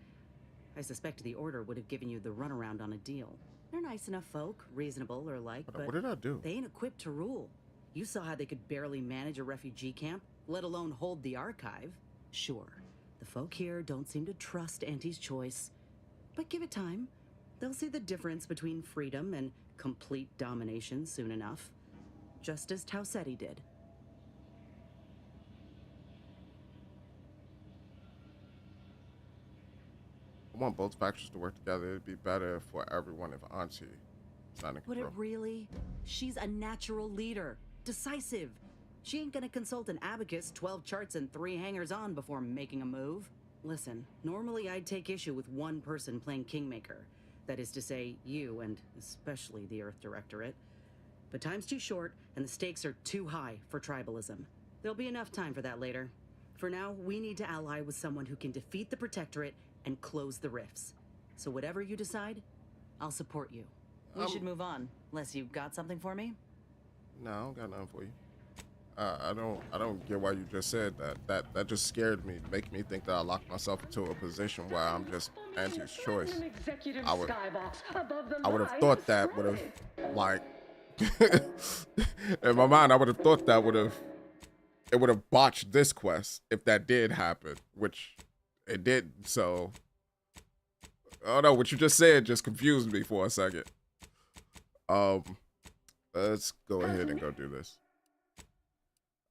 I suspect the Order would have given you the runaround on a deal. They're nice enough folk, reasonable or like, but
what did I do?
They ain't equipped to rule. You saw how they could barely manage a refugee camp, let alone hold the archive. Sure, the folk here don't seem to trust Auntie's Choice, but give it time. They'll see the difference between freedom and complete domination soon enough, just as Tausetti did.
I want both factions to work together. It'd be better for everyone if Auntie is not in
Would
control.
it really? She's a natural leader, decisive. She ain't gonna consult an abacus, 12 charts, and 3 hangers-on before making a move. Listen, normally I'd take issue with one person playing Kingmaker. That is to say, you, and especially the Earth Directorate. But time's too short, and the stakes are too high for tribalism. There'll be enough time for that later. For now, we need to ally with someone who can defeat the Protectorate and close the rifts. So whatever you decide, I'll support you. We should move on, unless you've got something for me.
No, I don't got nothing for you. I don't get why you just said that. That just scared me, making me think that I locked myself into a position where I'm just Auntie's choice. I would have thought that would have, like, in my mind, I would have thought that it would have botched this quest if that did happen, which it didn't. So, oh no, what you just said just confused me for a second. Let's go ahead and go do this.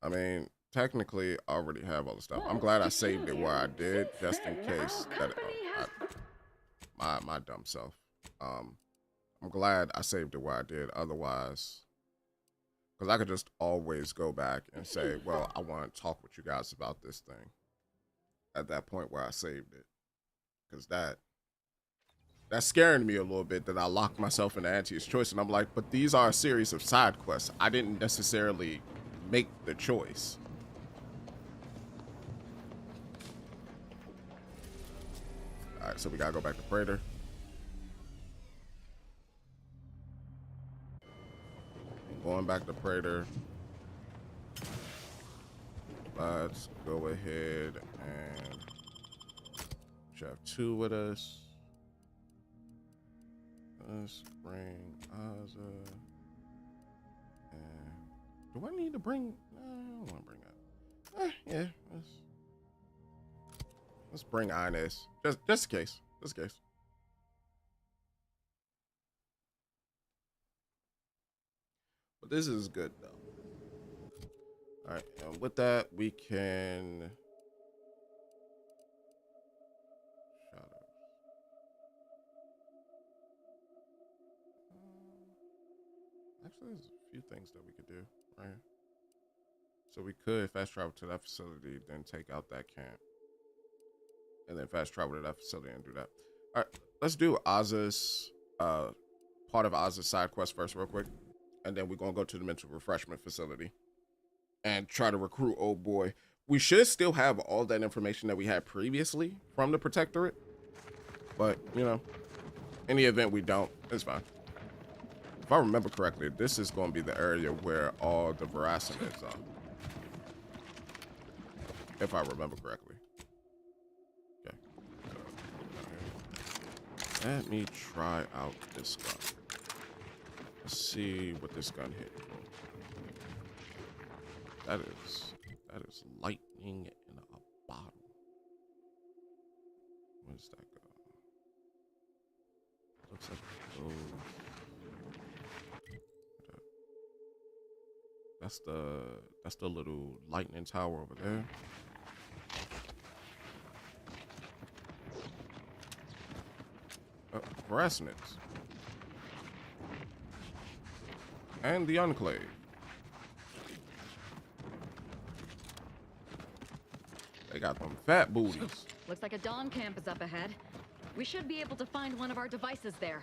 I mean, technically, I already have all the stuff. I'm glad I saved it where I did, just in case that my dumb self. I'm glad I saved it where I did. Otherwise, because I could just always go back and say, well, I want to talk with you guys about this thing at that point where I saved it. Because that's scaring me a little bit that I locked myself into Auntie's choice. And I'm like, but these are a series of side quests. I didn't necessarily make the choice. All right, so we gotta go back to Praetor. Going back to Praetor. Let's go ahead and we have 2 with us. Let's bring Azza. And do I need to bring? No, I don't want to bring that. Yeah, let's bring Inez. Just in case. Just in case. But this is good though. All right, and with that we can. Actually, there's a few things that we could do, right? So we could fast travel to that facility, then take out that camp. And then fast travel to that facility and do that. All right, let's do Azza's, part of Azza's side quest first real quick. And then we're going to go to the mental refreshment facility and try to recruit old boy. We should still have all that information that we had previously from the Protectorate. But, you know, in the event we don't, it's fine. If I remember correctly, this is going to be the area where all the veracinids are. If I remember correctly. Okay. Let me try out this gun. Let's see what this gun hit for. That is lightning in a bottle. Where's that go? Looks like it goes. That's the little lightning tower over there. Veracinids. And the Enclave. They got them fat booties.
Looks like a Dawn camp is up ahead. We should be able to find one of our devices there.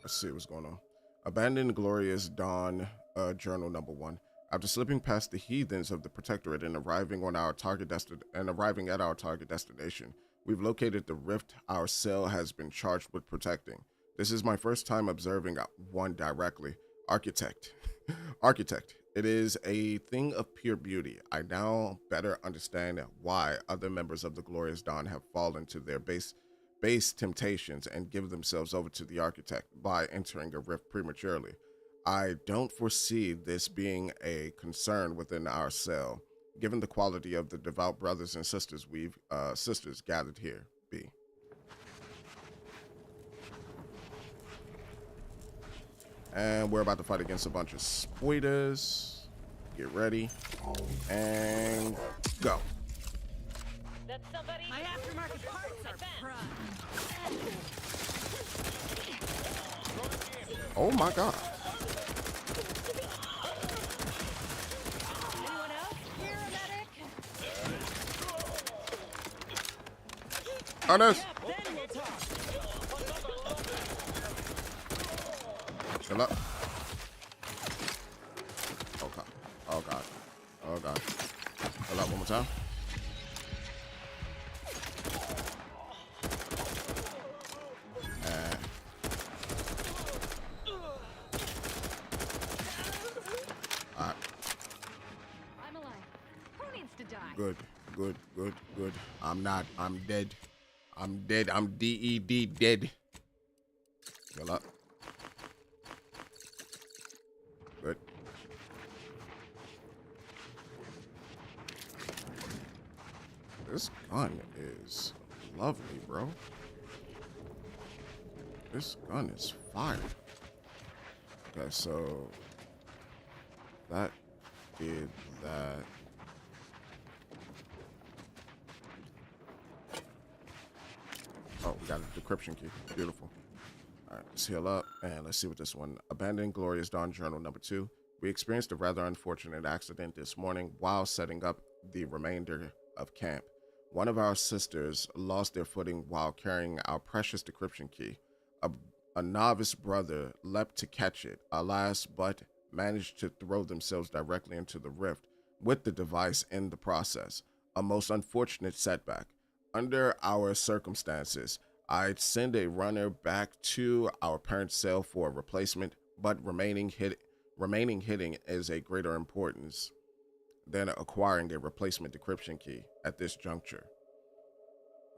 Let's see what's going on. Abandoned Glorious Dawn, journal number 1. After slipping past the heathens of the Protectorate and arriving at our target destination, we've located the rift our cell has been charged with protecting. This is my first time observing one directly. Architect. It is a thing of pure beauty. I now better understand why other members of the Glorious Dawn have fallen to their base temptations and give themselves over to the Architect by entering a rift prematurely. I don't foresee this being a concern within our cell, given the quality of the devout brothers and sisters we've gathered here. B. And we're about to fight against a bunch of spoilers. Get ready and go.
My aftermarket parts are prime.
Oh my god.
Anyone else here, medic?
Honest.
Then we'll talk.
Chill up. Oh god. Oh god. Oh god. Chill up one more time. good. I'm not. I'm dead. I'm dead. I'm DED dead. Heal up. Good. This gun is lovely, bro. This gun is fire. Okay, so that did that. Oh, we got a decryption key. Beautiful. All right, let's heal up and let's see what this one. Abandoned Glorious Dawn Journal number 2. We experienced a rather unfortunate accident this morning while setting up the remainder of camp. One of our sisters lost their footing while carrying our precious decryption key. A novice brother leapt to catch it, alas, but managed to throw themselves directly into the rift with the device in the process. A most unfortunate setback. Under our circumstances, I'd send a runner back to our parent cell for a replacement, but remaining hitting is a greater importance than acquiring a replacement decryption key at this juncture.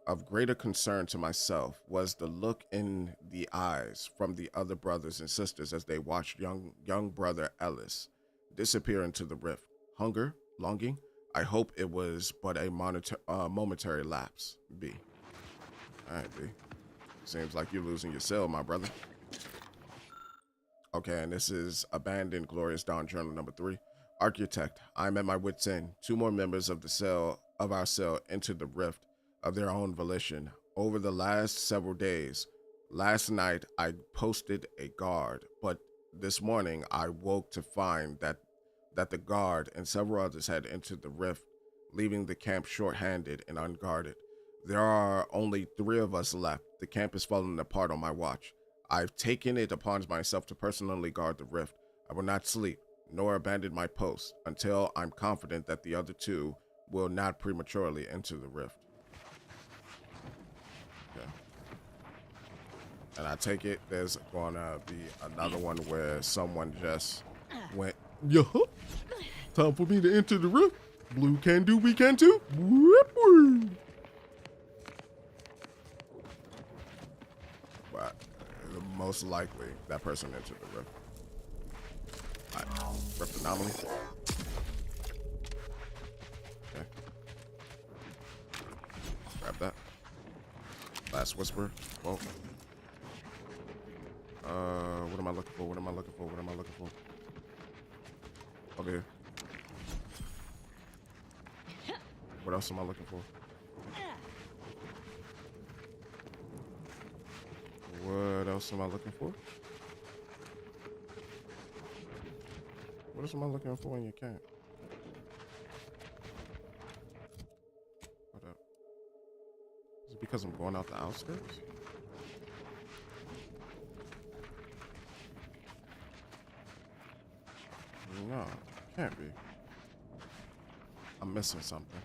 Of greater concern to myself was the look in the eyes from the other brothers and sisters as they watched young brother Ellis disappear into the rift. Hunger, longing, I hope it was but a momentary lapse. B. All right, B. Seems like you're losing your cell, my brother. Okay, and this is Abandoned Glorious Dawn Journal number 3. Architect, I'm at my wit's end. 2 more members of our cell entered the rift of their own volition over the last several days. Last night I posted a guard, but this morning I woke to find that the guard and several others had entered the rift, leaving the camp short-handed and unguarded. There are only 3 of us left. The camp is falling apart on my watch. I've taken it upon myself to personally guard the rift. I will not sleep nor abandon my post until I'm confident that the other 2 will not prematurely enter the rift. Okay. And I take it there's gonna be another one where someone just went, yeah, time for me to enter the rift. Blue can do, we can too. Whoop, whoop. But most likely that person entered the rift. All right. Rift anomaly. Okay. Grab that. Last whisper. Whoa. What am I looking for? What am I looking for? What am I looking for? Over here. What else am I looking for? What else am I looking for? What else am I looking for in your camp? What up? Is it because I'm going out the outskirts? No, can't be. I'm missing something.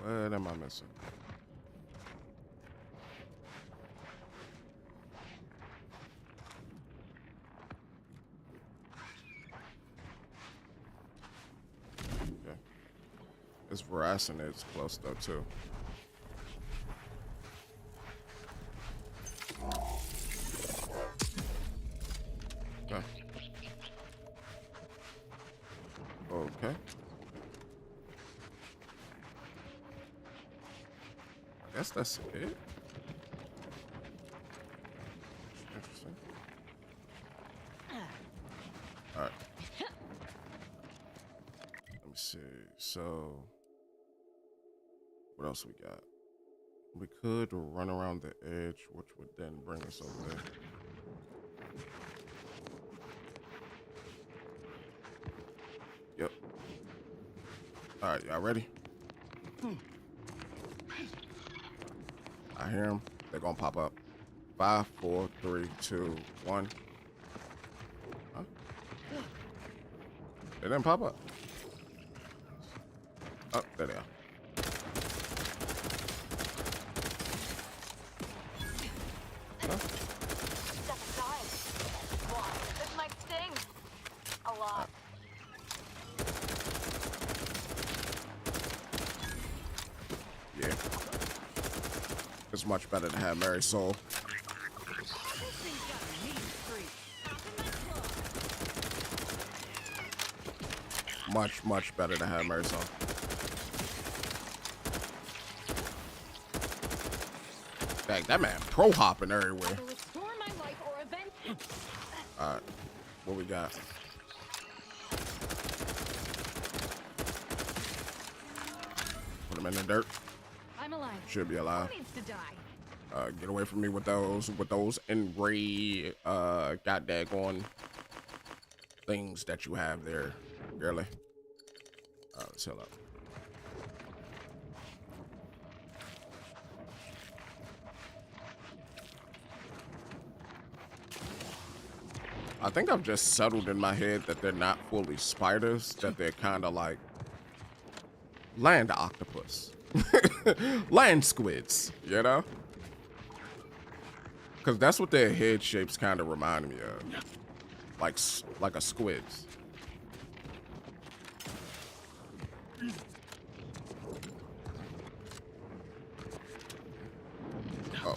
What am I missing? Okay. This veracity is close though too. Okay. Okay. I guess that's it. Interesting. All right. Let me see. So, what else we got? We could run around the edge, which would then bring us over there. Yep. All right, y'all ready? I hear them. They're gonna pop up. 5, 4, 3, 2, 1. Huh? They didn't pop up. Oh, there they are. Huh?
This might sting. A lot.
It's much better to have Mary Soul. Much better to have Mary Soul. Dang, that man pro hopping everywhere. Alright, what we got? Put him in the dirt.
I'm alive.
Should be alive.
Who needs to die?
Get away from me with those enraged got daggone things that you have there, girly. Let's heal up. I think I've just settled in my head that they're not fully spiders, that they're kind of like land octopus, land squids, you know? Because that's what their head shapes kind of remind me of, like a squid's. Oh,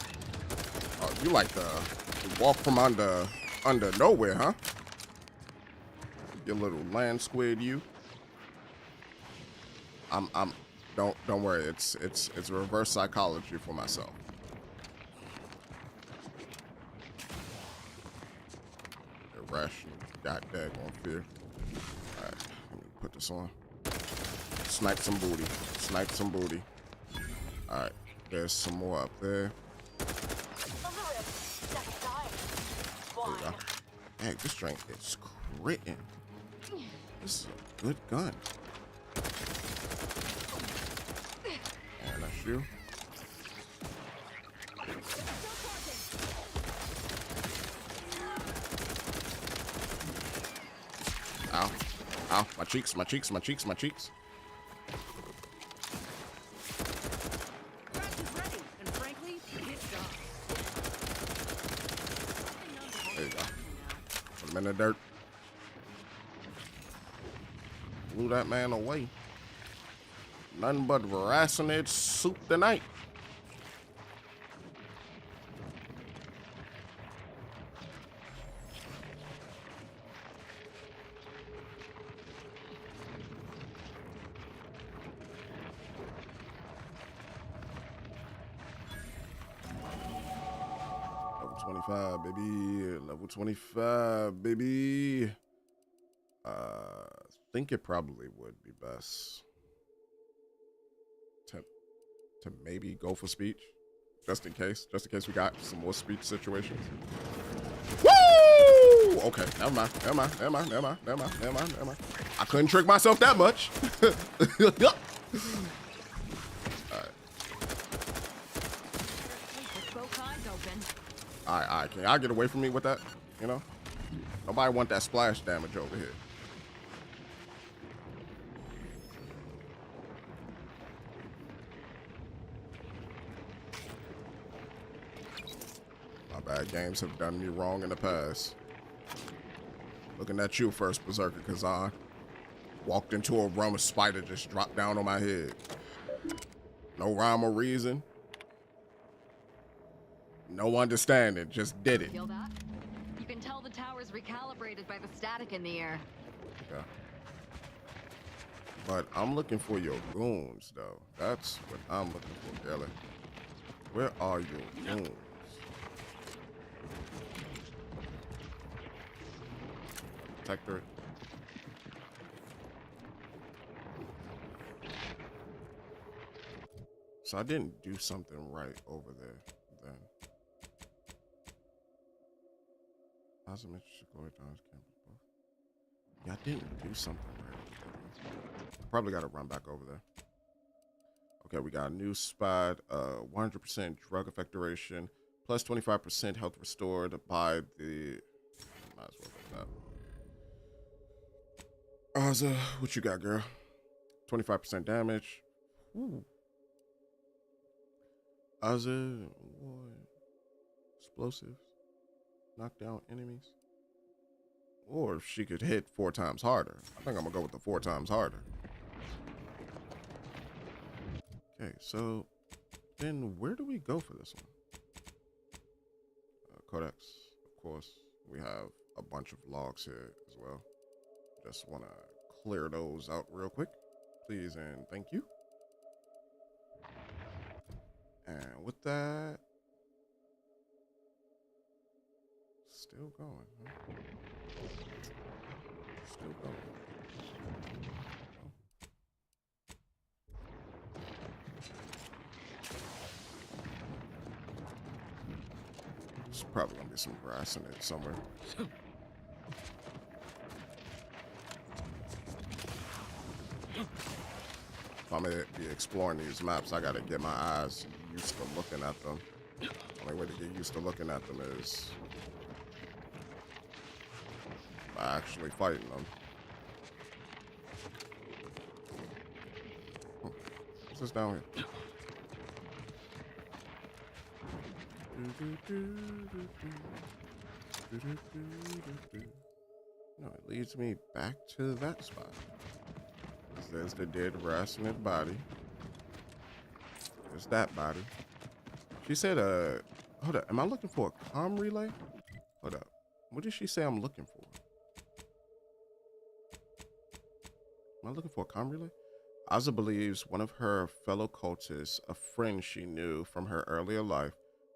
you like the walk from under nowhere, huh? Your little land squid, you. Don't worry. It's reverse psychology for myself. Irrational, god daggone fear. All right, let me put this on. Snipe some booty. Snipe some booty. All right, there's some more up there. Hey, this drink is critting. This is a good gun. And that's you. Ow. Ow. My cheeks, my cheeks, my cheeks, my cheeks. There you go. Put him in the dirt. Blew that man away. Nothing but racinated soup tonight. Level 25, baby. Level 25, baby. I think it probably would be best to maybe go for speech, just in case we got some more speech situations. Woo! Okay, never mind. I couldn't trick myself that much. All right, can y'all get away from me with that? You know, nobody want that splash damage over here. Bad games have done me wrong in the past. Looking at you first, Berserker Kazan. Walked into a room, a spider just dropped down on my head. No rhyme or reason. No understanding, just did it.
Feel that? You can tell the tower's recalibrated by the static in the air.
Yeah. But I'm looking for your goons, though. That's what I'm looking for, Kelly. Where are your goons? Directorate. So I didn't do something right over there then. Yeah, I didn't do something right. Probably got to run back over there. Okay, we got a new spot, 100% drug effect duration, plus 25% health restored by the. Might as well get that. Azza, what you got, girl? 25% damage. Ooh. Azza, explosives. Knock down enemies. Or if she could hit 4 times harder. I think I'm gonna go with the 4 times harder. Okay, so Then where do we go for this one? Codex, of course. We have a bunch of logs here as well. Just want to clear those out real quick, please and thank you. And with that, still going, huh? Still going. There's probably gonna be some grass in it somewhere. If I'm gonna be exploring these maps, I gotta get my eyes used to looking at them. The only way to get used to looking at them is by actually fighting them. What's this down here? No, it leads me back to that spot. There's the dead Rasnid body. There's that body. She said, hold up, am I looking for a comm relay? Hold up. What did she say I'm looking for? Am I looking for a comm relay? Aza believes one of her fellow cultists, a friend she knew from her earlier life,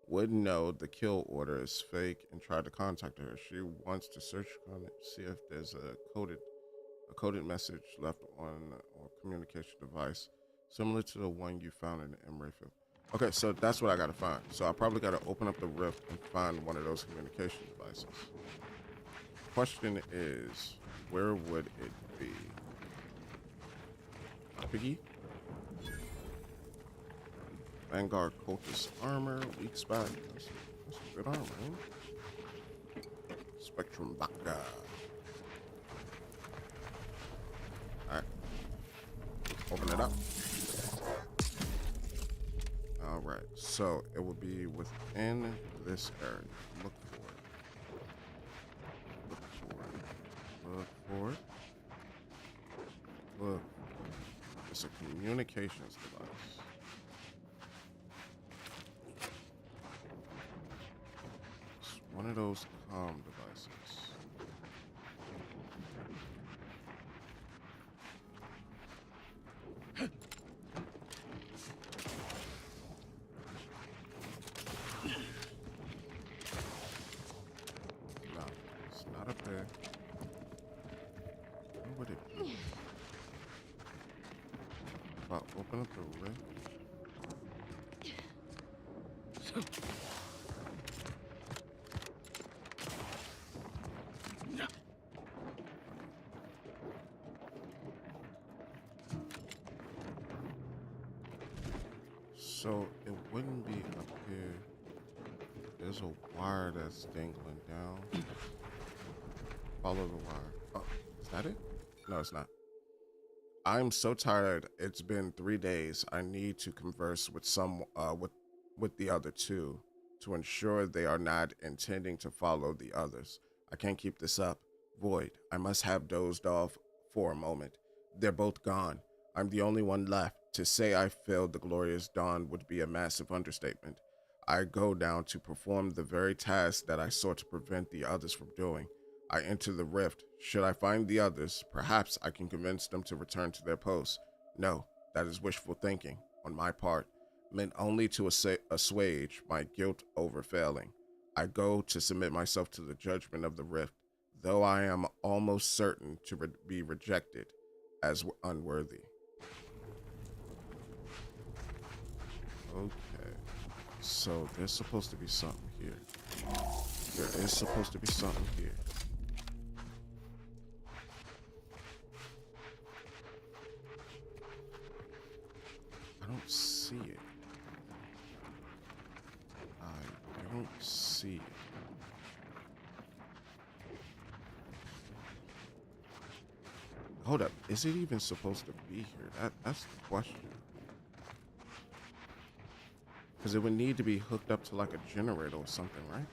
would know the kill order is fake and tried to contact her. She wants to search on it, see if there's a coded message left on a communication device similar to the one you found in the Emre field. Okay, so that's what I gotta find. So I probably gotta open up the rift and find one of those communication devices. Question is, where would it be? Piggy? Vanguard cultist armor, weak spot. That's good armor, huh? Spectrum Baka. Alright. Open it up. Alright, so it will be within this area. Look for it. Look for it. Look for it. Look. It's a communications device. It's one of those comm devices. No, it's not up there. Where would it be? Open up the rift. So it wouldn't be up here. There's a wire that's dangling down. Follow the wire. Oh, is that it? No, it's not. I'm so tired. It's been 3 days. I need to converse with with the other two to ensure they are not intending to follow the others. I can't keep this up. Void, I must have dozed off for a moment. They're both gone. I'm the only one left. To say I failed the glorious dawn would be a massive understatement. I go down to perform the very task that I sought to prevent the others from doing. I enter the rift. Should I find the others, perhaps I can convince them to return to their posts. No, that is wishful thinking on my part, meant only to assuage my guilt over failing. I go to submit myself to the judgment of the rift, though I am almost certain to be rejected as unworthy. Okay, so there's supposed to be something here. There is supposed to be something here. I don't see it. I don't see it. Hold up, is it even supposed to be here? That's the question. Because it would need to be hooked up to like a generator or something, right?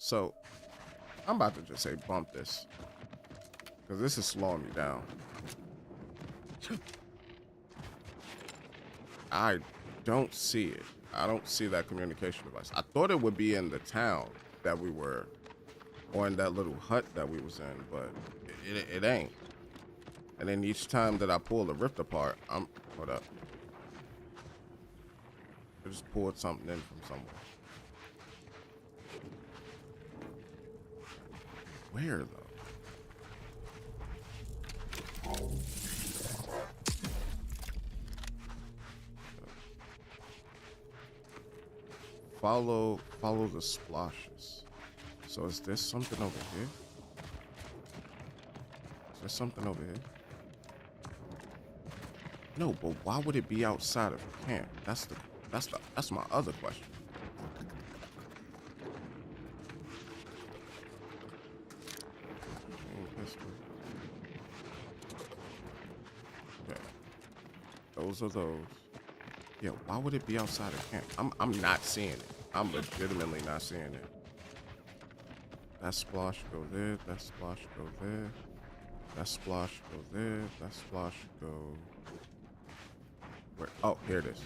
So I'm about to just say bump this, because this is slowing me down. I don't see it. I don't see that communication device. I thought it would be in the town that we were, or in that little hut that we was in, but it ain't. And then each time that I pull the rift apart, hold up. I just pulled something in from somewhere. Where though? Follow the splashes. So is there something over here? Is there something over here? No, but why would it be outside of camp? That's my other question. Okay. Those are those. Yeah, why would it be outside of camp? I'm not seeing it. I'm legitimately not seeing it. That splosh go there, that splosh go there. That splosh go there, that splosh go... Where? Oh, here it is.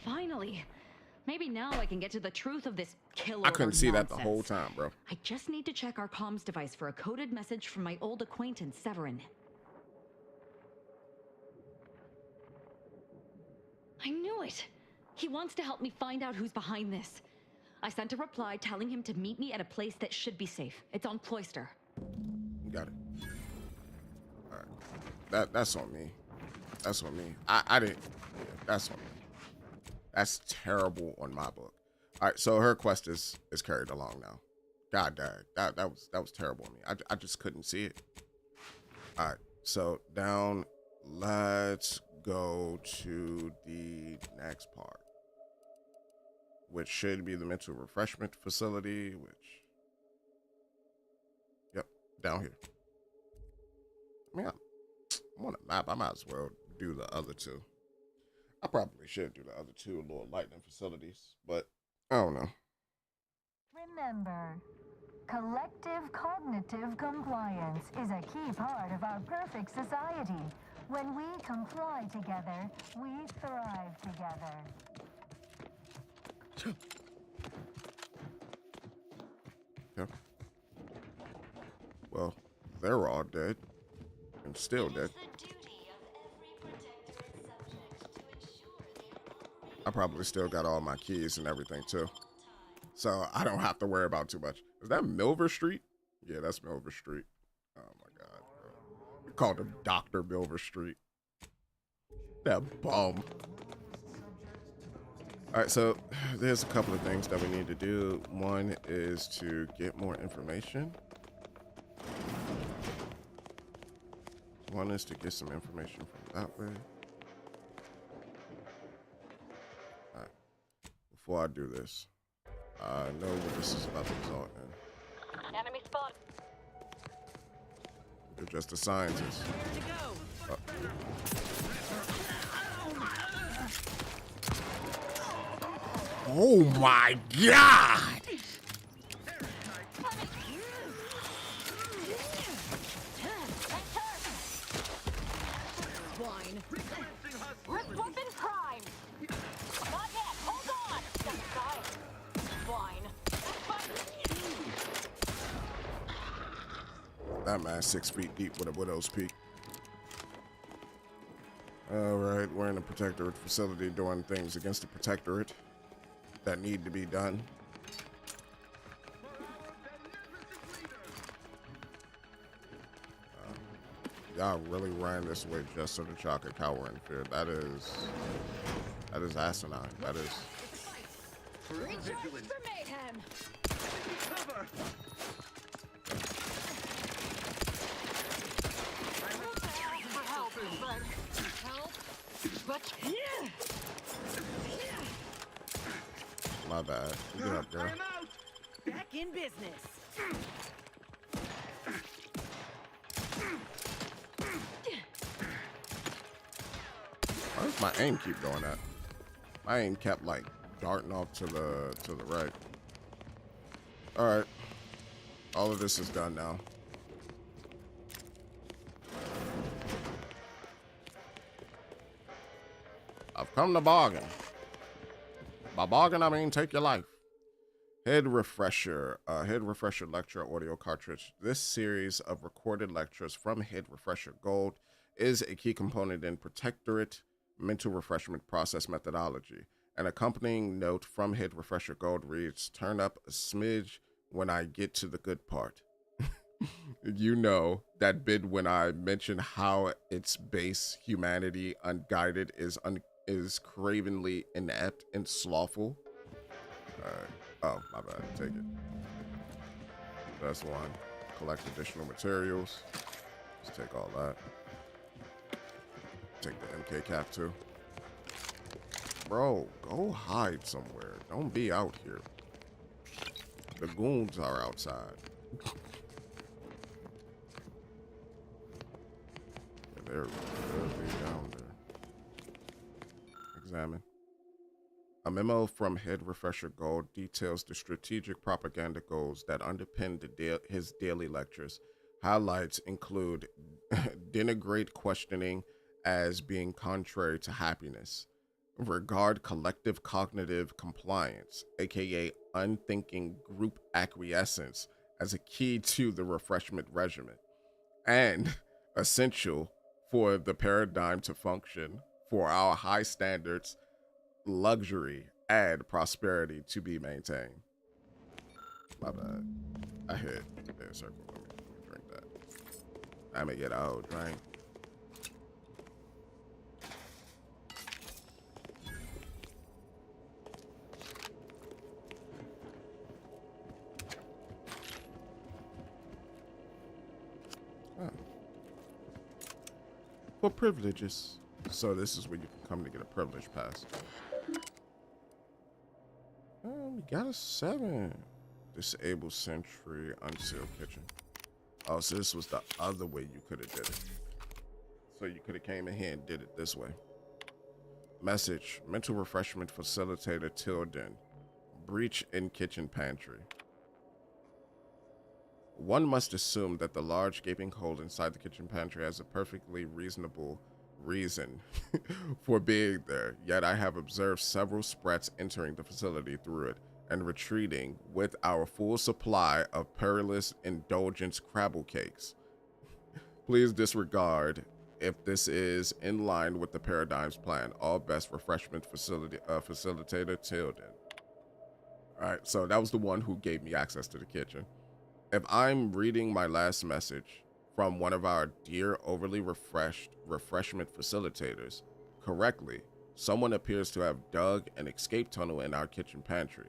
Finally. Maybe now I can get to the truth of this kill
I couldn't see that the
nonsense.
whole time, bro.
I just need to check our comms device for a coded message from my old acquaintance, Severin. I knew it! He wants to help me find out who's behind this. I sent a reply telling him to meet me at a place that should be safe. It's on Cloister.
Got it. Alright. That's on me. That's on me. I didn't... Yeah, that's on me. That's terrible on my book. Alright, so her quest is carried along now. God dang. That was terrible on me. I just couldn't see it. Alright, so down. Let's go to the next part, which should be the mental refreshment facility, which, yep, down here. I mean, I'm on a map. I might as well do the other two. I probably should do the other two little lightning facilities, but I don't know.
Remember, collective cognitive compliance is a key part of our perfect society. When we comply together, we thrive together.
Yeah. Well, they're all dead. And still dead. I probably still got all my keys and everything too. So I don't have to worry about too much. Is that Milver Street? Yeah, that's Milver Street. Oh my god, bro. We called him Dr. Milver Street. That bum. Alright, so there's a couple of things that we need to do. One is to get more information. One is to get some information from that way. Alright. Before I do this, I know what this is about to result in.
Enemy spot.
They're just the scientists. Oh my god!
Swine. Rift weapon prime. Not yet. Hold on. Swine.
That man's 6 feet deep with a widow's peak. Alright, we're in the Protectorate facility doing things against the Protectorate that need to be done. Y'all really ran this way just so that y'all could cower in fear. That is asinine. That is.
Recharge for mayhem.
Cover.
My bad. Get up there.
Back in business.
Why does my aim keep doing that? My aim kept like darting off to the right. All right. All of this is done now. I've come to bargain. By bargain, I mean take your life. Head refresher lecture audio cartridge. This series of recorded lectures from Head Refresher Gold is a key component in Protectorate mental refreshment process methodology. An accompanying note from Head Refresher Gold reads, turn up a smidge when I get to the good part. You know, that bit when I mention how its base humanity unguided is cravenly inept and slothful. Oh, my bad. Take it. That's one. Collect additional materials. Let's take all that. Take the MK cap too. Bro, go hide somewhere. Don't be out here. The goons are outside. They're really down there. Examine. A memo from Head Refresher Gold details the strategic propaganda goals that underpin his daily lectures. Highlights include denigrate questioning as being contrary to happiness, regard collective cognitive compliance, aka unthinking group acquiescence, as a key to the refreshment regimen, and essential for the paradigm to function, for our high standards, luxury, and prosperity to be maintained. My bad. I hit a circle. Let me drink that. I'm gonna get out, right? For privileges. So this is where you can come to get a privilege pass. Oh, we got a 7. Disable sentry, unsealed kitchen. Oh, so this was the other way you could have did it. So you could have came in here and did it this way. Message, mental refreshment facilitator Tilden. Breach in kitchen pantry. One must assume that the large gaping hole inside the kitchen pantry has a perfectly reasonable reason for being there, yet I have observed several sprats entering the facility through it and retreating with our full supply of perilous indulgence crabble cakes. Please disregard if this is in line with the paradigm's plan. All best refreshment facilitator Tilden. All right, so that was the one who gave me access to the kitchen. If I'm reading my last message from one of our dear overly refreshment facilitators correctly, someone appears to have dug an escape tunnel in our kitchen pantry.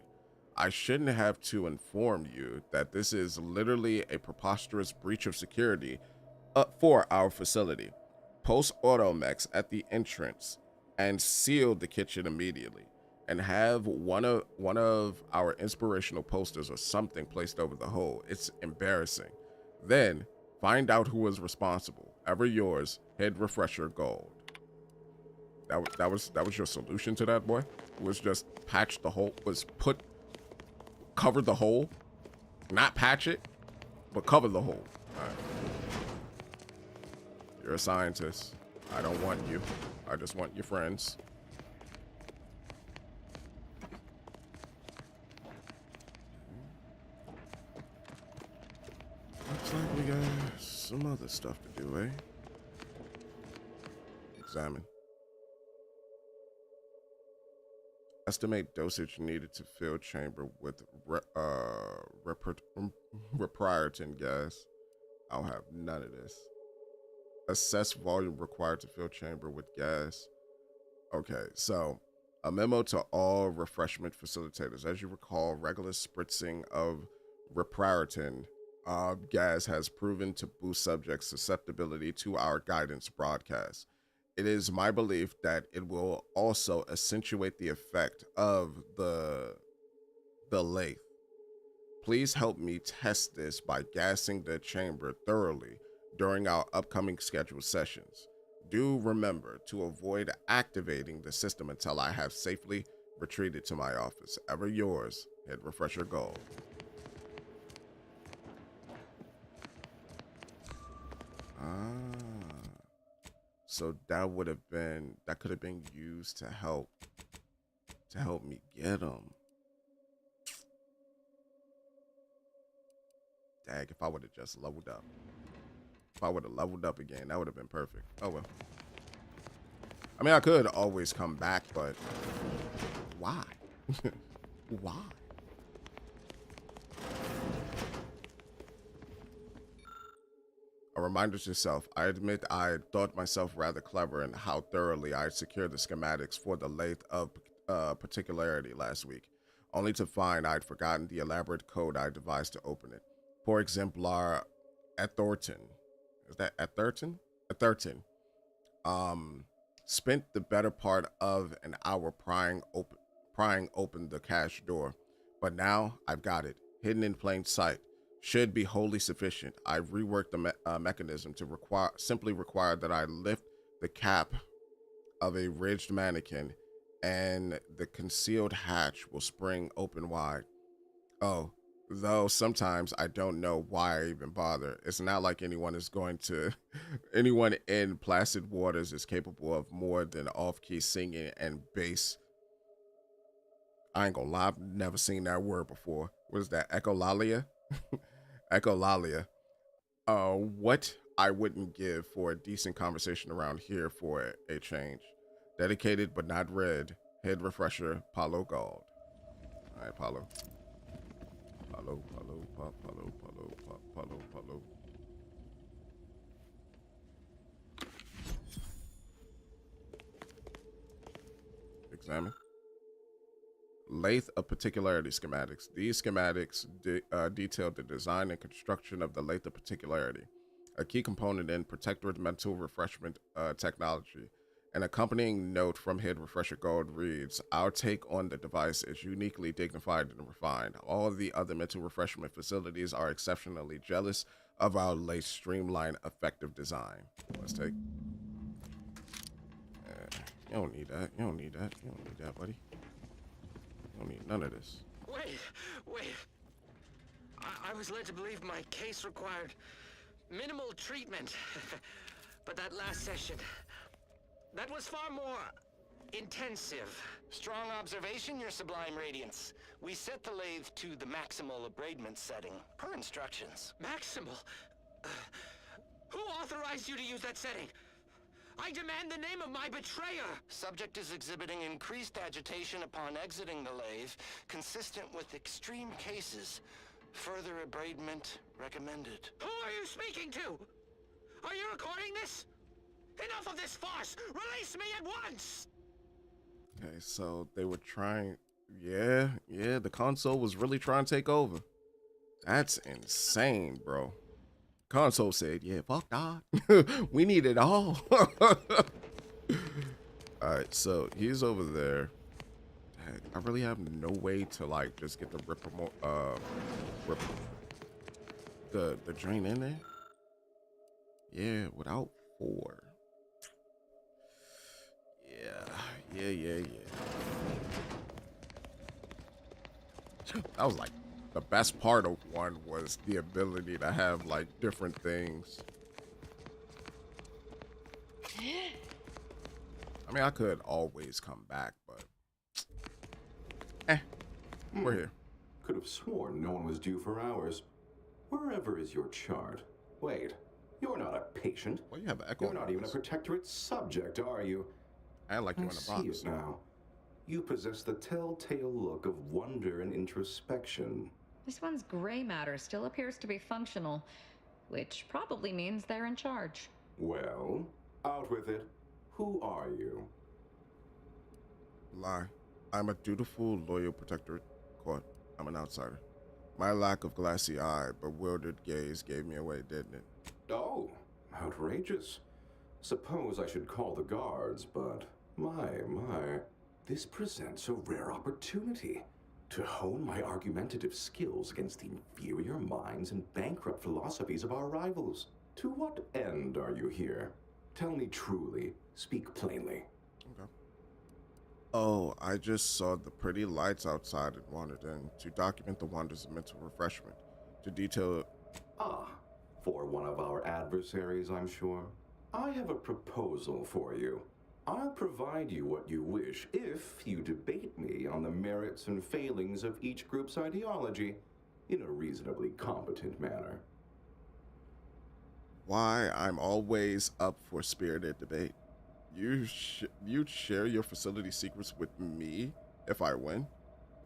I shouldn't have to inform you that this is literally a preposterous breach of security for our facility. Post automechs at the entrance and seal the kitchen immediately, and have one of our inspirational posters or something placed over the hole. It's embarrassing. Then find out who was responsible. Ever yours, Head Refresher Gold. That was your solution to that, boy? Was just patch the hole, cover the hole, not patch it, but cover the hole. All right. You're a scientist. I don't want you. I just want your friends. Looks like we got some other stuff to do, eh? Examine. Estimate dosage needed to fill chamber with repriortin gas. I'll have none of this. Assess volume required to fill chamber with gas. Okay, so a memo to all refreshment facilitators. As you recall, regular spritzing of repriortin gas has proven to boost subjects' susceptibility to our guidance broadcast. It is my belief that it will also accentuate the effect of the lathe. Please help me test this by gassing the chamber thoroughly during our upcoming scheduled sessions. Do remember to avoid activating the system until I have safely retreated to my office. Ever yours, Head Refresher Gold. So that could have been used to help me get him. Dag, if I would have just leveled up. If I would have leveled up again, that would have been perfect. Oh well. I mean, I could always come back, but why? Why? A reminder to yourself. I admit I thought myself rather clever in how thoroughly I secured the schematics for the lathe of particularity last week, only to find I'd forgotten the elaborate code I devised to open it. Poor exemplar Atherton. Is that Atherton? Atherton. Spent the better part of an hour prying open the cache door, but now I've got it, hidden in plain sight. Should be wholly sufficient. I've reworked the mechanism to simply require that I lift the cap of a ridged mannequin, and the concealed hatch will spring open wide. Oh, though sometimes I don't know why I even bother. It's not like anyone in placid waters is capable of more than off-key singing and bass. I ain't gonna lie, I've never seen that word before. What is that? Echolalia? Echolalia. What I wouldn't give for a decent conversation around here for a change. Dedicated but not read. Head refresher, Paulo Gold. All right, Paulo. Paulo. Examine. Lathe of particularity schematics. These schematics detail the design and construction of the lathe of particularity, a key component in protectorate mental refreshment technology. An accompanying note from Head Refresher Gold reads, "Our take on the device is uniquely dignified and refined. All the other mental refreshment facilities are exceptionally jealous of our late streamlined, effective design." Let's take. You don't need that. You don't need that. You don't need that, buddy. You don't need none of this.
Wait. I was led to believe my case required minimal treatment. But that last session, that was far more intensive. Strong observation, Your Sublime Radiance. We set the lathe to the maximal abradement setting, per instructions. Maximal? Who authorized you to use that setting? I demand the name of my betrayer! Subject is exhibiting increased agitation upon exiting the lathe, consistent with extreme cases. Further abradement recommended. Who are you speaking to? Are you recording this? Enough of this farce! Release me at once!
Okay, so they were trying. Yeah, the console was really trying to take over. That's insane, bro. Console said, yeah, fuck that. We need it all. Alright, so he's over there. I really have no way to like just get the rip the drain in there. Yeah, without 4. Yeah. That was like the best part of 1 was the ability to have like different things. I mean, I could always come back, but we're here.
Could have sworn no one was due for hours. Wherever is your chart? Wait, you're not a patient.
Well, you have an echo.
You're not even a protectorate subject, are you?
I like you in a
see
box.
it now. You possess the telltale look of wonder and introspection.
This one's gray matter still appears to be functional, which probably means they're in charge.
Well, out with it. Who are you?
Lie. I'm a dutiful, loyal protectorate court. I'm an outsider. My lack of glassy eye, bewildered gaze gave me away, didn't it?
Oh, outrageous. Suppose I should call the guards, but my. This presents a rare opportunity to hone my argumentative skills against the inferior minds and bankrupt philosophies of our rivals. To what end are you here? Tell me truly. Speak plainly.
Okay. Oh, I just saw the pretty lights outside and wandered in to document the wonders of mental refreshment, to detail.
Ah, For one of our adversaries, I'm sure. I have a proposal for you. I'll provide you what you wish if you debate me on the merits and failings of each group's ideology in a reasonably competent manner.
Why I'm always up for spirited debate. You'd share your facility secrets with me if I win?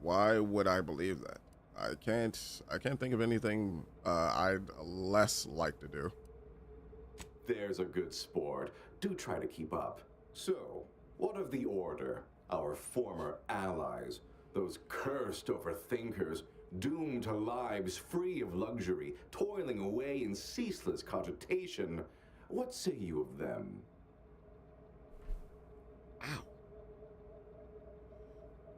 Why would I believe that? I can't think of anything I'd less like to do.
There's a good sport. Do try to keep up. So, what of the Order, our former allies, those cursed overthinkers, doomed to lives free of luxury, toiling away in ceaseless cogitation? What say you of them?
Ow.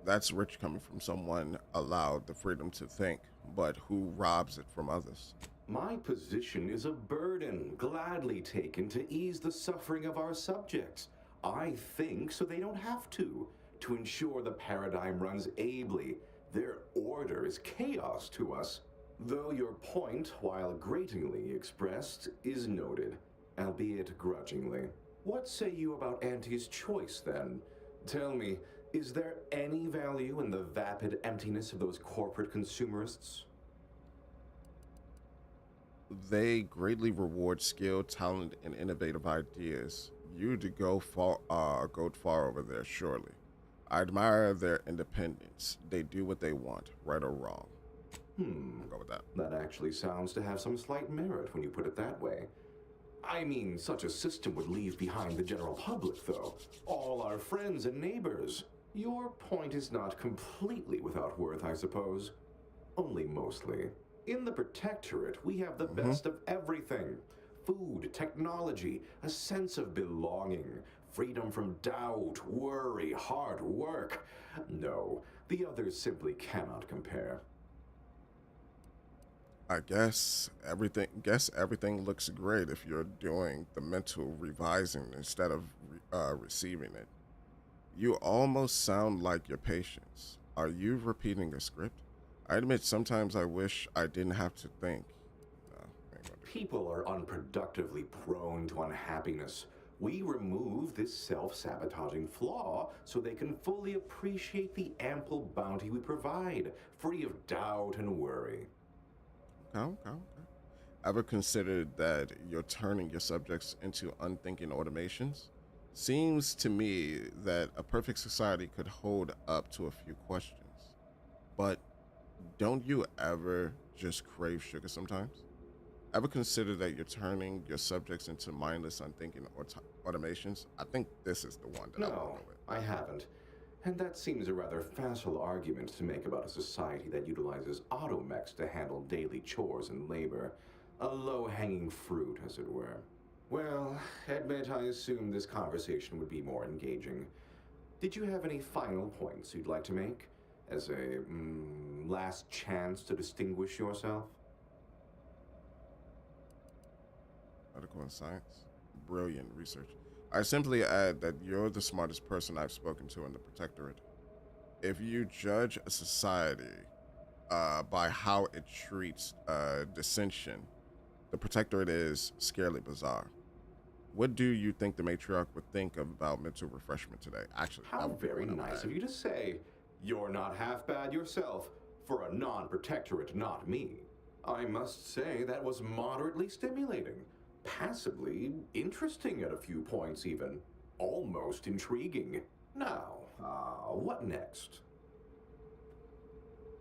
That's rich coming from someone allowed the freedom to think, but who robs it from others.
My position is a burden gladly taken to ease the suffering of our subjects. I think so they don't have to ensure the paradigm runs ably. Their order is chaos to us. Though your point, while gratingly expressed, is noted, albeit grudgingly. What say you about Auntie's choice, then? Tell me, is there any value in the vapid emptiness of those corporate consumerists?
They greatly reward skill, talent, and innovative ideas. You'd go far over there, surely. I admire their independence. They do what they want, right or wrong. I'll go with that.
That actually sounds to have some slight merit when you put it that way. I mean, such a system would leave behind the general public, though. All our friends and neighbors. Your point is not completely without worth, I suppose. Only mostly. In the Protectorate, we have the best of everything. Food, technology, a sense of belonging, freedom from doubt, worry, hard work. No, the others simply cannot compare.
I guess everything looks great if you're doing the mental revising instead of receiving it. You almost sound like your patients. Are you repeating a script? I admit sometimes I wish I didn't have to think.
People are unproductively prone to unhappiness. We remove this self-sabotaging flaw so they can fully appreciate the ample bounty we provide, free of doubt and worry.
Okay. Ever considered that you're turning your subjects into unthinking automations? Seems to me that a perfect society could hold up to a few questions. But don't you ever just crave sugar sometimes? Ever consider that you're turning your subjects into mindless, unthinking automations? I think this is the one that I want to go with.
I haven't. And that seems a rather facile argument to make about a society that utilizes automechs to handle daily chores and labor. A low-hanging fruit, as it were. Well, admit I assumed this conversation would be more engaging. Did you have any final points you'd like to make? As a, last chance to distinguish yourself?
Medical and science. Brilliant research. I simply add that you're the smartest person I've spoken to in the Protectorate. If you judge a society by how it treats dissension, the Protectorate is scarily bizarre. What do you think the matriarch would think about mental refreshment today? Actually,
how very nice of you to say. You're not half bad yourself. For a non-Protectorate, not me. I must say that was moderately stimulating. Passably interesting at a few points even. Almost intriguing. Now, what next?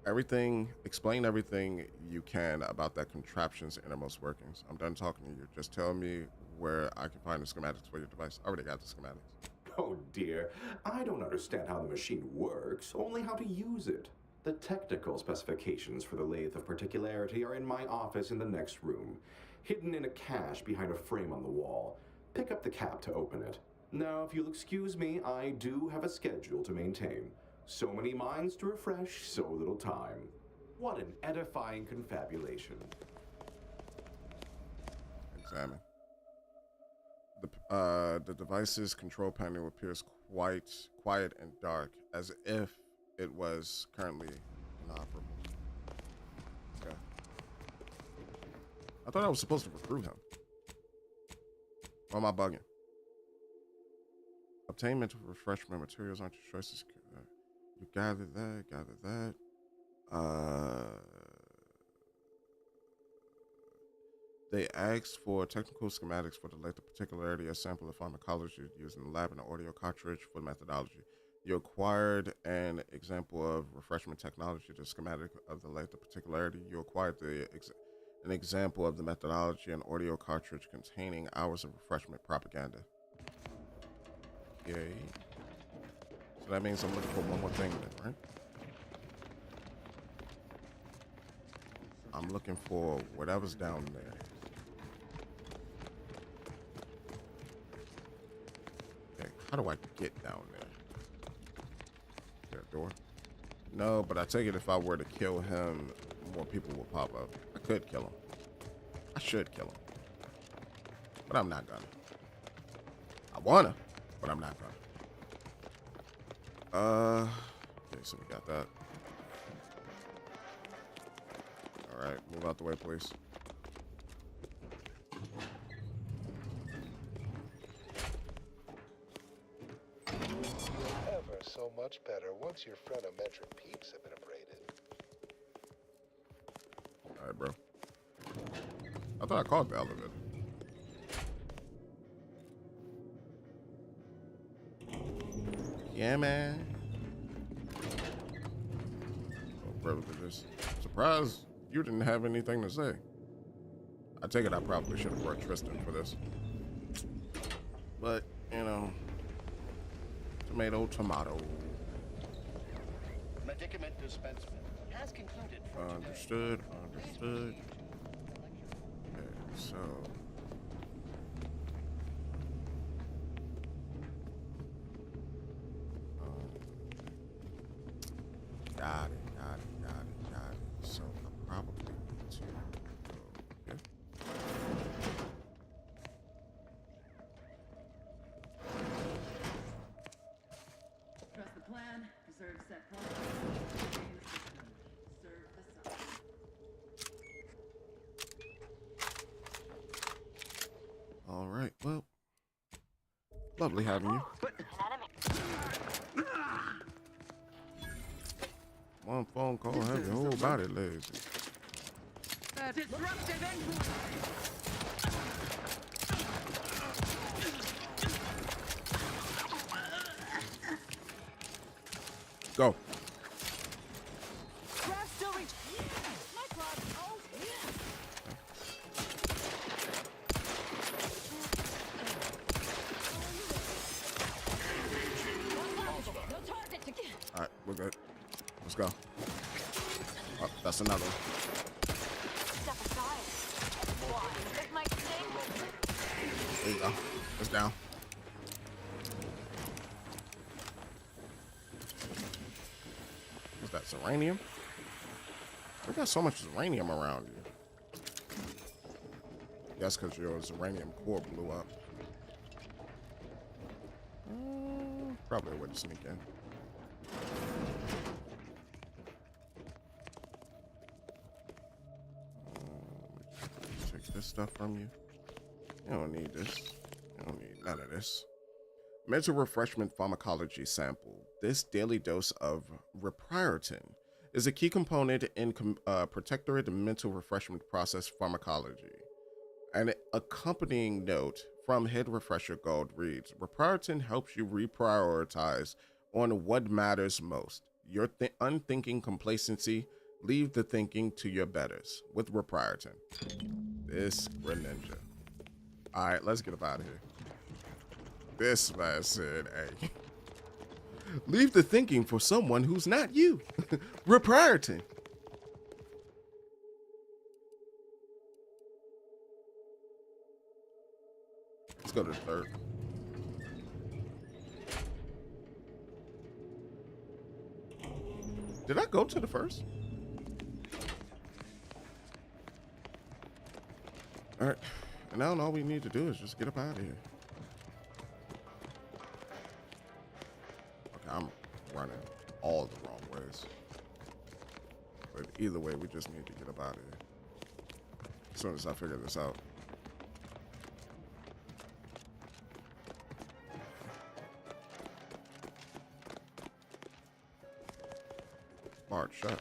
Explain everything you can about that contraption's innermost workings. I'm done talking to you. Just tell me where I can find the schematics for your device. I already got the schematics.
Oh dear, I don't understand how the machine works, only how to use it. The technical specifications for the lathe of particularity are in my office in the next room, hidden in a cache behind a frame on the wall. Pick up the cap to open it. Now, if you'll excuse me, I do have a schedule to maintain. So many minds to refresh, so little time. What an edifying confabulation.
Examine. The device's control panel appears quite quiet and dark, as if it was currently inoperable. Okay. I thought I was supposed to recruit him. Or am I bugging? Obtain mental refreshment materials aren't your choices. You gather that. They asked for technical schematics for the later particularity, a sample of pharmacology used in the lab, and an audio cartridge for methodology. You acquired an example of refreshment technology, the schematic of the later particularity. You acquired an example of the methodology, an audio cartridge containing hours of refreshment propaganda. Yay. So that means I'm looking for one more thing then, right? I'm looking for whatever's down there. Okay, how do I get down there? Is there a door? No, but I take it if I were to kill him, more people will pop up. I could kill him. I should kill him. But I'm not gonna. I wanna, but I'm not gonna. Okay, so we got that. Alright, move out the way, please.
Ever so much better once your phrenometric peaks have been abraded.
Alright, bro. I thought I called the elevator. Yeah, man. Oh, bro, look at this. Surprised you didn't have anything to say. I take it I probably should have brought Tristan for this. But, you know, tomato.
Medicament dispensement has concluded for
Understood. Okay, so... Got it. So I probably need to go here.
Trust the plan, preserve set points, serve the sun.
All right, well, lovely having you. One phone call, have your whole body lazy.
Disruptive influence.
Go.
Grab still reach. My club. Oh, yeah. No target to get.
All right, we're good. Let's go. Oh, that's another one.
Step aside. Why? It might sting.
There you go. It's down. What's that, uranium? We got so much uranium around you. That's because your uranium core blew up. Probably a way to sneak in. Take this stuff from you. You don't need this. You don't need none of this. Mental refreshment pharmacology sample. This daily dose of repriortin is a key component in protectorate mental refreshment process pharmacology. An accompanying note from Head Refresher Gold reads, repriortin helps you reprioritize on what matters most. Your unthinking complacency, leave the thinking to your betters with repriortin. This Greninja. All right, let's get up out of here. This man said, hey, leave the thinking for someone who's not you. Repriortin. Let's go to the third. Did I go to the first? All right. And now all we need to do is just get up out of here. Okay, I'm running all the wrong ways. But either way, we just need to get up out of here. As soon as I figure this out. Smart shot.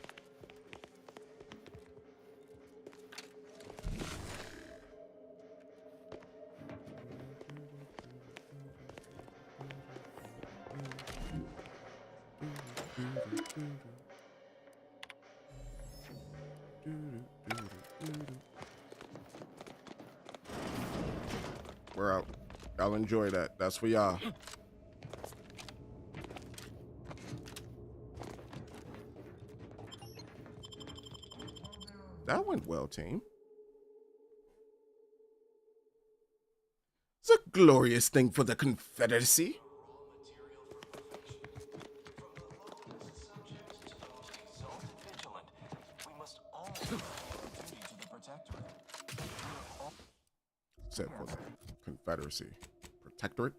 We're out. Y'all enjoy that. That's for y'all. That went well, team. It's a glorious thing for the Confederacy. Said for the Confederacy. Protectorate?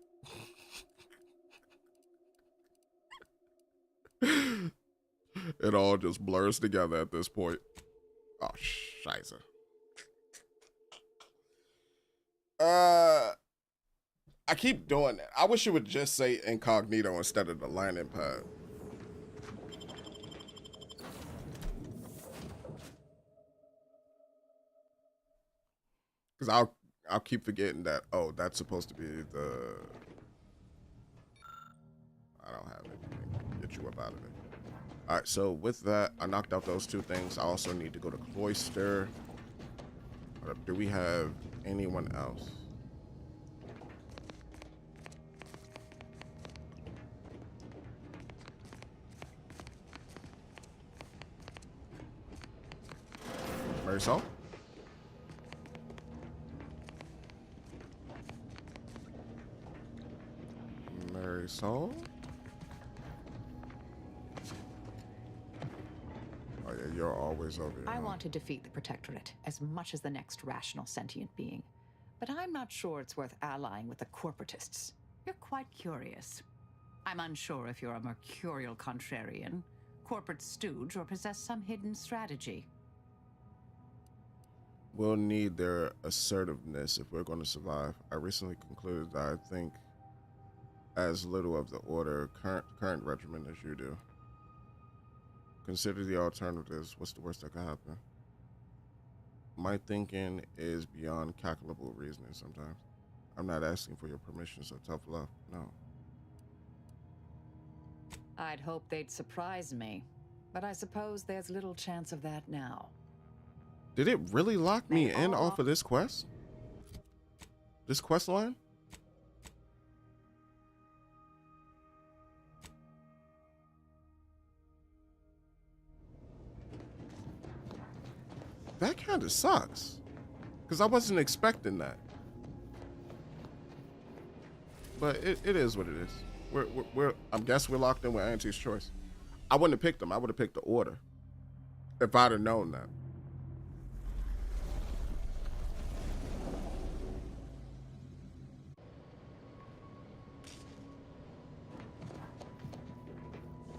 It all just blurs together at this point. Oh, scheiße. I keep doing that. I wish it would just say incognito instead of the landing pad. Because I'll keep forgetting that, oh, that's supposed to be the... I don't have anything to get you up out of it. All right, so with that, I knocked out those two things. I also need to go to Cloister. Do we have anyone else? Marisol? Marisol? Oh yeah, you're always over here.
I want to defeat the Protectorate as much as the next rational sentient being. But I'm not sure it's worth allying with the corporatists. You're quite curious. I'm unsure if you're a mercurial contrarian, corporate stooge, or possess some hidden strategy.
We'll need their assertiveness if we're going to survive. I recently concluded that I think as little of the order current regiment as you do. Consider the alternatives. What's the worst that could happen? My thinking is beyond calculable reasoning sometimes. I'm not asking for your permission, so tough love. No.
I'd hope they'd surprise me, but I suppose there's little chance of that now.
Did it really lock me in off of this quest? This quest line? That kind of sucks. Because I wasn't expecting that. But it is what it is. I guess we're locked in with Auntie's choice. I wouldn't have picked them. I would have picked the order. If I'd have known that.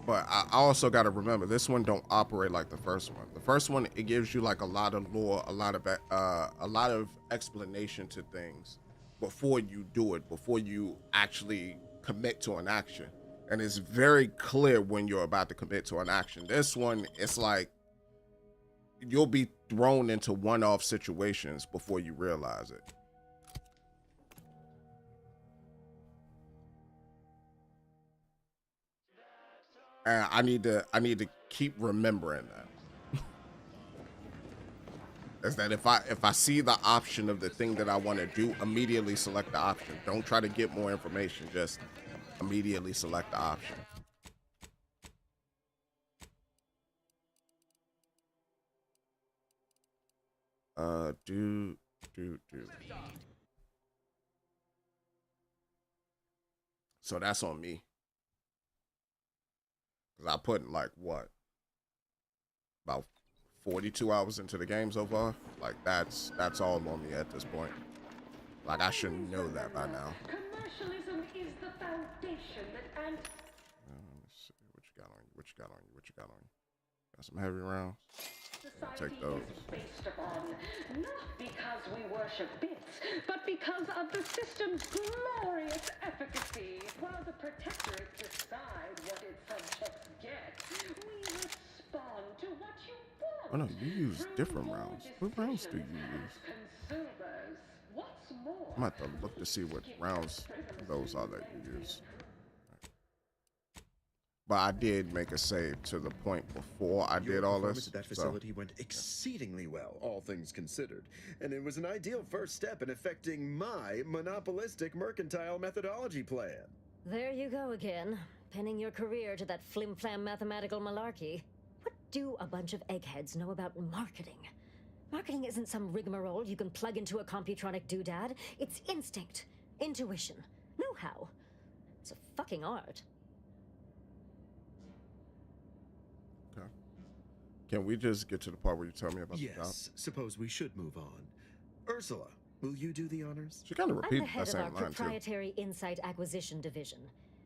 But I also got to remember, this one don't operate like the first one. The first one, it gives you like a lot of lore, a lot of explanation to things before you do it, before you actually commit to an action. And it's very clear when you're about to commit to an action. This one, it's like you'll be thrown into one-off situations before you realize it. And I need to keep remembering that. Is that if I see the option of the thing that I want to do, immediately select the option. Don't try to get more information, just immediately select the option. Do. So that's on me. Cause I put like what? About 42 hours into the game so far. Like that's all on me at this point. Like I should know that by now.
Commercialism is the foundation that
Let's see what you got on you. What you got on you. What you got on you. Got some heavy rounds. I'll take those.
Based upon, not because we worship bits, but because of the system's glorious efficacy. While the Protectorate decide what its subjects get, we respond to what you want.
Oh no, you use different rounds. What rounds do you use?
Consumers. What's more,
I'm about to look to see what rounds those are that you use. But I did make a save to the point before I did all this.
At that facility went exceedingly well, all things considered, and it was an ideal first step in effecting my monopolistic mercantile methodology plan.
There you go again, pinning your career to that flim-flam mathematical malarkey. What do a bunch of eggheads know about marketing? Marketing isn't some rigmarole you can plug into a computronic doodad. It's instinct, intuition, know-how. It's a fucking art.
Okay. Can we just get to the part where you tell me about the job?
Yes, suppose we should move on. Ursula, will you do the honors?
She kind of
I'm the
repeated
head
that
of our
same line too.
proprietary insight acquisition division.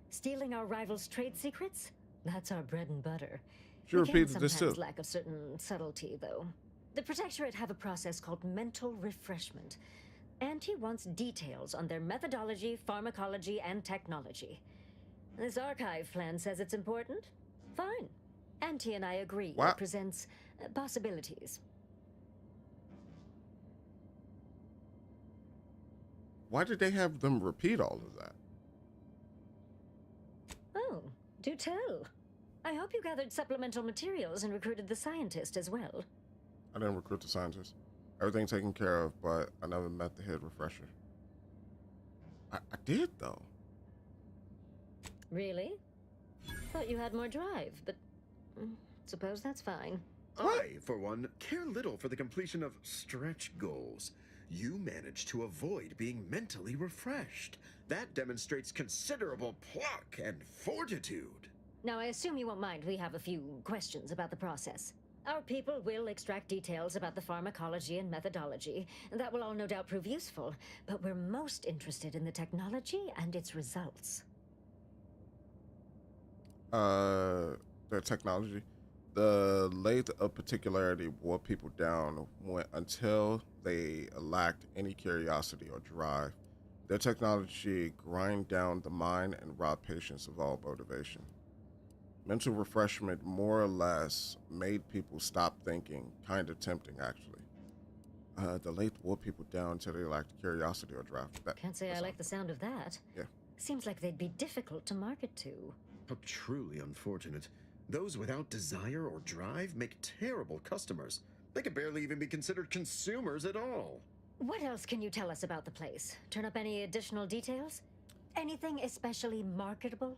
Stealing our rivals' trade secrets? That's our bread and butter.
She
We
repeated
can
this
sometimes
too.
lack a certain subtlety, though. The Protectorate have a process called mental refreshment. Auntie wants details on their methodology, pharmacology, and technology. This archive plan says it's important. Fine. Auntie and I agree.
What?
It presents possibilities.
Why did they have them repeat all of that?
Oh, do tell. I hope you gathered supplemental materials and recruited the scientist as well.
I didn't recruit the scientist. Everything taken care of, but I never met the head refresher. I did though.
Really? Thought you had more drive, but suppose that's fine.
I, for one, care little for the completion of stretch goals. You managed to avoid being mentally refreshed. That demonstrates considerable pluck and fortitude.
Now, I assume you won't mind we have a few questions about the process. Our people will extract details about the pharmacology and methodology. That will all no doubt prove useful, but we're most interested in the technology and its results.
The technology. The length of particularity wore people down until they lacked any curiosity or drive. Their technology grind down the mind and rob patients of all motivation. Mental refreshment more or less made people stop thinking, kind of tempting actually. The late wore people down until they lacked curiosity or drive.
Can't say I like the sound of that.
Yeah.
Seems like they'd be difficult to market to.
How truly unfortunate. Those without desire or drive make terrible customers. They could barely even be considered consumers at all.
What else can you tell us about the place? Turn up any additional details? Anything especially marketable?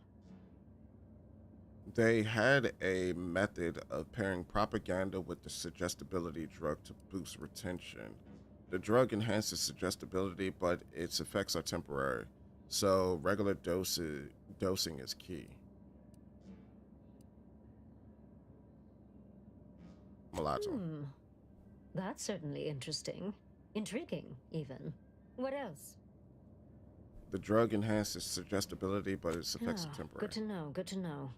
They had a method of pairing propaganda with the suggestibility drug to boost retention. The drug enhances suggestibility, but its effects are temporary, so regular dosing is key. Mulatto.
That's certainly interesting. Intriguing, even. What else?
The drug enhances suggestibility, but its effects are temporary.
Good to know, good to know.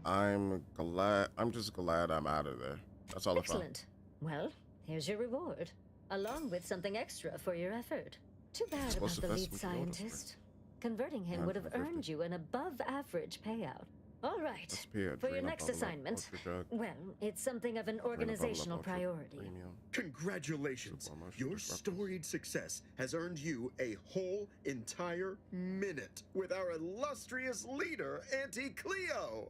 I'm just glad I'm out of there. That's all I found.
Excellent. Well, here's your reward, along with something extra for your effort. Too bad about the lead scientist. Converting him would have earned you an above-average payout. All right, for your next assignment, well, it's something of an organizational priority.
Congratulations! Your storied success has earned you a whole entire minute with our illustrious leader, Auntie Cleo!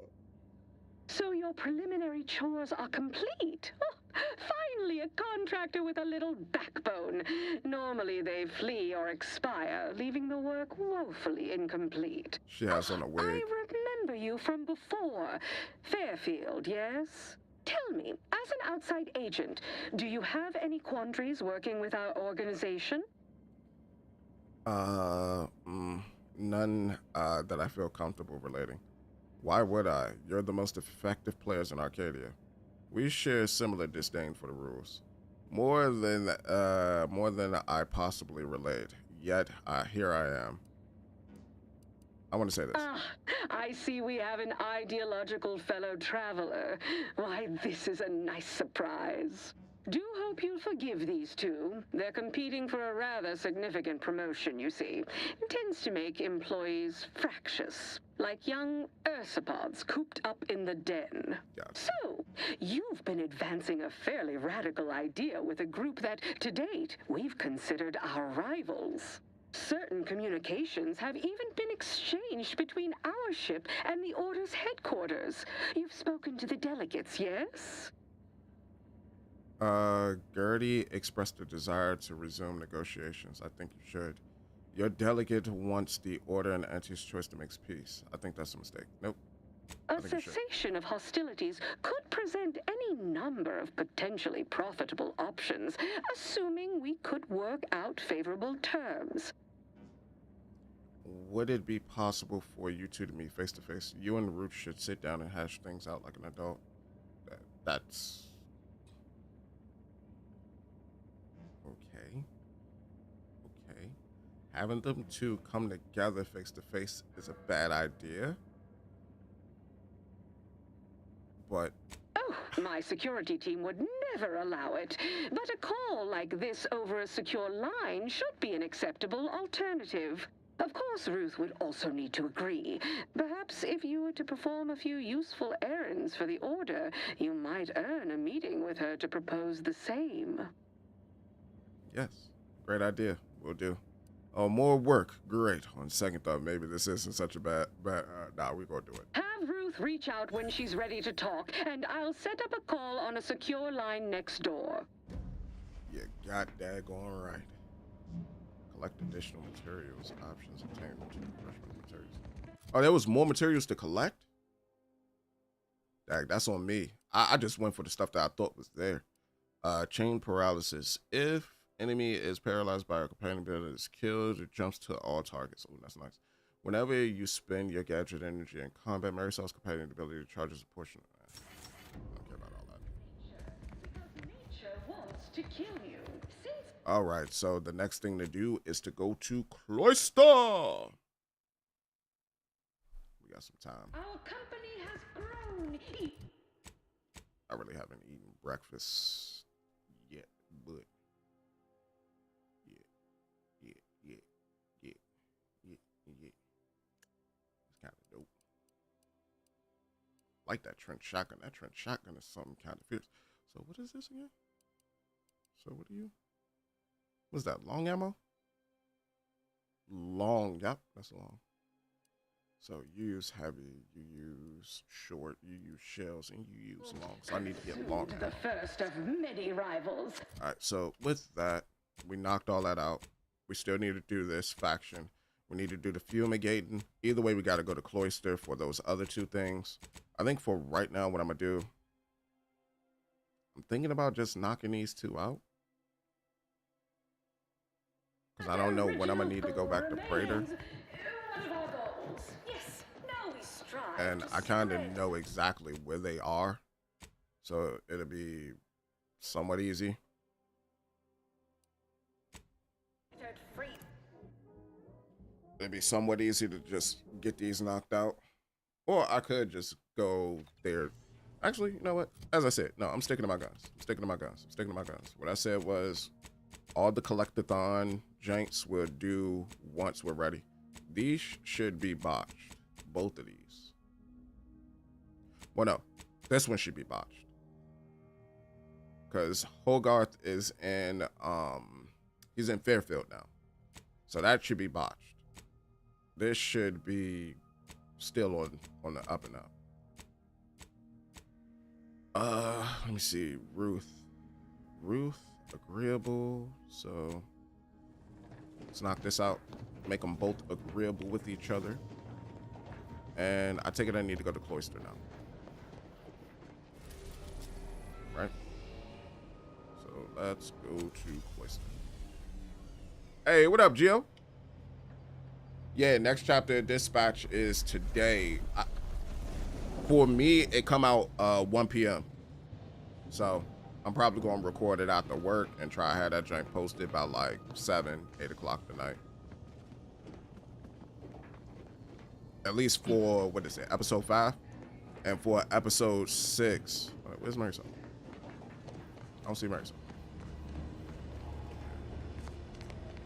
So your preliminary chores are complete? Oh, finally, a contractor with a little backbone. Normally they flee or expire, leaving the work woefully incomplete.
She has on a wig.
I remember you from before. Fairfield, yes? Tell me, as an outside agent, do you have any quandaries working with our organization?
None that I feel comfortable relating. Why would I? You're the most effective players in Arcadia. We share similar disdain for the rules. More than I possibly relate. Yet, here I am. I want to say this.
Ah, I see we have an ideological fellow traveler. Why, this is a nice surprise. Do hope you'll forgive these two. They're competing for a rather significant promotion, you see. It tends to make employees fractious, like young ursopods cooped up in the den. So, you've been advancing a fairly radical idea with a group that, to date, we've considered our rivals. Certain communications have even been exchanged between our ship and the Order's headquarters. You've spoken to the delegates, yes?
Gertie expressed a desire to resume negotiations. I think you should. Your delegate wants the Order and Anti's choice to make peace. I think that's a mistake. Nope.
A cessation of hostilities could present any number of potentially profitable options, assuming we could work out favorable terms.
Would it be possible for you two to meet face to face? You and Ruth should sit down and hash things out like an adult. That's okay. Okay. Having them two come together face to face is a bad idea. But
oh, my security team would never allow it. But a call like this over a secure line should be an acceptable alternative. Of course, Ruth would also need to agree. Perhaps if you were to perform a few useful errands for the Order, you might earn a meeting with her to propose the same.
yes, great idea. We'll do. Oh, more work. Great. On second thought, maybe this isn't such a bad. Nah, we're gonna do it.
Have Ruth reach out when she's ready to talk, and I'll set up a call on a secure line next door.
You got that going right. Collect additional materials, options obtained to refreshment materials. Oh, there was more materials to collect? Dang, that's on me. I just went for the stuff that I thought was there. Chain paralysis. If enemy is paralyzed by a companion ability, is killed, it jumps to all targets. Oh, that's nice. Whenever you spend your gadget energy in combat, Marisol's companion ability charges a portion of that. I don't care about all that.
Nature wants to kill you.
All right, so the next thing to do is to go to Cloister. We got some time.
Our company has grown.
I really haven't eaten breakfast yet, but yeah. It's kind of dope. Like that trench shotgun. That trench shotgun is something kind of fierce. So what is this again? So what do you? What's that? Long ammo? Long. Yep, that's long. So you use heavy, you use short, you use shells, and you use long. So I need to get long.
The first of many rivals.
All right, so with that, we knocked all that out. We still need to do this faction. We need to do the fumigating. Either way, we got to go to Cloister for those other two things. I think for right now, what I'm going to do, I'm thinking about just knocking these two out. Because I don't know when I'm going to need to go back to Praetor. And I kind of know exactly where they are. So it'll be somewhat easy. It'd be somewhat easy to just get these knocked out. Or I could just go there. Actually, you know what? As I said, no, I'm sticking to my guns. What I said was all the collectathon janks we'll do once we're ready. These should be botched. Both of these. Well, no. This one should be botched. Because Hogarth is in, he's in Fairfield now. So that should be botched. This should be still on the up and up. Let me see. Ruth, agreeable. So let's knock this out. Make them both agreeable with each other. And I take it I need to go to Cloister now. Right? So let's go to Cloister. Hey, what up, Gio? Yeah, next chapter of Dispatch is today. For me, it come out 1 p.m. So I'm probably going to record it after work and try to have that joint posted by like 7, 8 o'clock tonight. at least for what is it, episode 5, and for episode 6. Where's Marisol? I don't see Marisol.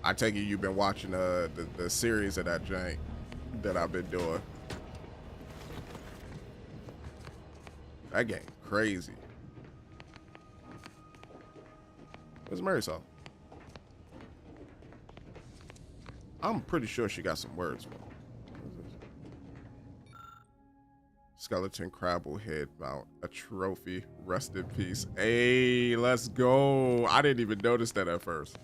I take it you've been watching the series of that jank that I've been doing. That game crazy. Where's Marisol? I'm pretty sure she got some words for me. Skeleton crabble head mount, a trophy, rest in peace. Hey, let's go. I didn't even notice that at first.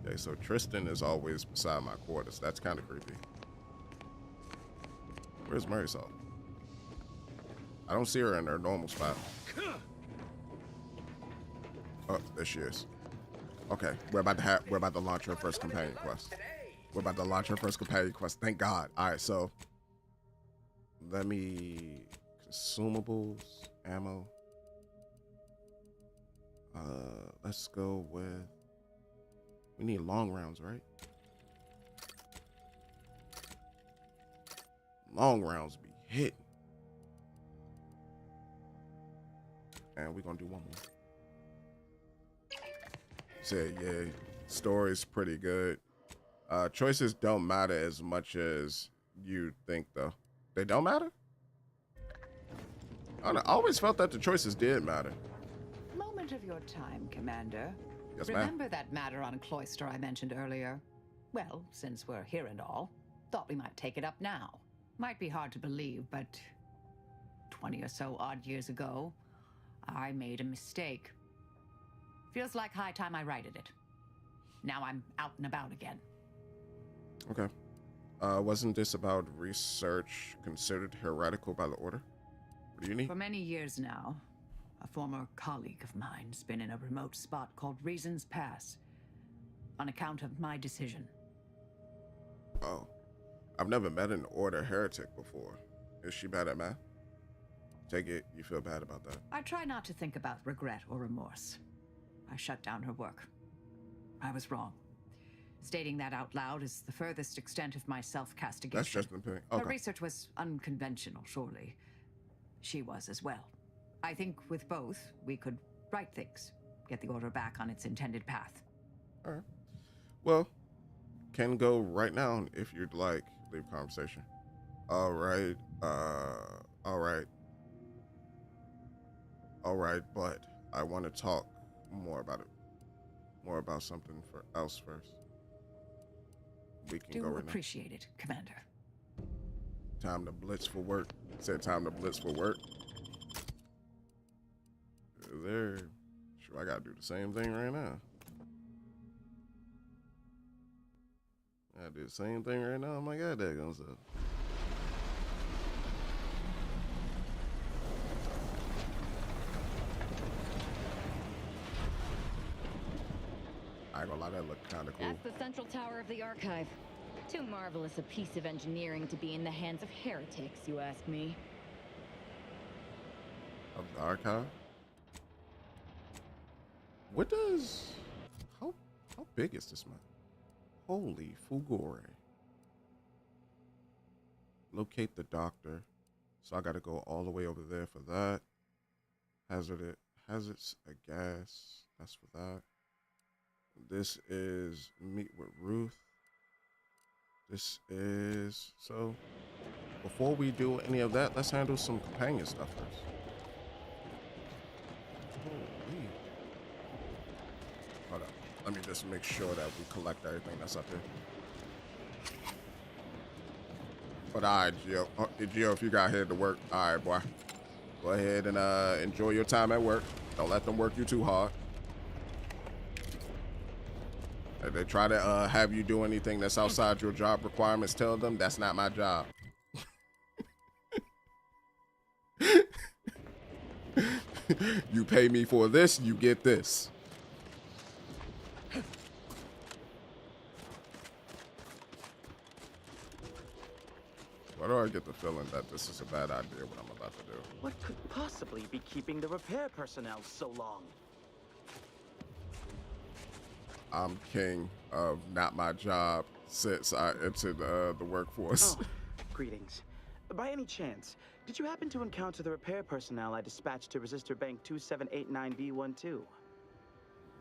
Okay, so Tristan is always beside my quarters. That's kind of creepy. Where's Marisol? I don't see her in her normal spot. Oh, there she is. Okay, we're about to launch her first companion quest. We're about to launch our first companion quest. Thank God. All right, so let me consumables, ammo. Let's go with. We need long rounds, right? Long rounds be hitting. And we're gonna do one more. Say yeah, story's pretty good. Choices don't matter as much as you think, though. They don't matter? I always felt that the choices did matter.
Moment of your time, Commander.
Yes, ma'am.
Remember that matter on Cloister I mentioned earlier? Well, since we're here and all, thought we might take it up now. Might be hard to believe, but 20 or so odd years ago, I made a mistake. Feels like high time I righted it. Now I'm out and about again.
Okay. Wasn't this about research considered heretical by the Order? What do you need?
For many years now, a former colleague of mine's been in a remote spot called Reasons Pass on account of my decision.
Oh. I've never met an Order heretic before. Is she bad at math? Take it you feel bad about that.
I try not to think about regret or remorse. I shut down her work. I was wrong. Stating that out loud is the furthest extent of my self-castigation.
That's just an opinion. Okay.
Her research was unconventional, surely. She was as well. I think with both, we could right things, get the Order back on its intended path.
All right. Well, can go right now if you'd like. Leave conversation. All right. All right. All right, but I want to talk more about it. More about something else first. We can go right now.
Appreciate it, Commander.
Time to blitz for work. Said time to blitz for work. Is there? Sure, I gotta do the same thing right now. I do the same thing right now. Oh my God, that goes up. I ain't gonna lie, that looked kind of cool.
That's the central tower of the archive. Too marvelous a piece of engineering to be in the hands of heretics, you ask me.
Of the archive? What does... How big is this map? Holy Fugore. Locate the doctor. So I gotta go all the way over there for that. Hazards a gas. That's for that. This is meet with Ruth. This is... So, before we do any of that, let's handle some companion stuff first. Holy. Hold up. Let me just make sure that we collect everything that's up here. But alright, Gio. Gio, if you got headed to work, alright, boy. Go ahead and enjoy your time at work. Don't let them work you too hard. If they try to have you do anything that's outside your job requirements, tell them that's not my job. You pay me for this, you get this. Why do I get the feeling that this is a bad idea, what I'm about to do?
What could possibly be keeping the repair personnel so long?
I'm king of not my job since I entered the workforce.
Oh, greetings. By any chance, did you happen to encounter the repair personnel I dispatched to Resistor Bank 2789B12?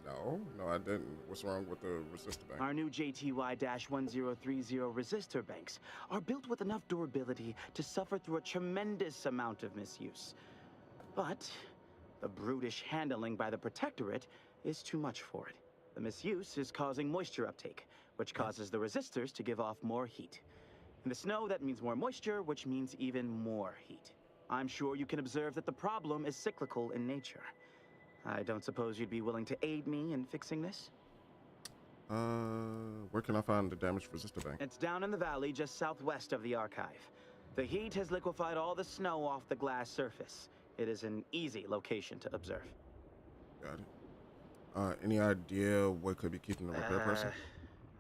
No, I didn't. What's wrong with the resistor bank?
Our new JTY-1030 resistor banks are built with enough durability to suffer through a tremendous amount of misuse. But the brutish handling by the Protectorate is too much for it. The misuse is causing moisture uptake, which causes the resistors to give off more heat. In the snow, that means more moisture, which means even more heat. I'm sure you can observe that the problem is cyclical in nature. I don't suppose you'd be willing to aid me in fixing this?
Where can I find the damaged resistor bank?
It's down in the valley just southwest of the archive. The heat has liquefied all the snow off the glass surface. It is an easy location to observe.
Got it. Any idea what could be keeping the repair person?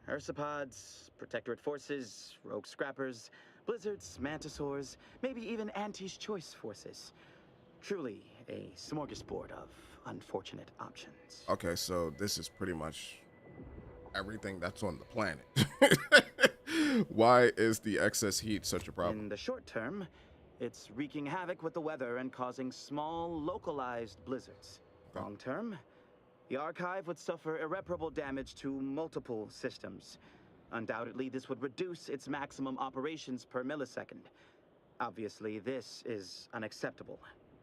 Ursopods, Protectorate forces, rogue scrappers, blizzards, mantisaurs, maybe even Auntie's choice forces. Truly a smorgasbord of unfortunate options.
Okay, so this is pretty much everything that's on the planet. Why is the excess heat such a problem?
In the short term, it's wreaking havoc with the weather and causing small, localized blizzards.
Okay.
Long term, the archive would suffer irreparable damage to multiple systems. Undoubtedly, this would reduce its maximum operations per millisecond. Obviously, this is unacceptable.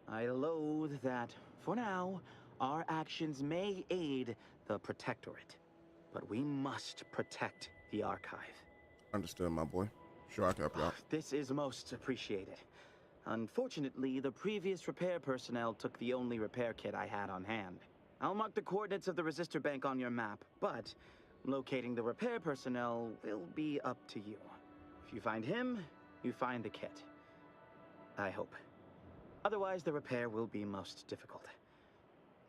I loathe that, for now, our actions may aid the Protectorate, but we must protect the archive.
Understood, my boy. Sure, I can help you out.
This is most appreciated. Unfortunately, the previous repair personnel took the only repair kit I had on hand. I'll mark the coordinates of the resistor bank on your map, but locating the repair personnel will be up to you. If you find him, you find the kit. I hope. Otherwise, the repair will be most difficult.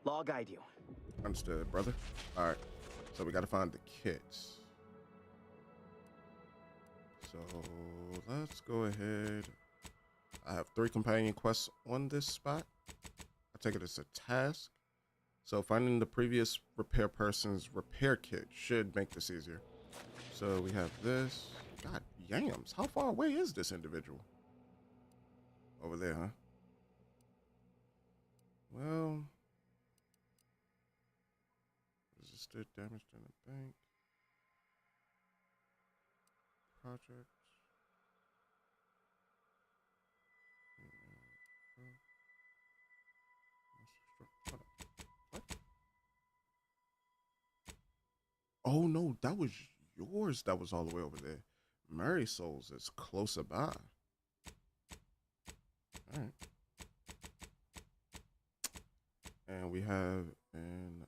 Law guide you.
Understood, brother. All right, so we got to find the kits. So let's go ahead. I have 3 companion quests on this spot. I take it as a task. So finding the previous repair person's repair kit should make this easier. So we have this. God yams, how far away is this individual? Over there, huh? Well, resistor damaged in a bank. Project. What? Oh no, that was yours. That was all the way over there. Mary Souls is closer by. All right. And we have an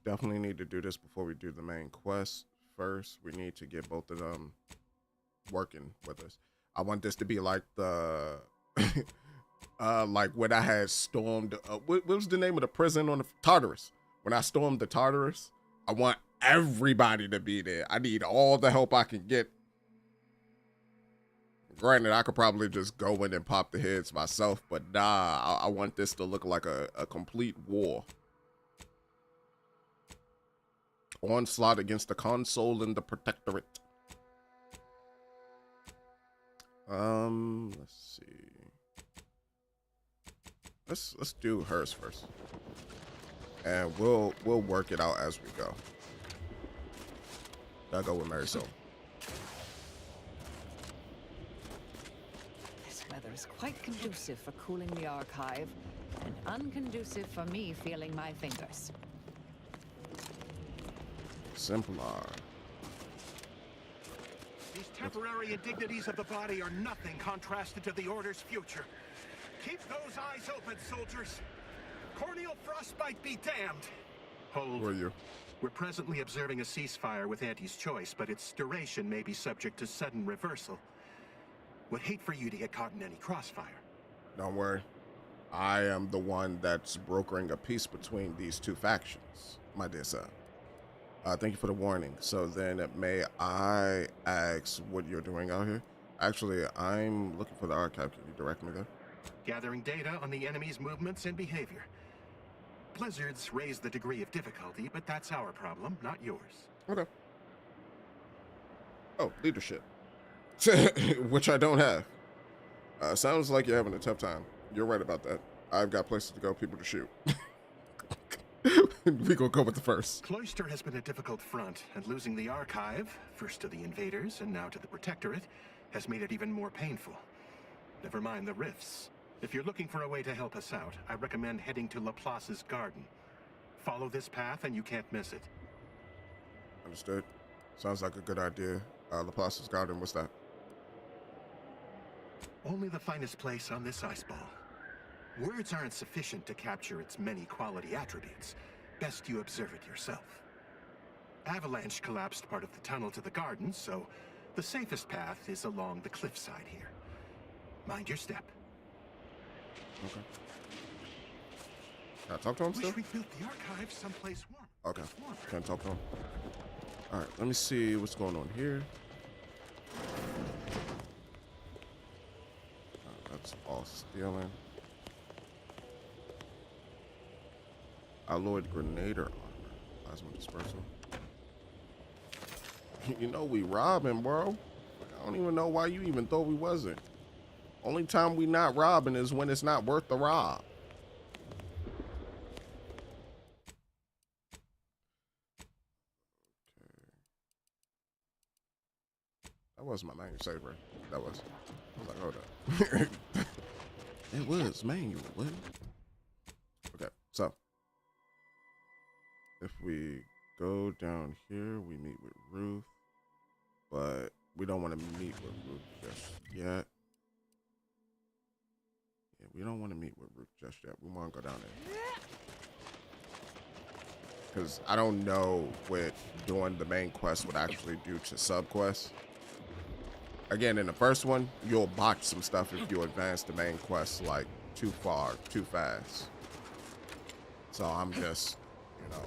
definitely need to do this before we do the main quest. First, we need to get both of them working with us. I want this to be like the like when I had stormed what was the name of the prison on the Tartarus? When I stormed the Tartarus, I want everybody to be there. I need all the help I can get. Granted, I could probably just go in and pop the heads myself, but nah, I want this to look like a complete war. Onslaught against the console and the Protectorate. Let's see. Let's do hers first, and we'll work it out as we go. I'll go with Mary Soul.
This weather is quite conducive for cooling the archive, and unconducive for me feeling my fingers.
Simplar.
These temporary indignities of the body are nothing contrasted to the Order's future. Keep those eyes open, soldiers. Corneal frostbite be damned. Hold.
Who are you?
We're presently observing a ceasefire with Auntie's choice, but its duration may be subject to sudden reversal. Would hate for you to get caught in any crossfire.
Don't worry. I am the one that's brokering a peace between these two factions, my dear son. Thank you for the warning. So then may I ask what you're doing out here? Actually, I'm looking for the archive. Can you direct me there?
Gathering data on the enemy's movements and behavior. Blizzards raise the degree of difficulty, but that's our problem, not yours.
Okay. Oh, leadership. Which I don't have. Sounds like you're having a tough time. You're right about that. I've got places to go, people to shoot. We gonna go with the first.
Cloister has been a difficult front, and losing the archive, first to the invaders and now to the Protectorate, has made it even more painful. Never mind the rifts. If you're looking for a way to help us out, I recommend heading to Laplace's garden. Follow this path and you can't miss it.
Understood. Sounds like a good idea. Laplace's garden, what's that?
Only the finest place on this ice ball. Words aren't sufficient to capture its many quality attributes. Best you observe it yourself. Avalanche collapsed part of the tunnel to the garden, so the safest path is along the cliffside here. Mind your step.
Okay. Can I talk to him still?
Wish we built the archive someplace warm.
Okay. Can I talk to him? All right. Let me see what's going on here. That's all stealing. Alloyed Grenader armor. Plasma dispersal. You know we robbing, bro. I don't even know why you even thought we wasn't. Only time we not robbing is when it's not worth the rob. Okay. That was my manual save, right? That was. I was like, hold up. It was manual, wasn't it? Okay, so. If we go down here, we meet with Ruth, but we don't want to meet with Ruth just yet. Yeah, we don't want to meet with Ruth just yet. We want to go down there. Because I don't know what doing the main quest would actually do to subquests. Again, in the first one, you'll botch some stuff if you advance the main quest like too far, too fast. So I'm just, you know,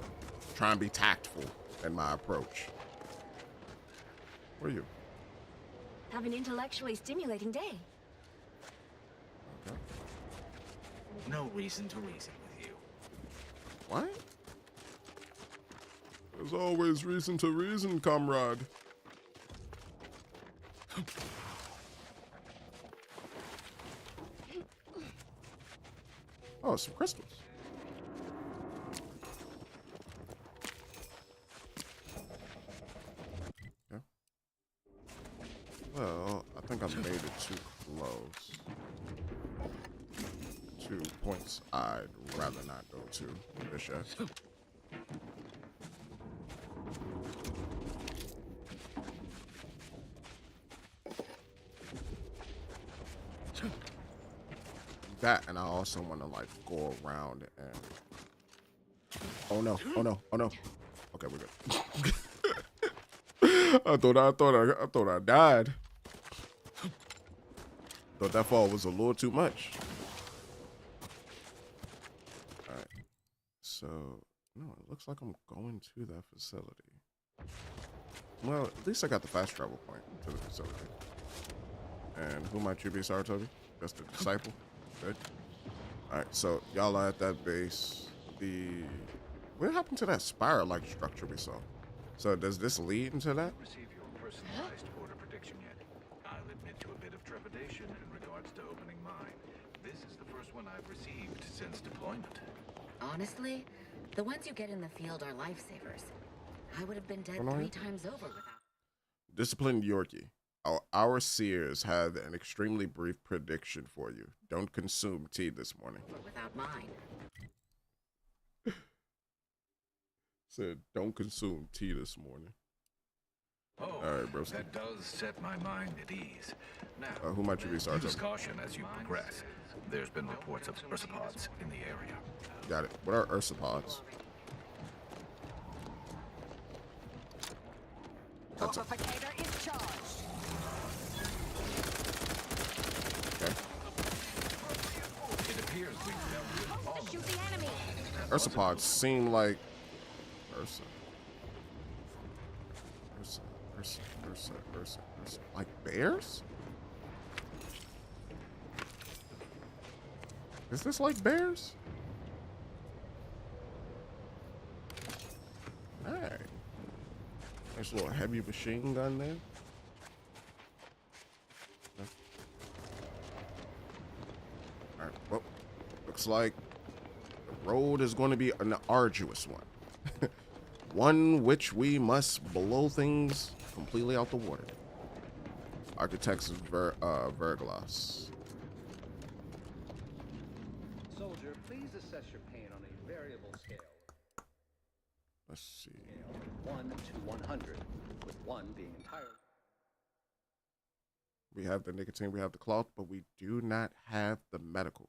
try and be tactful in my approach. Where are you?
Have an intellectually stimulating day.
Okay.
No reason to reason with you.
What? There's always reason to reason, comrade. Oh, some crystals. Well, I think I made it too close to points I'd rather not go to this yet. That, and I also want to like go around and oh no, oh no, oh no. Okay, we're good. I thought I died. Thought that fall was a little too much. All right. So, no, it looks like I'm going to that facility. Well, at least I got the fast travel point to the facility. And who might you be, Saratobi? Just a disciple? Good. All right, so y'all are at that base. What happened to that spiral-like structure we saw? So does this lead into that?
Receive your personalized order prediction yet? I'll admit to a bit of trepidation in regards to opening mine. This is the first one I've received since deployment.
Honestly, the ones you get in the field are lifesavers. I would have been dead 3 times over without.
Disciplined Yorkie. Our seers have an extremely brief prediction for you. Don't consume tea this morning.
Without mine.
Said, don't consume tea this morning.
Oh,
all right, bro.
That does set my mind at ease. Now,
who might you be, Sergeant?
use caution as you progress. There's been reports of ursopods in the area.
Got it. What are ursopods?
Fortificator is charged.
Okay.
It appears we've dealt with all of
Shoot the enemy.
Ursopods seem like Ursa. Like bears? Is this like bears? Alright. Nice little heavy machine gun there. looks like the road is going to be an arduous one. One which we must blow things completely out the water. Architects of Verglas.
Soldier, please assess your pain on a variable scale.
Let's see.
1 to 100, with 1 being entirely.
We have the nicotine, we have the cloth, but we do not have the medical.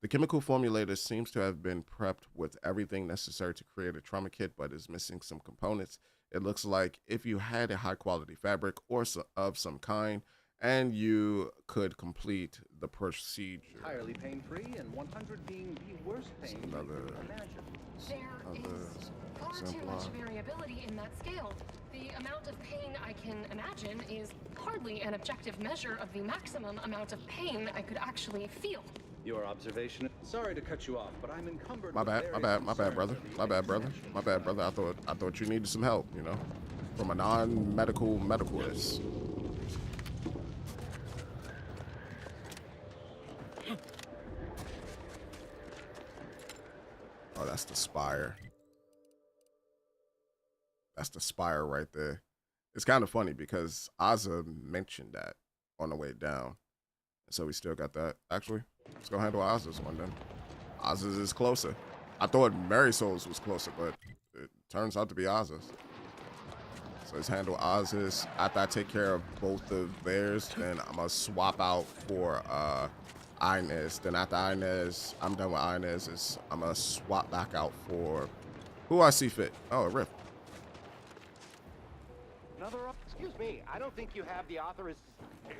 The chemical formulator seems to have been prepped with everything necessary to create a trauma kit, but is missing some components. It looks like if you had a high quality fabric or of some kind, and you could complete the procedure.
Entirely pain-free, and 100 being the worst pain you could imagine.
There is far too much variability in that scale. The amount of pain I can imagine is hardly an objective measure of the maximum amount of pain I could actually feel.
Your observation. Sorry to cut you off, but I'm encumbered.
My bad, brother. My bad, brother. I thought you needed some help, you know, from a non-medical medicalist. Oh, that's the spire. That's the spire right there. It's kind of funny because Azza mentioned that on the way down. So we still got that. Actually, let's go handle Azza's one then. Azza's is closer. I thought Marisol's was closer, but it turns out to be Azza's. So let's handle Azza's. After I take care of both of theirs, then I'm going to swap out for Inez. Then after Inez, I'm done with Inez. I'm going to swap back out for who I see fit. Oh, a Rift.
Excuse me, I don't think you have the author.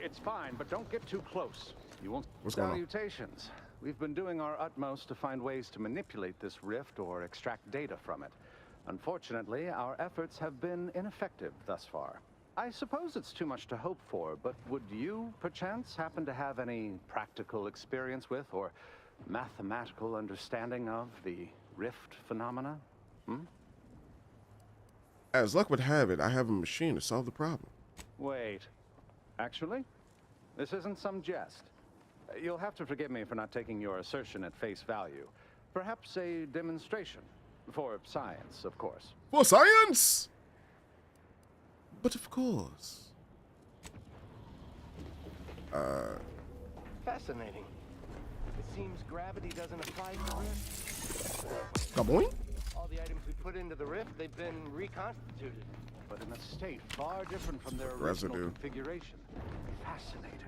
It's fine, but don't get too close. You won't.
What's going on?
Salutations. We've been doing our utmost to find ways to manipulate this rift or extract data from it. Unfortunately, our efforts have been ineffective thus far. I suppose it's too much to hope for, but would you, perchance, happen to have any practical experience with or mathematical understanding of the rift phenomena?
As luck would have it, I have a machine to solve the problem.
Wait. Actually, this isn't some jest. You'll have to forgive me for not taking your assertion at face value. Perhaps a demonstration. For science, of course.
For science? But of course.
Fascinating. It seems gravity doesn't apply to the rift.
Come on.
All the items we put into the rift, they've been reconstituted.
But in a state far different from their original configuration. Fascinating.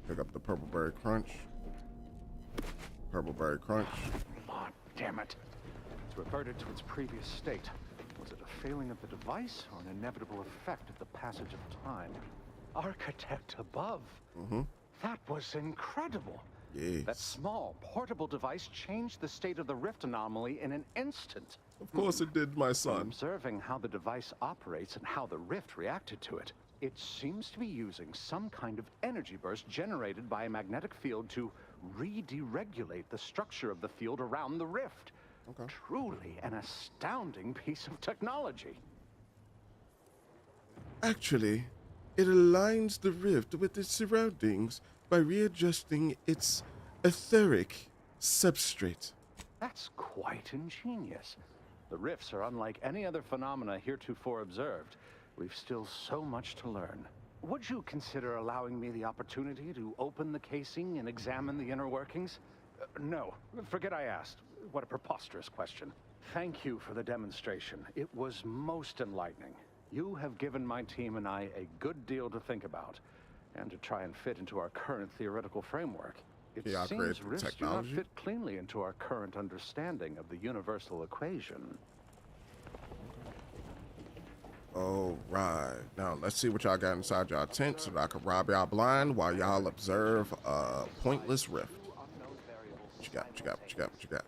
Pick up the Purple Berry Crunch. Purple Berry Crunch.
Oh, damn it. It's reverted to its previous state. Was it a failing of the device or an inevitable effect of the passage of time? Architect above. That was incredible.
Yes.
That small, portable device changed the state of the rift anomaly in an instant.
Of course it did, my son.
Observing how the device operates and how the rift reacted to it, it seems to be using some kind of energy burst generated by a magnetic field to re-deregulate the structure of the field around the rift.
Okay.
Truly an astounding piece of technology.
Actually, it aligns the rift with its surroundings by readjusting its etheric substrate.
That's quite ingenious. The rifts are unlike any other phenomena heretofore observed. We've still so much to learn. Would you consider allowing me the opportunity to open the casing and examine the inner workings? No, forget I asked. What a preposterous question. Thank you for the demonstration. It was most enlightening. You have given my team and I a good deal to think about, and to try and fit into our current theoretical framework. It seems rifts do not fit cleanly into our current understanding of the universal equation.
All right. Now, let's see what y'all got inside y'all tent so that I can rob y'all blind while y'all observe a pointless rift. What you got? What you got? What you got? What you got?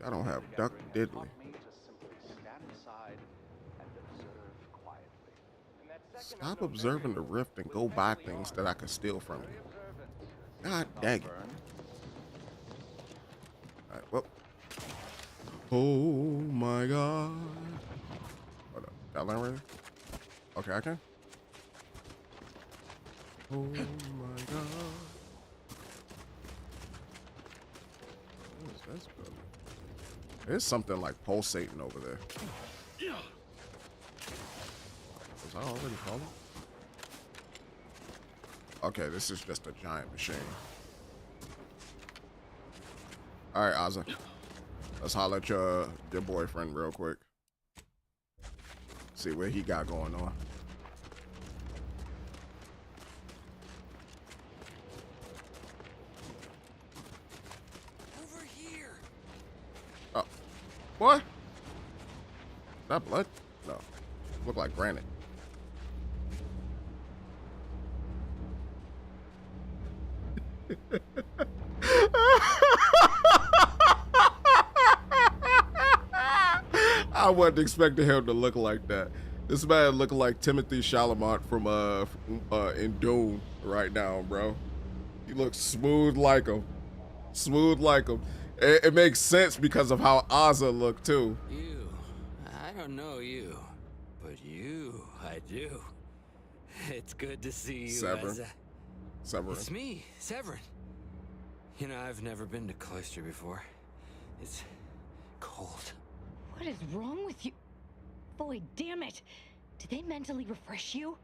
I don't have duck diddly. Stop observing the rift and go buy things that I can steal from you. God dang it. Alright, well. Oh my god. Hold up. Did I learn already? Okay, I can. Oh my god. That's good. There's something like pulsating over there. Was I already calling? Okay, this is just a giant machine. All right, Ozzy. Let's holler at your boyfriend real quick. See what he got going on.
Over here.
Oh, what? That blood? No, look like granite. I wasn't expecting him to look like that. This man looking like Timothy Chalamet from in Dune right now, bro. He looks smooth like him. Smooth like him. It makes sense because of how Ozzy looked too.
You, I don't know you, but you, I do. It's good to see you.
Severin.
It's me, Severin. You know, I've never been to Cloister before. It's cold.
What is wrong with you? Boy, damn it. Did they mentally refresh you?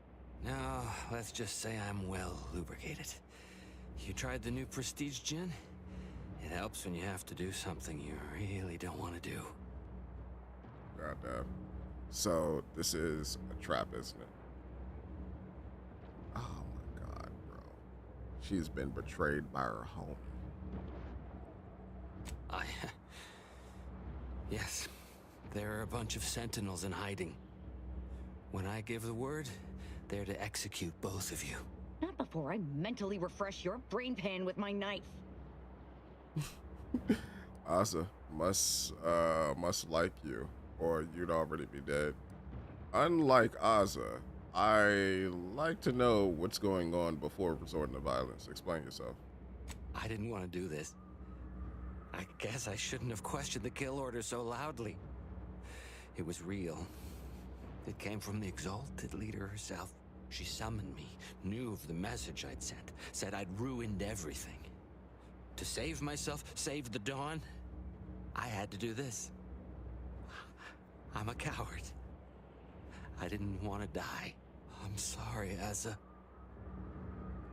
No, let's just say I'm well lubricated. You tried the new Prestige gin? It helps when you have to do something you really don't want to do.
Goddamn. So this is a trap, isn't it? Oh my god, bro. She's been betrayed by her home.
Yes. There are a bunch of sentinels in hiding. When I give the word, they're to execute both of you.
Not before I mentally refresh your brain pan with my knife.
Asa must like you, or you'd already be dead. Unlike Asa, I like to know what's going on before resorting to violence. Explain yourself.
I didn't want to do this. I guess I shouldn't have questioned the kill order so loudly. It was real. It came from the exalted leader herself. She summoned me, knew of the message I'd sent, said I'd ruined everything. To save myself, save the Dawn, I had to do this. I'm a coward. I didn't want to die. I'm sorry, Asa.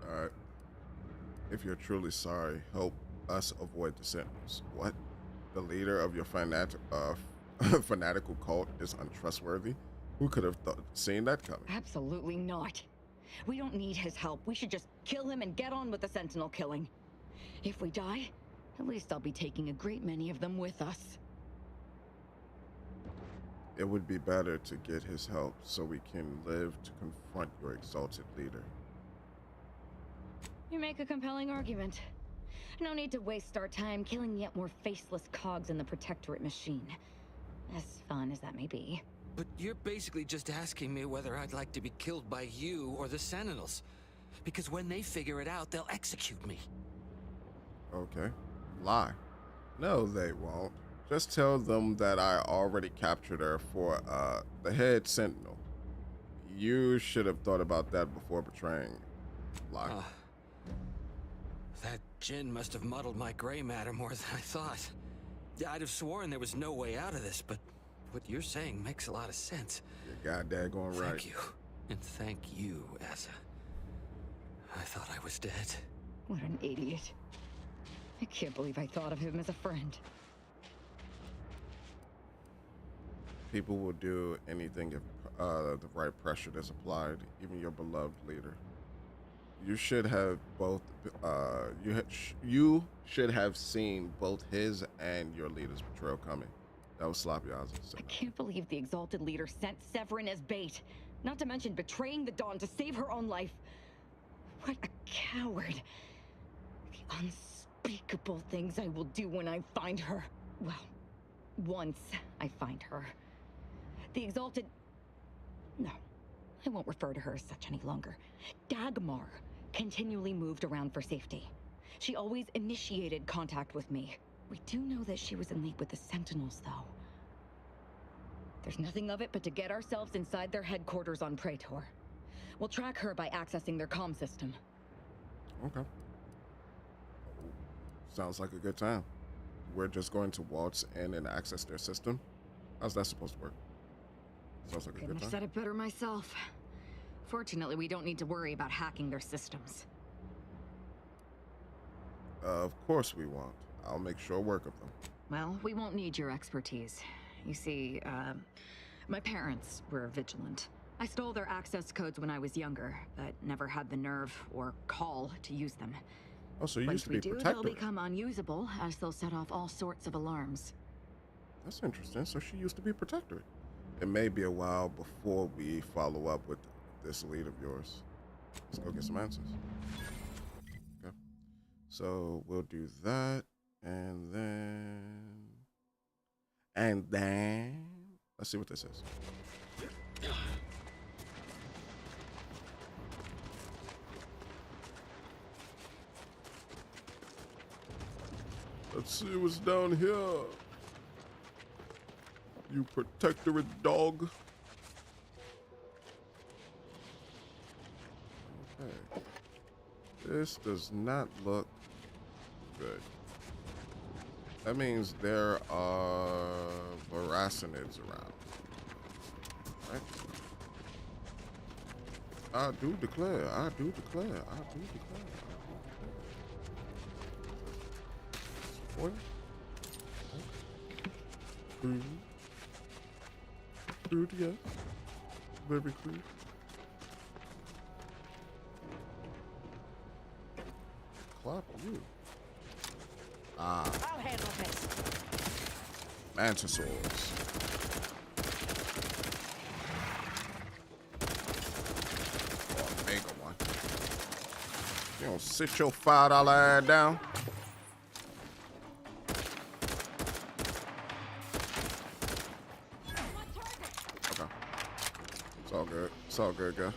Alright. If you're truly sorry, help us avoid the sentinels. What? The leader of your fanatical cult is untrustworthy? Who could have seen that coming?
Absolutely not. We don't need his help. We should just kill him and get on with the sentinel killing. If we die, at least I'll be taking a great many of them with us.
It would be better to get his help so we can live to confront your exalted leader.
You make a compelling argument. No need to waste our time killing yet more faceless cogs in the Protectorate machine. As fun as that may be.
But you're basically just asking me whether I'd like to be killed by you or the Sentinels. Because when they figure it out, they'll execute me.
Okay. Lie. No, they won't. Just tell them that I already captured her for the head sentinel. You should have thought about that before betraying. Lie.
That gin must have muddled my gray matter more than I thought. I'd have sworn there was no way out of this, but what you're saying makes a lot of sense.
You're goddamn right.
Thank you. And thank you, Asa. I thought I was dead.
What an idiot. I can't believe I thought of him as a friend.
People will do anything if the right pressure is applied, even your beloved leader. You should have both. You should have seen both his and your leader's betrayal coming. That was sloppy, Ozzy.
I can't believe the exalted leader sent Severin as bait. Not to mention betraying the Dawn to save her own life. What a coward. The unspeakable things I will do when I find her. Well, once I find her. The exalted... No, I won't refer to her as such any longer. Dagmar continually moved around for safety. She always initiated contact with me. We do know that she was in league with the Sentinels, though. There's nothing of it but to get ourselves inside their headquarters on Praetor. We'll track her by accessing their comm system.
Okay. Sounds like a good time. we're just going to waltz in and access their system? How's that supposed to work? Sounds like a
Couldn't
good
have
time.
said it better myself. Fortunately, we don't need to worry about hacking their systems.
Of course we won't. I'll make short work of them.
Well, we won't need your expertise. You see, my parents were vigilant. I stole their access codes when I was younger, but never had the nerve or call to use them.
Oh, so you used to be
Once we do,
protectorate.
they'll become unusable, as they'll set off all sorts of alarms.
That's interesting. So she used to be protectorate. It may be a while before we follow up with this lead of yours. Let's go get some answers. Okay. So we'll do that, and then let's see what this is. Let's see what's down here. You protectorate dog. Okay. This does not look good. That means there are veracinids around. Right? I do declare. What? Crude. Crude, yes. Very crude. Clap you. I'll handle this. Mantisaurs. Oh, mega one. You don't sit your $5 ass down. Okay. It's all good. It's all good, guy.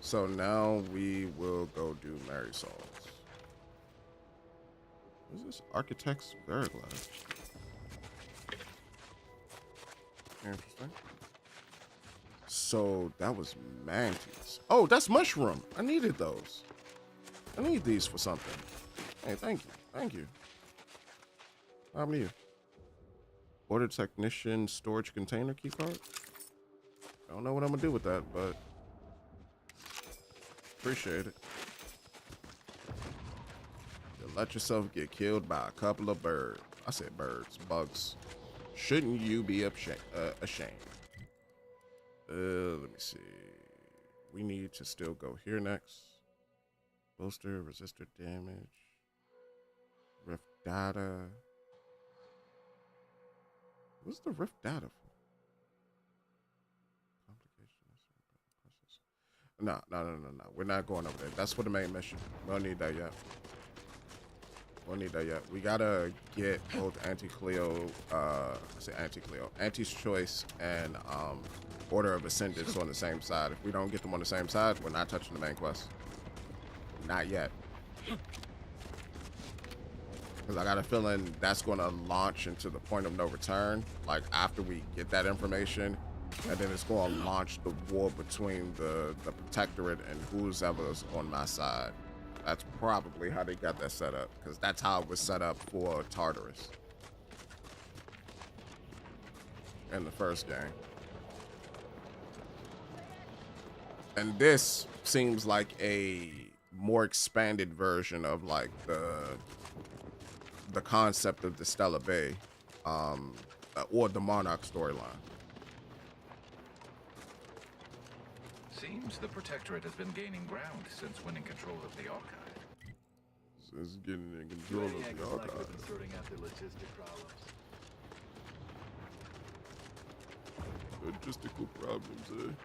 So now we will go do Marisol's. What is this? Architect's Veriglass. Interesting. So that was mantis. Oh, that's mushroom. I needed those. I need these for something. Hey, thank you. Thank you. How many? Order technician storage container key card. I don't know what I'm gonna do with that, but appreciate it. You let yourself get killed by a couple of birds. I said birds, bugs. Shouldn't you be ashamed? Let me see. We need to still go here next. Bolster, resistor damage. Rift data. What's the rift data for? No. We're not going over there. That's for the main mission. We don't need that yet. We gotta get both Anti's Choice and Order of Ascendants on the same side. If we don't get them on the same side, we're not touching the main quest. Not yet. Because I got a feeling that's gonna launch into the point of no return. Like after we get that information, and then it's going to launch the war between the Protectorate and who's ever's on my side. That's probably how they got that set up, because that's how it was set up for Tartarus in the first game. And this seems like a more expanded version of like the concept of the Stella Bay, or the Monarch storyline.
Seems the Protectorate has been gaining ground since winning control of the Archive.
Since getting in control of the Archive.
Sorting out their logistic problems.
Logistical problems,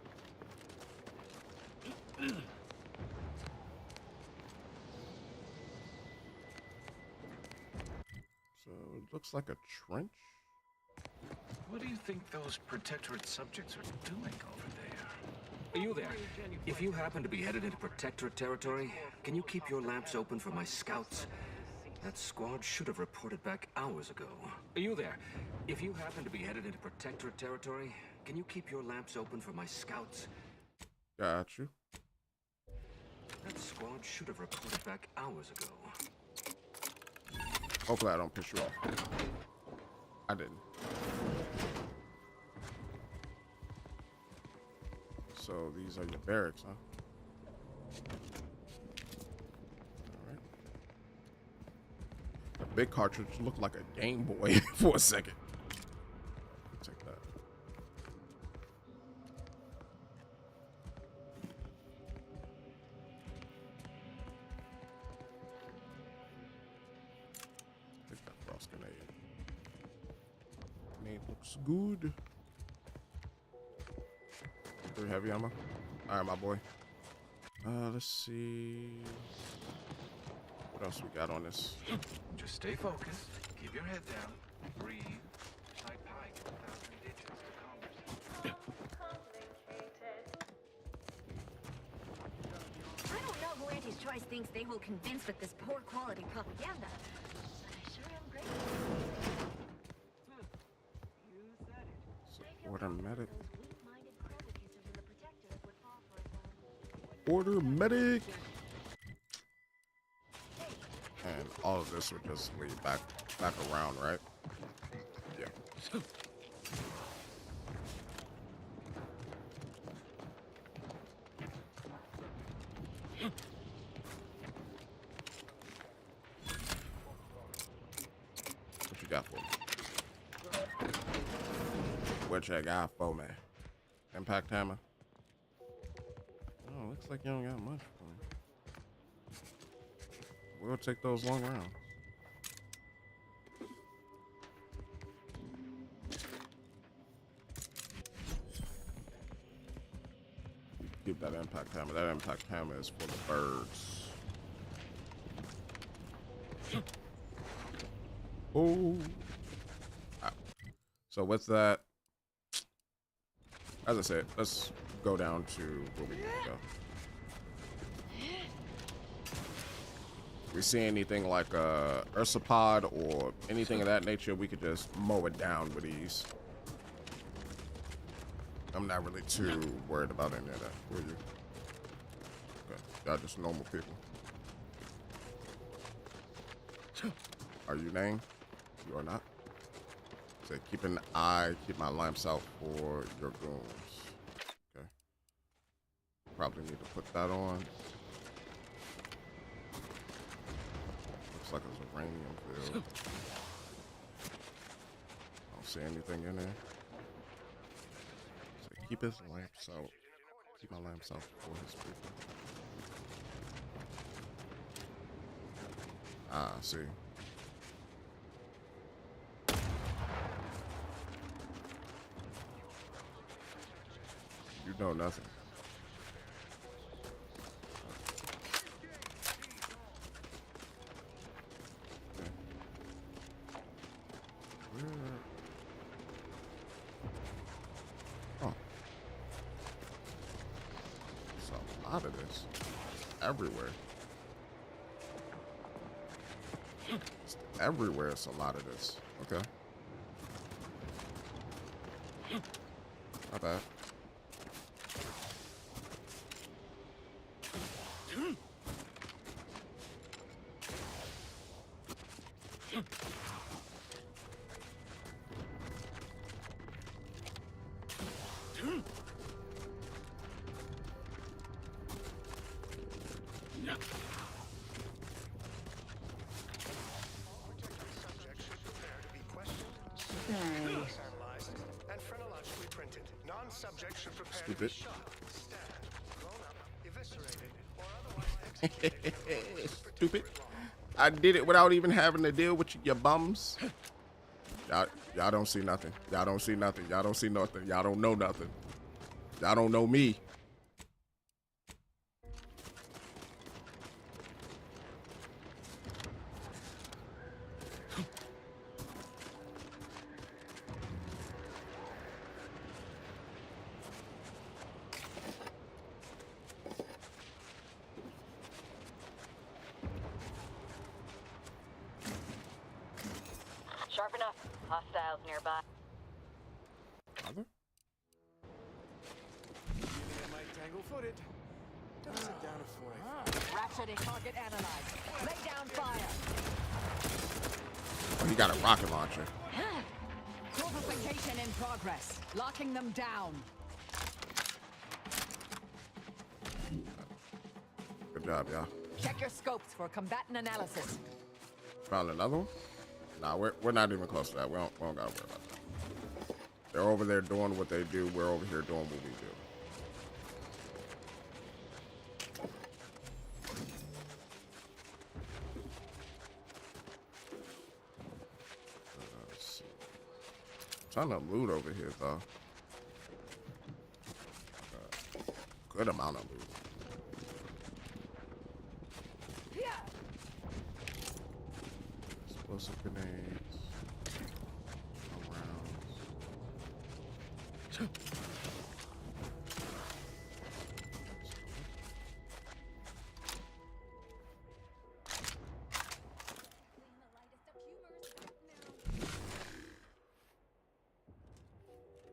So it looks like a trench.
What do you think those Protectorate subjects are doing over there?
Are you there? If you happen to be headed into Protectorate territory, can you keep your lamps open for my scouts? That squad should have reported back hours ago. Are you there? If you happen to be headed into Protectorate territory, can you keep your lamps open for my scouts?
Got you.
That squad should have reported back hours ago.
Hopefully I don't piss you off. I didn't. So these are your barracks, huh? Alright. The big cartridge looked like a Game Boy for a second. Take that. Take that frost grenade. Grenade looks good. 3 heavy ammo. Alright, my boy. Let's see. What else we got on this?
Just stay focused. Keep your head down. Breathe. Like pike, 1,000 ditches to
I don't know who Auntie's Choice thinks they will convince with this poor quality propaganda. But I sure am grateful.
Order medic. Order medic. And all of this will just lead back around, right? Yeah. What you got for me? What you got for me? Impact hammer. Oh, looks like you don't got much for me. We'll take those long rounds. Keep that impact hammer. That impact hammer is for the birds. Oh. So what's that? As I said, let's go down to where we need to go. If we see anything like a ursapod or anything of that nature, we could just mow it down with ease. I'm not really too worried about any of that. Who are you? Okay, y'all just normal people. Are you named? You are not. So keep an eye, keep my lamps out for your goons. Okay. Probably need to put that on. Looks like it's a uranium field. I don't see anything in there. So keep his lamps out. Keep my lamps out for his people. Ah, I see. You know nothing. Okay. Oh. There's a lot of this. Everywhere. Just everywhere it's a lot of this. Okay. Not bad. Stupid. Stupid. I did it without even having to deal with your bums. Y'all don't see nothing. Y'all don't see nothing. Y'all don't see nothing. Y'all don't know nothing. Y'all don't know me.
Sharp enough. Hostiles nearby.
Other?
Am I tangle-footed?
Rhapsody target analyzed. Lay down fire.
Oh, he got a rocket launcher.
Fortification in progress. Locking them down.
Good job, y'all.
Check your scopes for combatant analysis.
Found another one? Nah, we're not even close to that. We don't gotta worry about that. They're over there doing what they do. We're over here doing what we do. Let's see. Trying to loot over here, though. Good amount of loot. Explosive grenades. Rounds.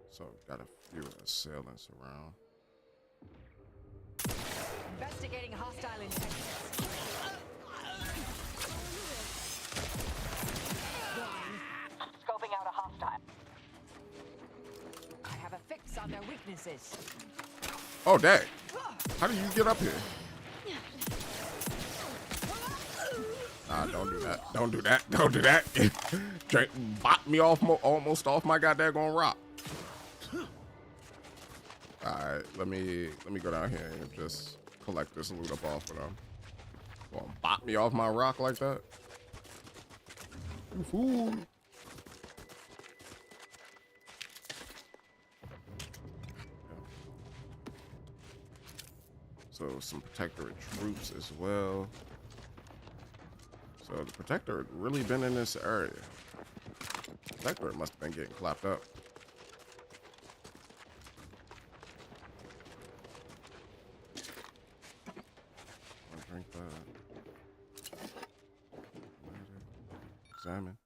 So got a few assailants around.
Investigating hostile intentions. Scoping out a hostile. I have a fix on their weaknesses.
Oh, dang. How do you get up here? Nah, don't do that. Don't do that. Don't do that. Bop me off almost off my goddamn rock. Alright, let me go down here and just collect this loot up off of them. Gonna bop me off my rock like that? You fool. So some Protectorate troops as well. So the Protectorate really been in this area. Protectorate must have been getting clapped up. Drink that. Examine.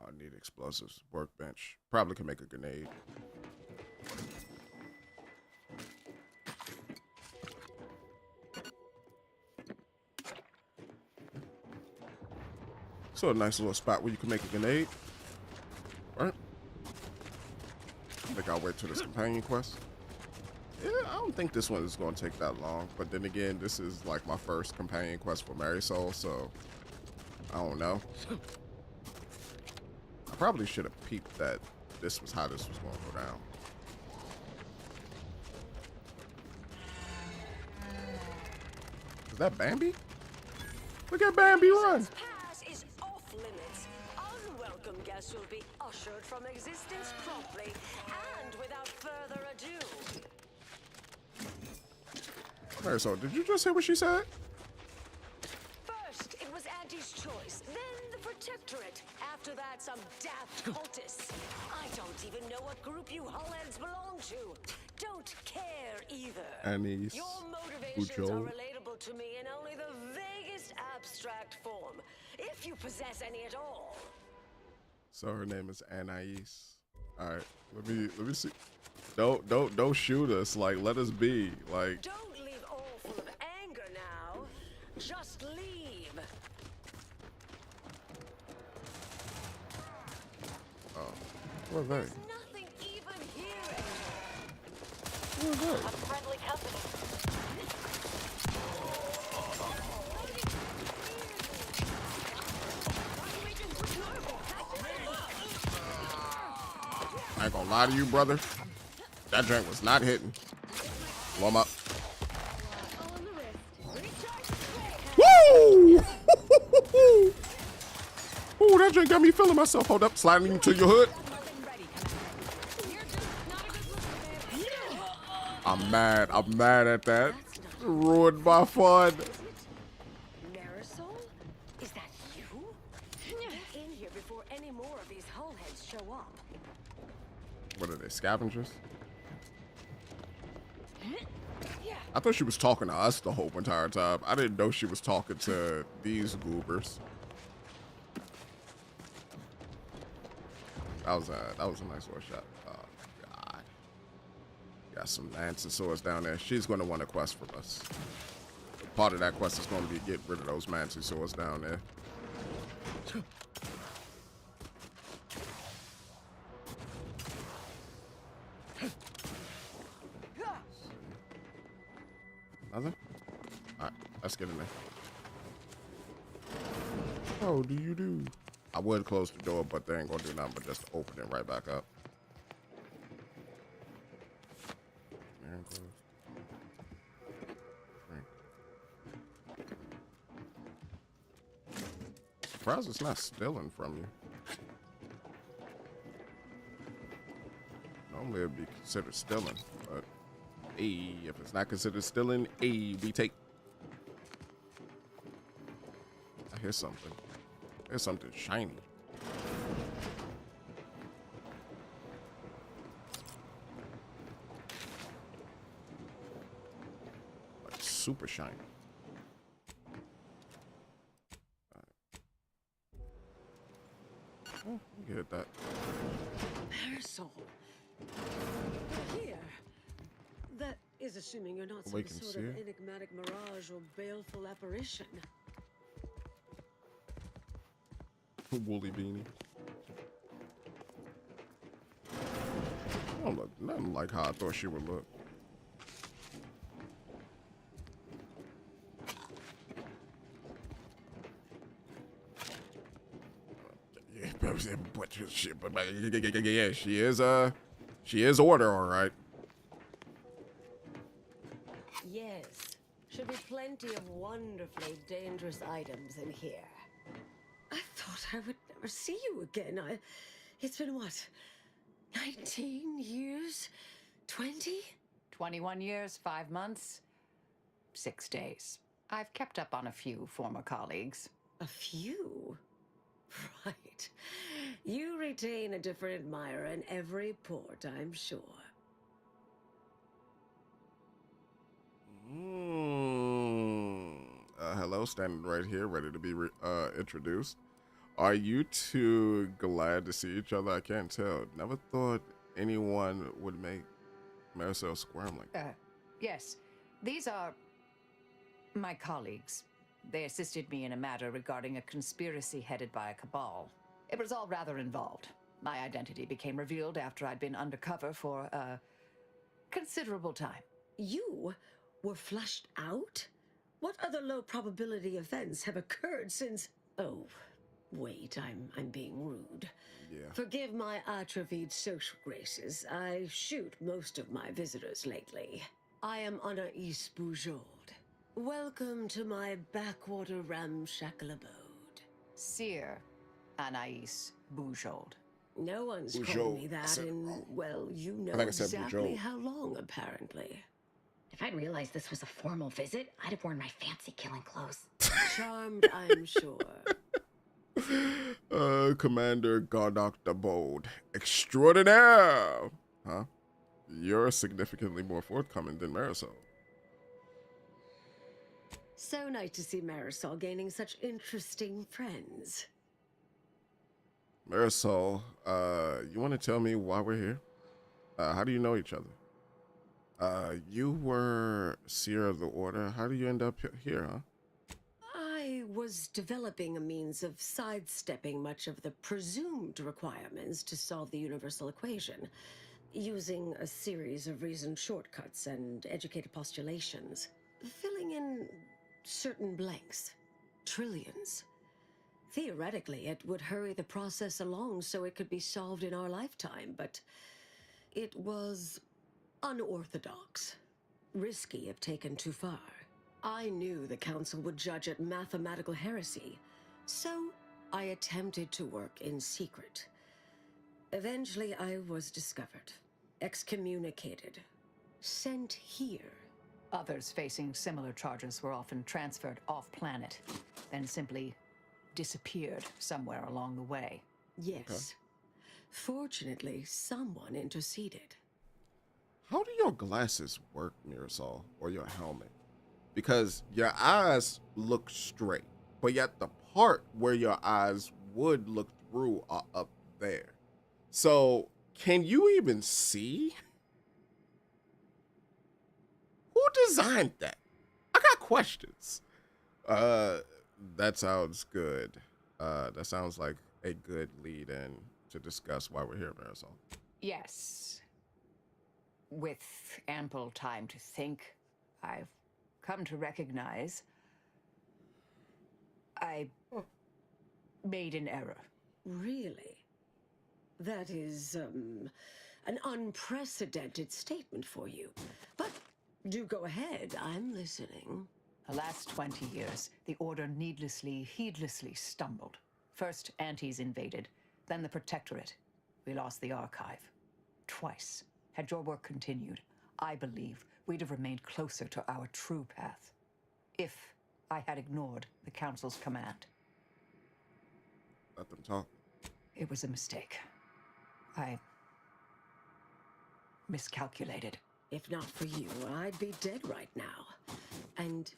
I need explosives. Workbench. Probably can make a grenade. So a nice little spot where you can make a grenade. All right. I think I'll wait till this companion quest. Yeah, I don't think this one is going to take that long. But then again, this is like my first companion quest for Marisol, so I don't know. I probably should have peeped that this was how this was going to go down. Is that Bambi? Look at Bambi run.
Pass is off limits. Unwelcome guests will be ushered from existence promptly and without further ado.
Marisol, did you just hear what she said?
First, it was Auntie's choice, then the Protectorate. After that, some daft cultists. I don't even know what group you hullheads belong to. Don't care either.
Anise.
Your motivations are relatable to me in only the vaguest abstract form, if you possess any at all.
So her name is Anais. All right, let me see. Don't shoot us. Like, let us be. Like.
Don't leave all full of anger now. Just leave.
Oh, what are they?
Nothing even here.
What are they?
A friendly company.
I ain't gonna lie to you, brother. That drink was not hitting. Warm up. Woo! Ooh, that drink got me feeling myself. Hold up, sliding into your hood. I'm mad. I'm mad at that. Ruined my fun.
Marisol? Is that you? Get in here before any more of these hullheads show up.
What are they, scavengers? I thought she was talking to us the whole entire time. I didn't know she was talking to these goobers. That was a nice little shot. Oh God. Got some mantisaurs down there. She's going to want a quest from us. Part of that quest is going to be get rid of those mantisaurs down there. Nothing? Alright, let's get in there. How do you do? I would close the door, but they ain't gonna do nothing but just open it right back up. Surprised it's not stealing from you. Normally it'd be considered stealing, but hey, if it's not considered stealing, hey, we take. I hear something. There's something shiny. Like super shiny. Oh, you get that.
Marisol. Here. That is assuming you're not some
Awaken
sort
seer.
of enigmatic mirage or baleful apparition.
Woolly beanie. Don't look nothing like how I thought she would look. But yeah, she is order, all right.
Yes. Should be plenty of wonderfully dangerous items in here. I thought I would never see you again. It's been what? 19 years? 20?
21 years, 5 months, 6 days. I've kept up on a few former colleagues.
A few? Right. You retain a different admirer in every port, I'm sure.
Hello, standing right here, ready to be introduced. Are you two glad to see each other? I can't tell. Never thought anyone would make Marisol squirm like that.
Yes, these are my colleagues. They assisted me in a matter regarding a conspiracy headed by a cabal. It was all rather involved. My identity became revealed after I'd been undercover for a considerable time.
You were flushed out? What other low probability events have occurred since... Oh, wait, I'm being rude.
Yeah.
Forgive my atrophied social graces. I shoot most of my visitors lately. I am Anais Boujold. Welcome to my backwater ramshackle abode.
Seer Anais Boujold.
No one's
Boujold.
called me
I
that
said it
in,
wrong.
well, you know
I think I said
exactly
Boujold.
how long, apparently.
If I'd realized this was a formal visit, I'd have worn my fancy killing clothes.
Charmed, I'm sure.
Commander Godok the Bold. Extraordinaire! Huh? You're significantly more forthcoming than Marisol.
So nice to see Marisol gaining such interesting friends.
Marisol, you want to tell me why we're here? How do you know each other? You were Seer of the Order. How do you end up here, huh?
I was developing a means of sidestepping much of the presumed requirements to solve the universal equation, using a series of reasoned shortcuts and educated postulations, filling in certain blanks. Trillions. Theoretically, it would hurry the process along so it could be solved in our lifetime, but it was unorthodox, risky if taken too far. I knew the council would judge it mathematical heresy, so I attempted to work in secret. Eventually, I was discovered, excommunicated, sent here.
Others facing similar charges were often transferred off-planet, then simply disappeared somewhere along the way.
Yes.
Okay.
Fortunately, someone interceded.
How do your glasses work, Marisol, or your helmet? Because your eyes look straight, but yet the part where your eyes would look through are up there. So, can you even see? designed that? I got questions. That sounds good. That sounds like a good lead in to discuss why we're here, Marisol.
Yes. With ample time to think, I've come to recognize I made an error.
Really? That is, an unprecedented statement for you. But do go ahead, I'm listening.
The last 20 years, the Order heedlessly stumbled. First, Antes invaded, then the Protectorate. We lost the Archive. Twice. Had your work continued, I believe we'd have remained closer to our true path. If I had ignored the Council's command.
Let them talk.
It was a mistake. I miscalculated.
If not for you, I'd be dead right now. And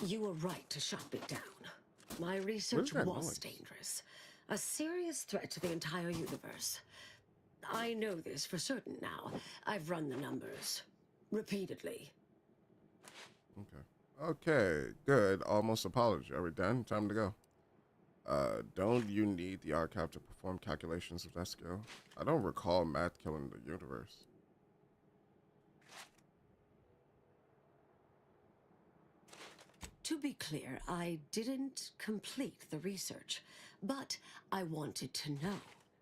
you were right to shut me down. My research was dangerous. A serious threat to the entire universe. I know this for certain now. I've run the numbers. Repeatedly.
Okay, good. Almost apology. Are we done? Time to go. Don't you need the archive to perform calculations of that scale? I don't recall math killing the universe.
To be clear, I didn't complete the research, but I wanted to know.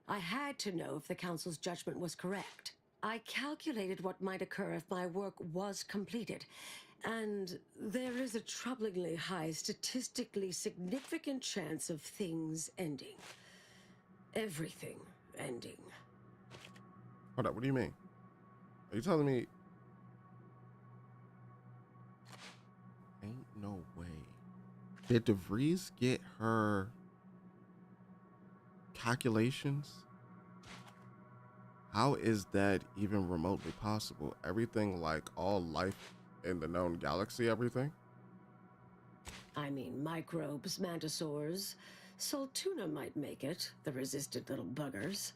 I had to know if the Council's judgment was correct. I calculated what might occur if my work was completed, and there is a troublingly high, statistically significant chance of things ending. Everything ending.
Hold up, what do you mean? Are you telling me... Ain't no way. Did DeVries get her calculations? How is that even remotely possible? Everything, like all life in the known galaxy, everything?
I mean, microbes, mantisaurs. Salt tuna might make it, the resistant little buggers.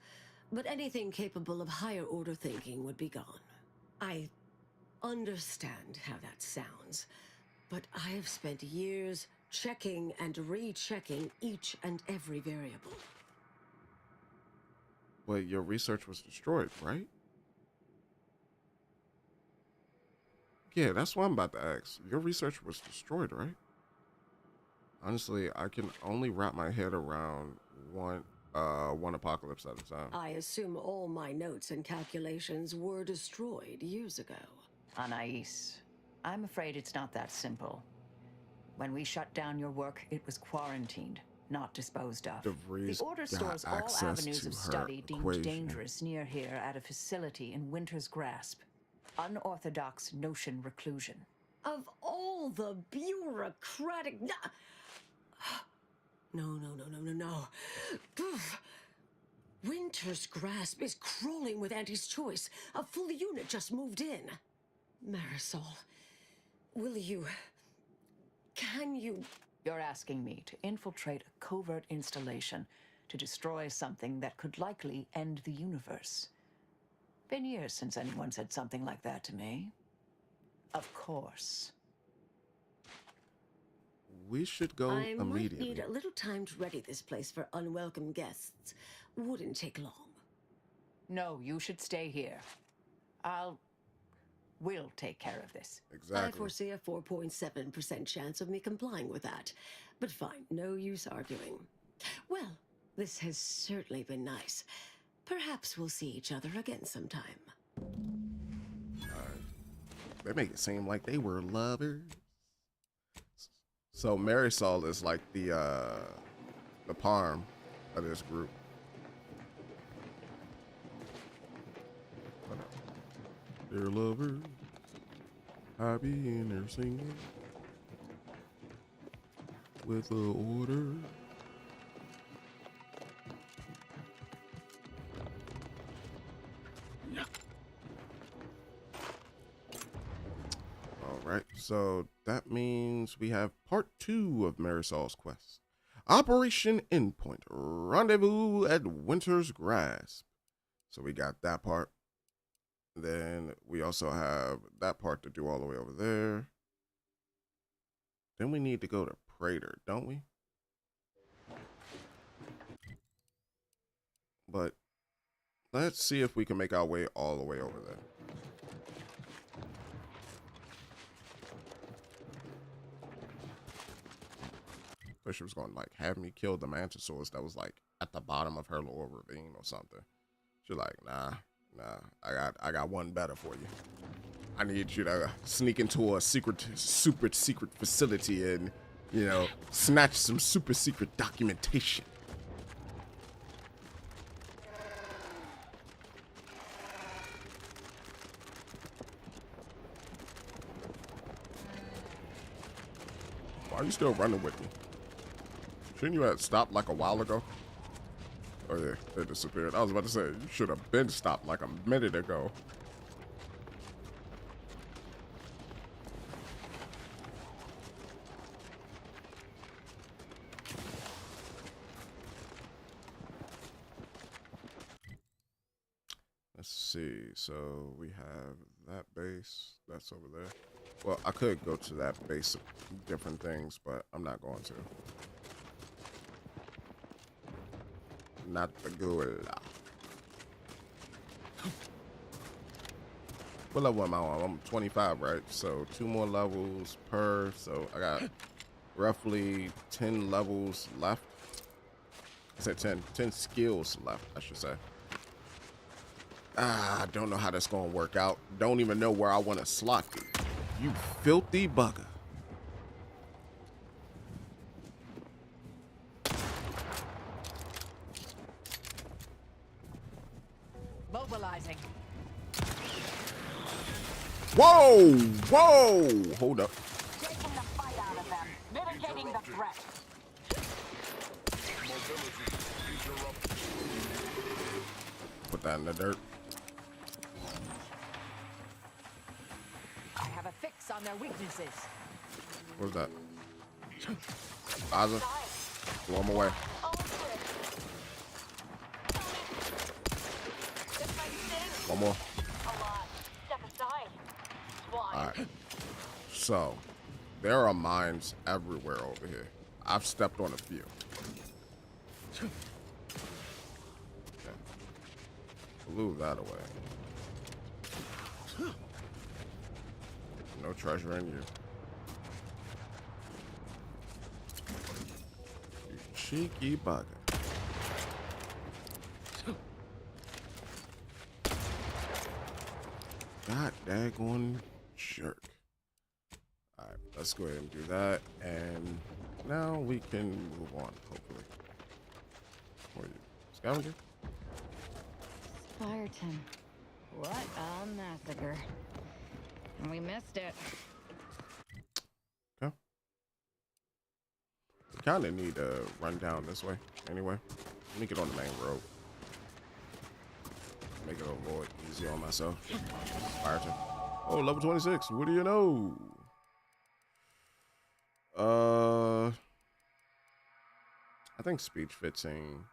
But anything capable of higher order thinking would be gone. I understand how that sounds, but I have spent years checking and rechecking each and every variable.
Well, your research was destroyed, right? Yeah, that's what I'm about to ask. Your research was destroyed, right? Honestly, I can only wrap my head around one apocalypse at a time.
I assume all my notes and calculations were destroyed years ago.
Anais, I'm afraid it's not that simple. When we shut down your work, it was quarantined, not disposed of.
DeVries
the Order stores all avenues of study deemed dangerous near here at a facility in Winter's Grasp. Unorthodox notion reclusion.
Of all the bureaucratic... No. Poof. Winter's Grasp is crawling with Anti's choice. A full unit just moved in. Marisol, will you... Can you...
You're asking me to infiltrate a covert installation to destroy something that could likely end the universe. Been years since anyone said something like that to me. Of course.
We should go immediately.
I might need a little time to ready this place for unwelcome guests. Wouldn't take long.
No, you should stay here. We'll take care of this.
Exactly.
I foresee a 4.7% chance of me complying with that. But fine, no use arguing. Well, this has certainly been nice. Perhaps we'll see each other again sometime.
They make it seem like they were lovers. So Marisol is like the Parm of this group. Dear lover, I be in there singing with the order. Alright, so that means we have part 2 of Marisol's quest. Operation Endpoint, rendezvous at Winter's Grasp. So we got that part. Then we also have that part to do all the way over there. Then we need to go to Praetor, don't we? But let's see if we can make our way all the way over there. But she was going to like have me kill the mantisaurus that was like at the bottom of her little ravine or something. She's like, nah, I got one better for you. I need you to sneak into a super secret facility and, you know, snatch some super secret documentation. Why are you still running with me? Shouldn't you have stopped like a while ago? Oh yeah, they disappeared. I was about to say, you should have been stopped like a minute ago. Let's see, so we have that base, that's over there. Well, I could go to that base of different things, but I'm not going to. Not the good. What level am I on? I'm 25, right? So 2 more levels per. So I got roughly 10 levels left. I said 10 skills left, I should say. I don't know how that's going to work out. Don't even know where I want to slot you. You filthy bugger.
Mobilizing.
Whoa! Whoa! Hold up.
Taking the fight out of them. Mitigating the threat.
Put that in the dirt.
I have a fix on their weaknesses.
What's that? Baza. Blow him away. One more. Alright. So, there are mines everywhere over here. I've stepped on a few. Okay. Blew that away. No treasure in you. You cheeky bugger. God daggone jerk. Alright, let's go ahead and do that. And now we can move on, hopefully. Where are you? Scavenger?
Spireton. What a massacre. And we missed it.
Okay. We kind of need to run down this way anyway. Let me get on the main road. Make it a little easier on myself. Spireton. Oh, level 26. What do you know? I think speech fitting.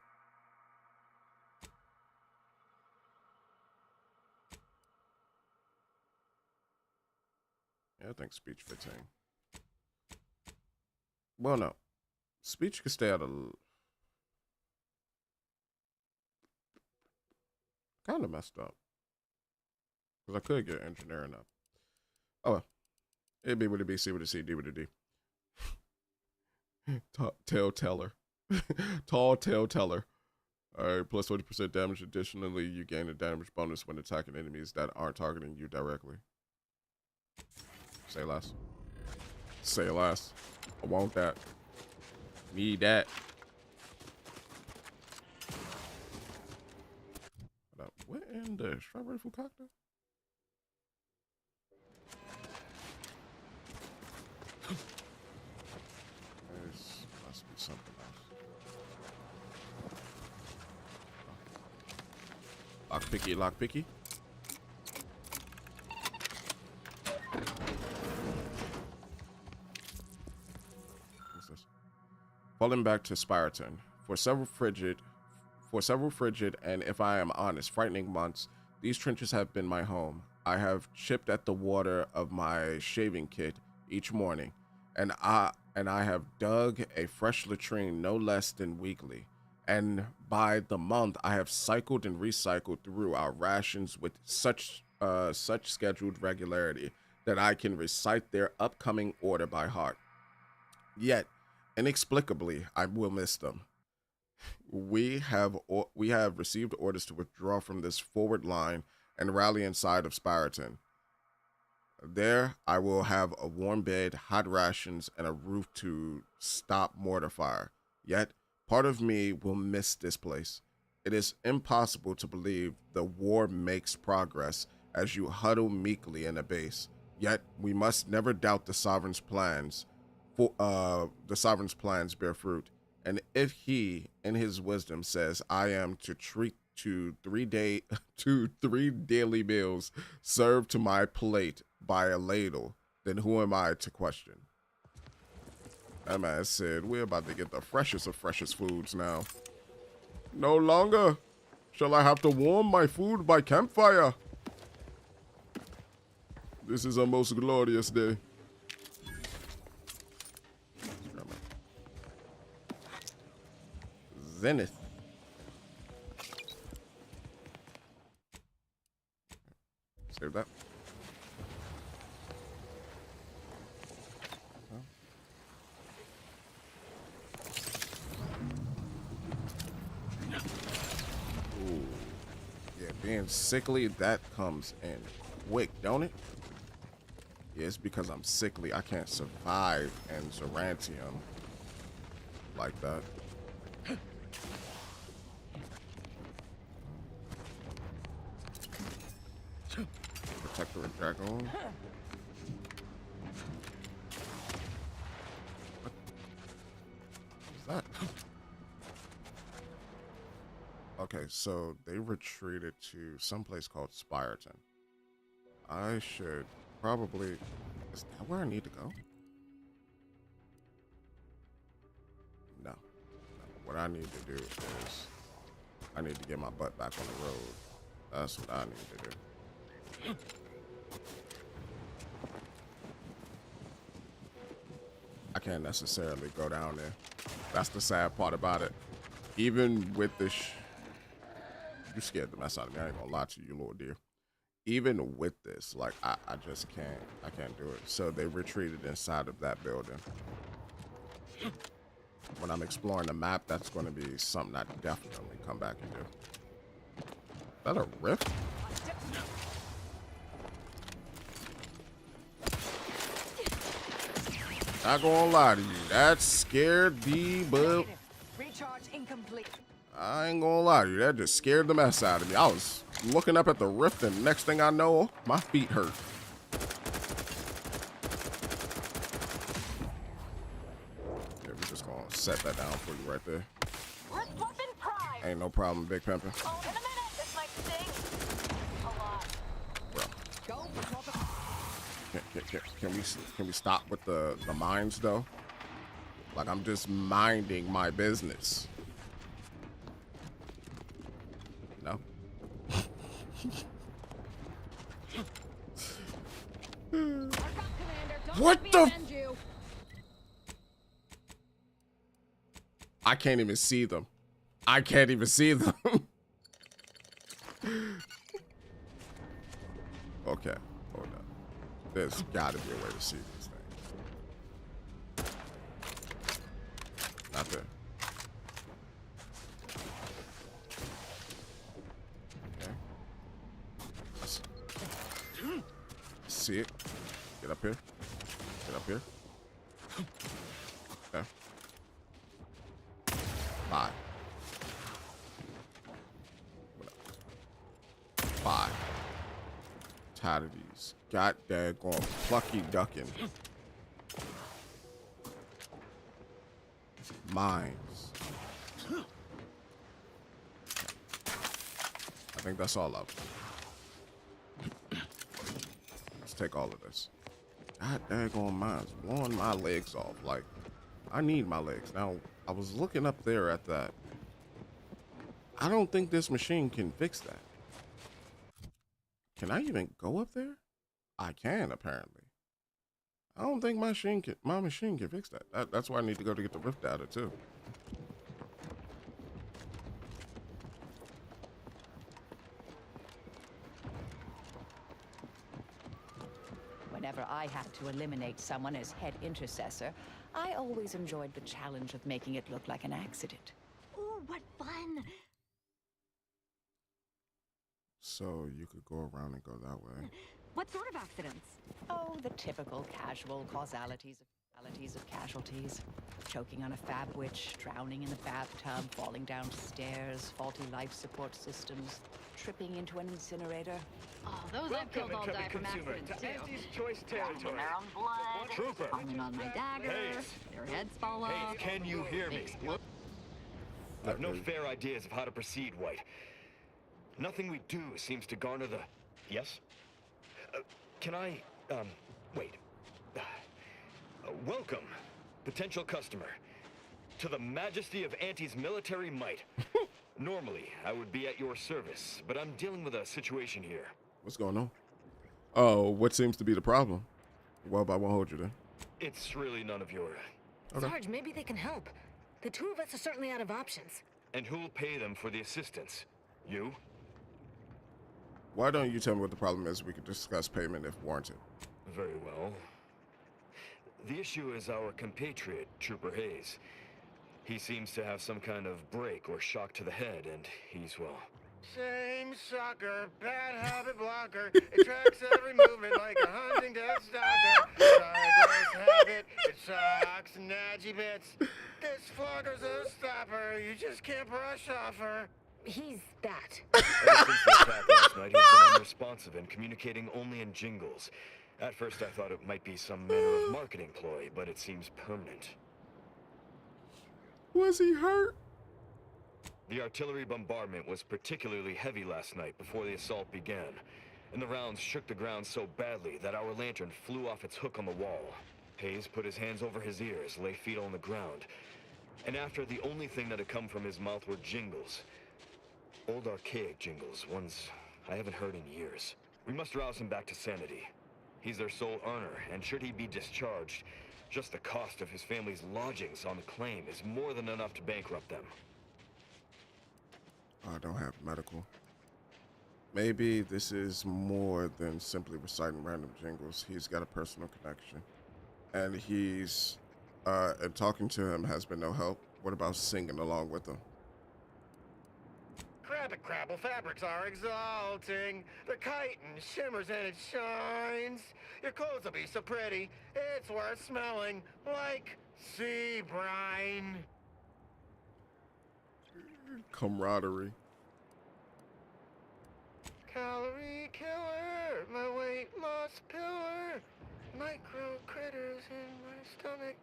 Yeah, I think speech fitting. Well, no. Speech could stay out of. Kind of messed up. Because I could get engineering up. Oh well. It'd be what it be, C with a C, D with a D. Tail teller. Tall tail teller. Alright, plus 20% damage. Additionally, you gain a damage bonus when attacking enemies that aren't targeting you directly. Say less. Say less. I want that. Need that. What in the strawberry fruit cocktail? This must be something else. Lockpicky, lockpicky. What's this? Falling back to Spireton. For several frigid, and if I am honest, frightening months, These trenches have been my home. I have chipped at the water of my shaving kit each morning, and I have dug a fresh latrine no less than weekly. And by the month, I have cycled and recycled through our rations with such scheduled regularity that I can recite their upcoming order by heart. Yet, inexplicably, I will miss them. We have received orders to withdraw from this forward line and rally inside of Spiraton. There, I will have a warm bed, hot rations, and a roof to stop mortar fire. Yet, part of me will miss this place. It is impossible to believe the war makes progress as you huddle meekly in a base. Yet, we must never doubt the Sovereign's plans. The Sovereign's plans bear fruit. And if he, in his wisdom, says I am to treat to 3 daily meals served to my plate by a ladle, then who am I to question? That man said, we're about to get the freshest of freshest foods now. No longer shall I have to warm my food by campfire. This is a most glorious day. Zenith. Save that. Ooh. Yeah, being sickly, that comes in quick, don't it? Yeah, it's because I'm sickly. I can't survive in Zerantium like that. Protectorate Dragon. What is that? Okay, so they retreated to someplace called Spiraton. I should probably... Is that where I need to go? No. What I need to do is... I need to get my butt back on the road. That's what I need to do. I can't necessarily go down there. That's the sad part about it. Even with this... You scared the mess out of me. I ain't gonna lie to you, Lord dear. Even with this, like, I just can't. I can't do it. So they retreated inside of that building. When I'm exploring the map, that's going to be something I definitely come back and do. Is that a rift? Not gonna lie to you, that scared the bub.
Recharge incomplete.
I ain't gonna lie to you, that just scared the mess out of me. I was looking up at the rift, and next thing I know, my feet hurt. Yeah, we're just gonna set that down for you right there. Ain't no problem, Big Pimpin'.
Oh, in a minute, this might sting a lot.
Bro.
Go.
Can we stop with the mines though? Like, I'm just minding my business. No. What the? I can't even see them. I can't even see them. Okay, hold on. There's gotta be a way to see these things. Not there. Okay. See it. Get up here. Get up here. Okay. 5. 5. Tired of these. God daggone plucky ducking. Mines. I think that's all of them. Let's take all of this. God daggone mines. Blowing my legs off. Like, I need my legs. Now, I was looking up there at that. I don't think this machine can fix that. Can I even go up there? I can, apparently. I don't think my machine can fix that. That's why I need to go to get the rift data, too.
Whenever I had to eliminate someone as head intercessor, I always enjoyed the challenge of making it look like an accident.
Ooh, what fun!
So you could go around and go that way.
What sort of accidents?
Oh, the typical casual causalities of casualties. Choking on a fab witch, drowning in the bathtub, falling down stairs, faulty life support systems, tripping into an incinerator.
Oh, those I've killed all die from accidents too.
Anti's choice territory.
Their own blood.
Trooper.
Falling on my dagger. Their heads fall off.
Hey, can you hear me? I've no fair ideas of how to proceed, White. Nothing we do seems to garner the... Yes? Can I... wait. Welcome, potential customer, to the majesty of Anti's military might. Normally, I would be at your service, but I'm dealing with a situation here.
What's going on? Oh, what seems to be the problem? Well, I won't hold you then.
It's really none of your...
Okay. Sarge, maybe they can help. The two of us are certainly out of options.
And who'll pay them for the assistance? You?
Why don't you tell me what the problem is? We could discuss payment if warranted.
Very well. The issue is our compatriot, Trooper Hayes. He seems to have some kind of break or shock to the head, and he's, well...
Same sucker, bad habit blocker. It tracks every movement like a hunting death stalker. Sideways habit, it sucks nadgy bits. This flogger's a stopper, you just can't brush off her.
He's that.
Ever since the attack last night, he's been unresponsive and communicating only in jingles. At first I thought it might be some manner of marketing ploy, but it seems permanent.
Was he hurt?
The artillery bombardment was particularly heavy last night before the assault began, and the rounds shook the ground so badly that our lantern flew off its hook on the wall. Hayes put his hands over his ears, lay feet on the ground, and after the only thing that had come from his mouth were jingles. Old archaic jingles, ones I haven't heard in years. We must rouse him back to sanity. He's their sole earner, and should he be discharged, just the cost of his family's lodgings on the claim is more than enough to bankrupt them.
I don't have medical. Maybe this is more than simply reciting random jingles. He's got a personal connection. And he's, and talking to him has been no help. What about singing along with him?
Crabble crabble fabrics are exalting. The chitin shimmers and it shines. Your clothes will be so pretty, it's worth smelling like sea brine.
Camaraderie.
Calorie killer, my weight loss pillar. Micro critters in my stomach,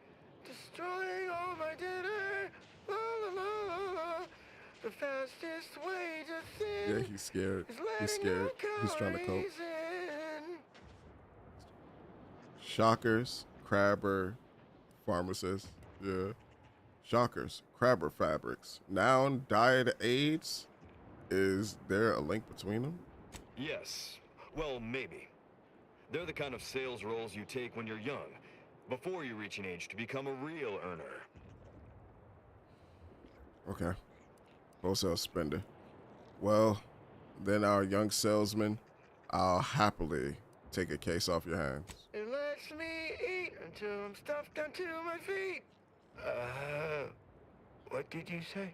destroying all my dinner. La la la la la. The fastest way to thin.
Yeah, he's scared. He's scared. He's trying to cope. Shockers, crabber, pharmacist. Yeah. Shockers, crabber fabrics. Noun, diet, AIDS. Is there a link between them?
Yes. Well, maybe. They're the kind of sales roles you take when you're young, before you reach an age to become a real earner.
Okay. Wholesale spender. Well, then our young salesman, I'll happily take a case off your hands.
It lets me eat until I'm stuffed onto my feet. What did you say?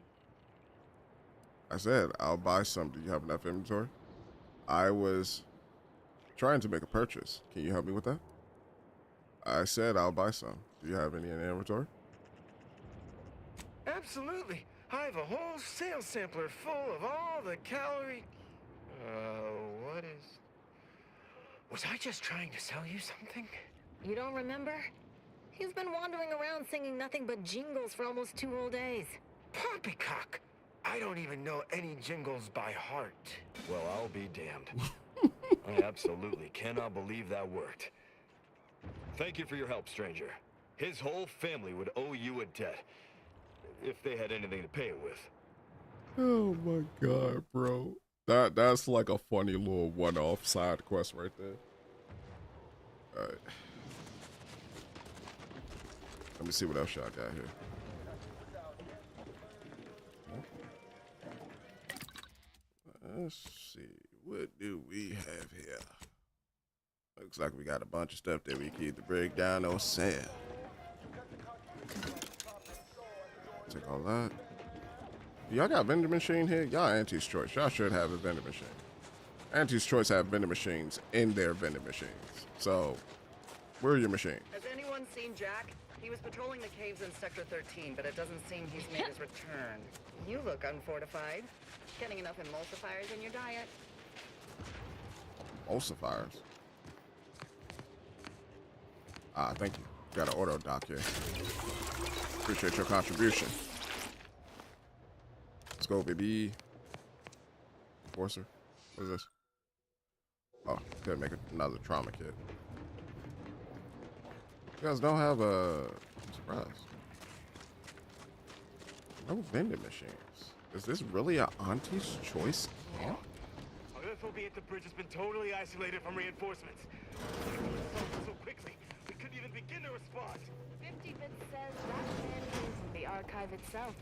I said, I'll buy some. Do you have enough inventory? I was trying to make a purchase. Can you help me with that? I said, I'll buy some. Do you have any in the inventory?
Absolutely. I have a whole sales sampler full of all the calorie... what is... Was I just trying to sell you something?
You don't remember? He's been wandering around singing nothing but jingles for almost 2 whole days.
Poppycock! I don't even know any jingles by heart.
Well, I'll be damned. I absolutely cannot believe that worked. Thank you for your help, stranger. His whole family would owe you a debt, if they had anything to pay it with.
Oh my god, bro. That's like a funny little one-off side quest right there. All right. Let me see what else y'all got here. Let's see. What do we have here? Looks like we got a bunch of stuff that we keep to break down or sell. Take all that. Y'all got a vending machine here? Y'all Auntie's Choice. Y'all should have a vending machine. Auntie's Choice have vending machines in their vending machines. So, where are your machines?
Has anyone seen Jack? He was patrolling the caves in Sector 13, but it doesn't seem he's made his return. You look unfortified. Getting enough emulsifiers in your diet?
Emulsifiers? Ah, thank you. Got an auto dock here. Appreciate your contribution. Let's go, baby. Forcer. What is this? Oh, gotta make another trauma kit. You guys don't have a surprise. No vending machines. Is this really a Auntie's Choice camp?
Our FOB at the bridge has been totally isolated from reinforcements. So quickly, we couldn't even begin to respond.
50-bit says that man is in the archive itself.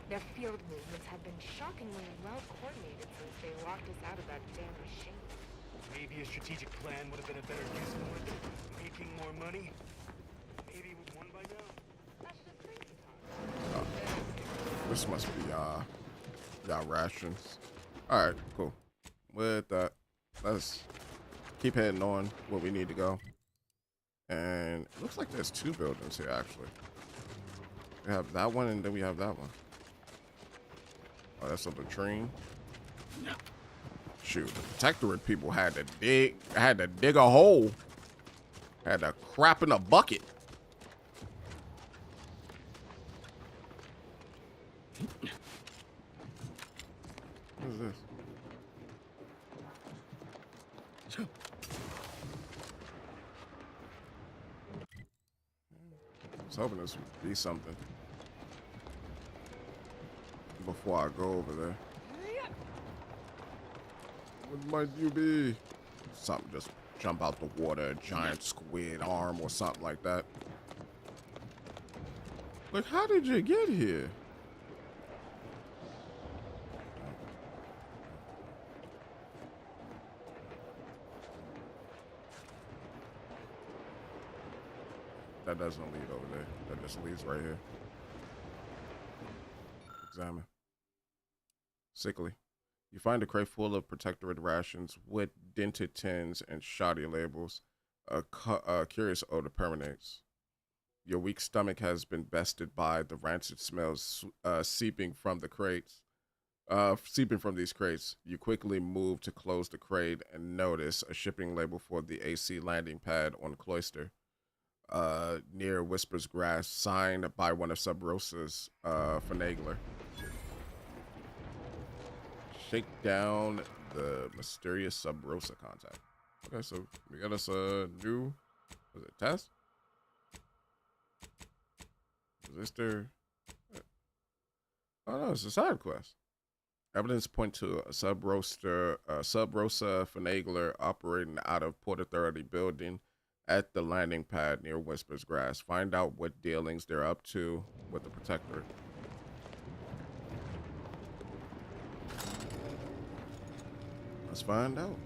Their field movements have been shockingly well coordinated since they locked us out of that damn machine.
Maybe a strategic plan would have been a better use for it. Making more money. Maybe we've won by now.
This must be y'all rations. All right, cool. With that, let's keep heading on where we need to go. And it looks like there's two buildings here actually. We have that one and then we have that one. Oh, that's a latrine. Shoot, the Protectorate people had to dig a hole. Had to crap in a bucket. What is this? I was hoping this would be something before I go over there. What might you be? Something just jump out the water, a giant squid arm or something like that. Like, how did you get here? That doesn't lead over there. That just leads right here. Examine. Sickly. You find a crate full of Protectorate rations with dented tins and shoddy labels. A curious odor permeates. Your weak stomach has been bested by the rancid smells seeping from the crates. Seeping from these crates. You quickly move to close the crate and notice a shipping label for the AC landing pad on Cloister. Near Whisper's Grass, signed by one of Sub Rosa's finagler. Shake down the mysterious Sub Rosa contact. Okay, so we got us a new, was it test? Resistor. Oh no, it's a side quest. Evidence point to a Sub Rosa finagler operating out of Port Authority building at the landing pad near Whisper's Grass. Find out what dealings they're up to with the Protectorate. Let's find out.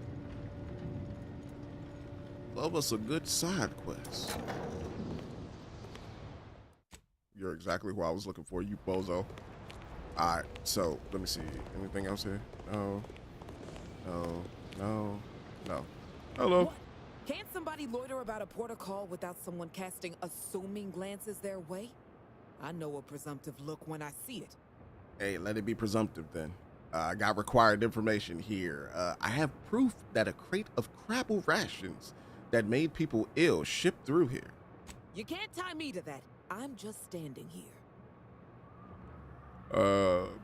Love us a good side quest. You're exactly who I was looking for, you bozo. Alright, so let me see. Anything else here? No. No. No. No. Hello.
What? Can't somebody loiter about a protocol without someone casting assuming glances their way? I know a presumptive look when I see it.
Hey, let it be presumptive then. I got required information here. I have proof that a crate of Crabble rations that made people ill shipped through here.
You can't tie me to that. I'm just standing here.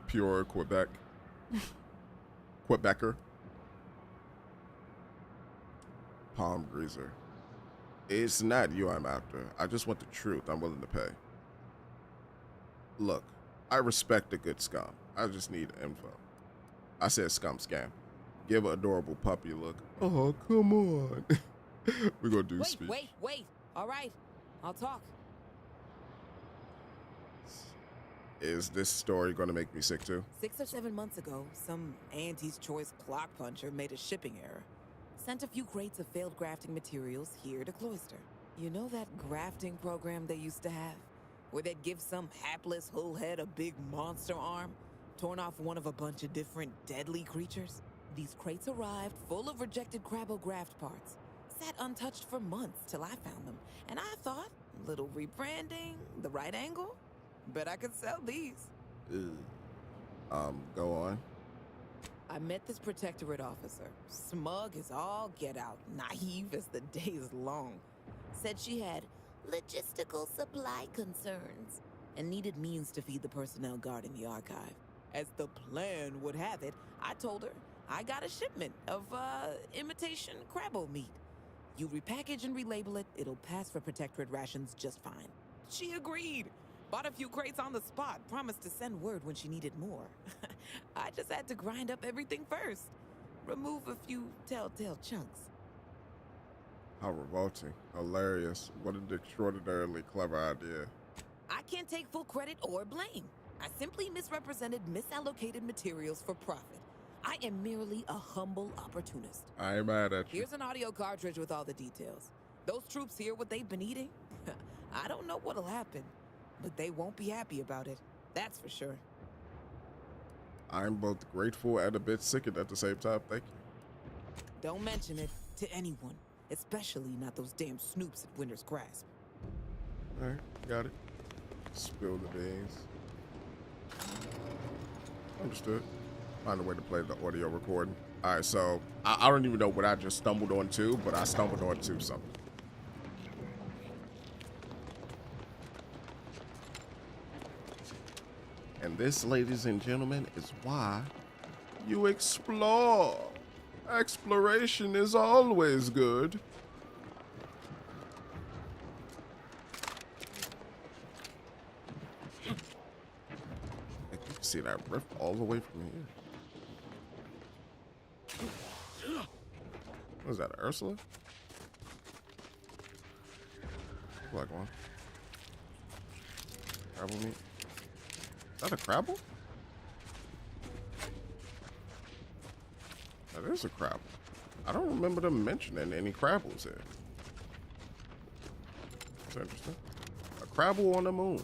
Pure Quebec. Quebecer. Palm Greaser. It's not you I'm after. I just want the truth. I'm willing to pay. Look, I respect a good scum. I just need info. I said scum scam. Give an adorable puppy look. Oh, come on. We're gonna do
Wait,
speech.
wait. All right, I'll talk.
Is this story gonna make me sick too?
6 or 7 months ago, some Auntie's Choice clock puncher made a shipping error. Sent a few crates of failed grafting materials here to Cloister. You know that grafting program they used to have? Where they'd give some hapless hullhead a big monster arm, torn off one of a bunch of different deadly creatures? These crates arrived full of rejected Crabble-Graft parts. Sat untouched for months till I found them, and I thought, little rebranding, the right angle? Bet I could sell these.
Go on.
I met this Protectorate officer. Smug as all get out, naive as the day is long. Said she had logistical supply concerns and needed means to feed the personnel guarding the archive. As the plan would have it, I told her I got a shipment of, imitation Crabble meat. You repackage and relabel it, it'll pass for Protectorate rations just fine. She agreed. Bought a few crates on the spot, promised to send word when she needed more. I just had to grind up everything first. Remove a few telltale chunks.
How revolting. Hilarious. What an extraordinarily clever idea.
I can't take full credit or blame. I simply misrepresented misallocated materials for profit. I am merely a humble opportunist.
I ain't mad at you.
Here's an audio cartridge with all the details. Those troops hear what they've been eating? I don't know what'll happen, but they won't be happy about it. That's for sure.
I'm both grateful and a bit sickened at the same time. Thank you.
Don't mention it to anyone, especially not those damn snoops at Winter's Grasp.
All right, got it. Spill the beans. Understood. Find a way to play the audio recording. All right, so I don't even know what I just stumbled onto, but I stumbled onto something. And this, ladies and gentlemen, is why you explore. Exploration is always good. You can see that rift all the way from here. What is that, Ursula? Look like one. Crabble meat. Is that a Crabble? That is a Crabble. I don't remember them mentioning any Crabbles here. That's interesting. A Crabble on the moon.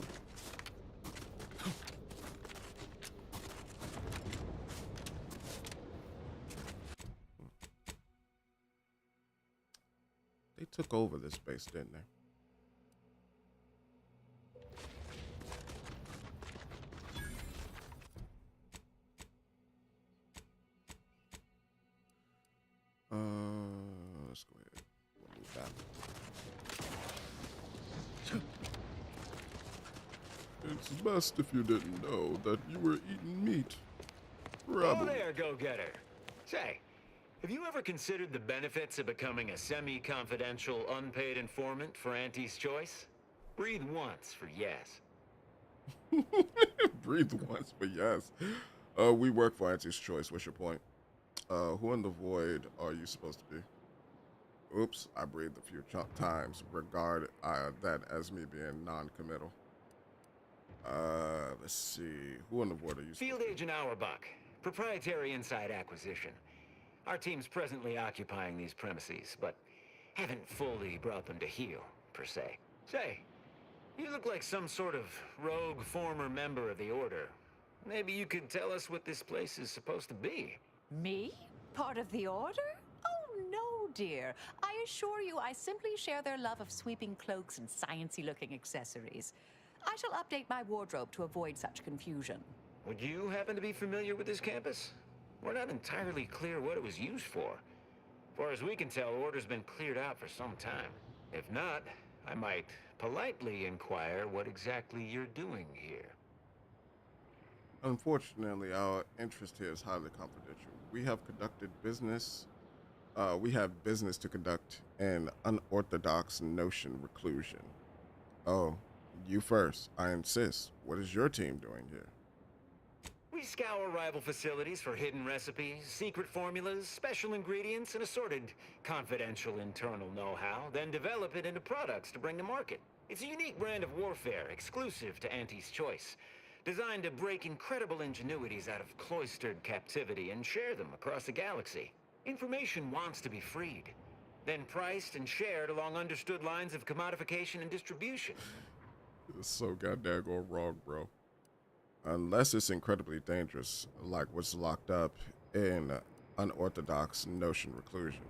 They took over this base, didn't they? Let's go ahead. We'll move that. It's best if you didn't know that you were eating meat.
Oh there, go-getter. Say, have you ever considered the benefits of becoming a semi-confidential, unpaid informant for Auntie's Choice? Breathe once for yes.
Breathe once, but yes. We work for Auntie's Choice. What's your point? Who in the void are you supposed to be? Oops, I breathed a few times. Regard that as me being non-committal. Let's see. Who in the void are you?
Field Agent Auerbach, proprietary inside acquisition. Our team's presently occupying these premises, but haven't fully brought them to heel, per se. Say, you look like some sort of rogue former member of the Order. Maybe you could tell us what this place is supposed to be.
Me? Part of the Order? Oh, no, dear. I assure you I simply share their love of sweeping cloaks and sciencey-looking accessories. I shall update my wardrobe to avoid such confusion.
Would you happen to be familiar with this campus? We're not entirely clear what it was used for. As far as we can tell, Order's been cleared out for some time. If not, I might politely inquire what exactly you're doing here.
Unfortunately, our interest here is highly confidential. We have conducted business. We have business to conduct in unorthodox notion reclusion. Oh, you first. I insist. What is your team doing here?
We scour rival facilities for hidden recipes, secret formulas, special ingredients, and assorted confidential internal know-how, then develop it into products to bring to market. It's a unique brand of warfare, exclusive to Auntie's Choice, designed to break incredible ingenuities out of cloistered captivity and share them across the galaxy. Information wants to be freed, then priced and shared along understood lines of commodification and distribution.
It's so goddamn going wrong, bro. Unless it's incredibly dangerous, like what's locked up in unorthodox notion reclusion.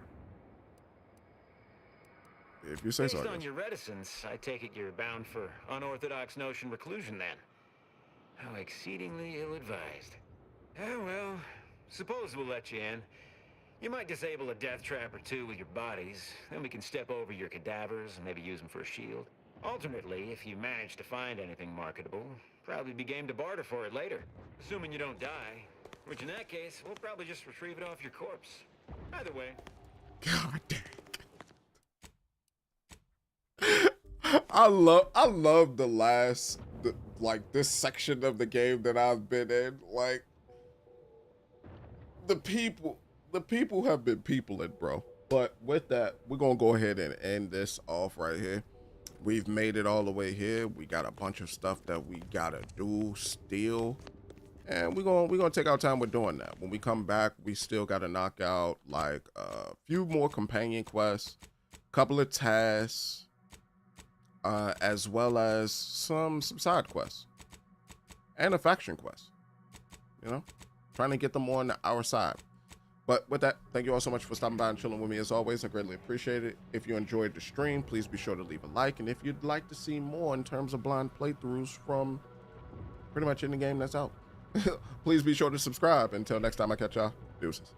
If you say so.
Based on your reticence, I take it you're bound for unorthodox notion reclusion then. How exceedingly ill-advised. Oh well, suppose we'll let you in. You might disable a death trap or two with your bodies, then we can step over your cadavers and maybe use them for a shield. Alternately, if you manage to find anything marketable, probably be game to barter for it later. Assuming you don't die, which in that case, we'll probably just retrieve it off your corpse. Either way.
God dang. I love this section of the game that I've been in. Like, the people have been peopling, bro. But with that, we're gonna go ahead and end this off right here. We've made it all the way here. We got a bunch of stuff that we gotta do still, and we're gonna take our time with doing that. When we come back, we still gotta knock out like a few more companion quests, couple of tasks, as well as some side quests and a faction quest. You know, trying to get them on our side. But with that, thank you all so much for stopping by and chilling with me as always. I greatly appreciate it. If you enjoyed the stream, please be sure to leave a like. And if you'd like to see more in terms of blind playthroughs from pretty much any game that's out, please be sure to subscribe. Until next time I catch y'all, deuces.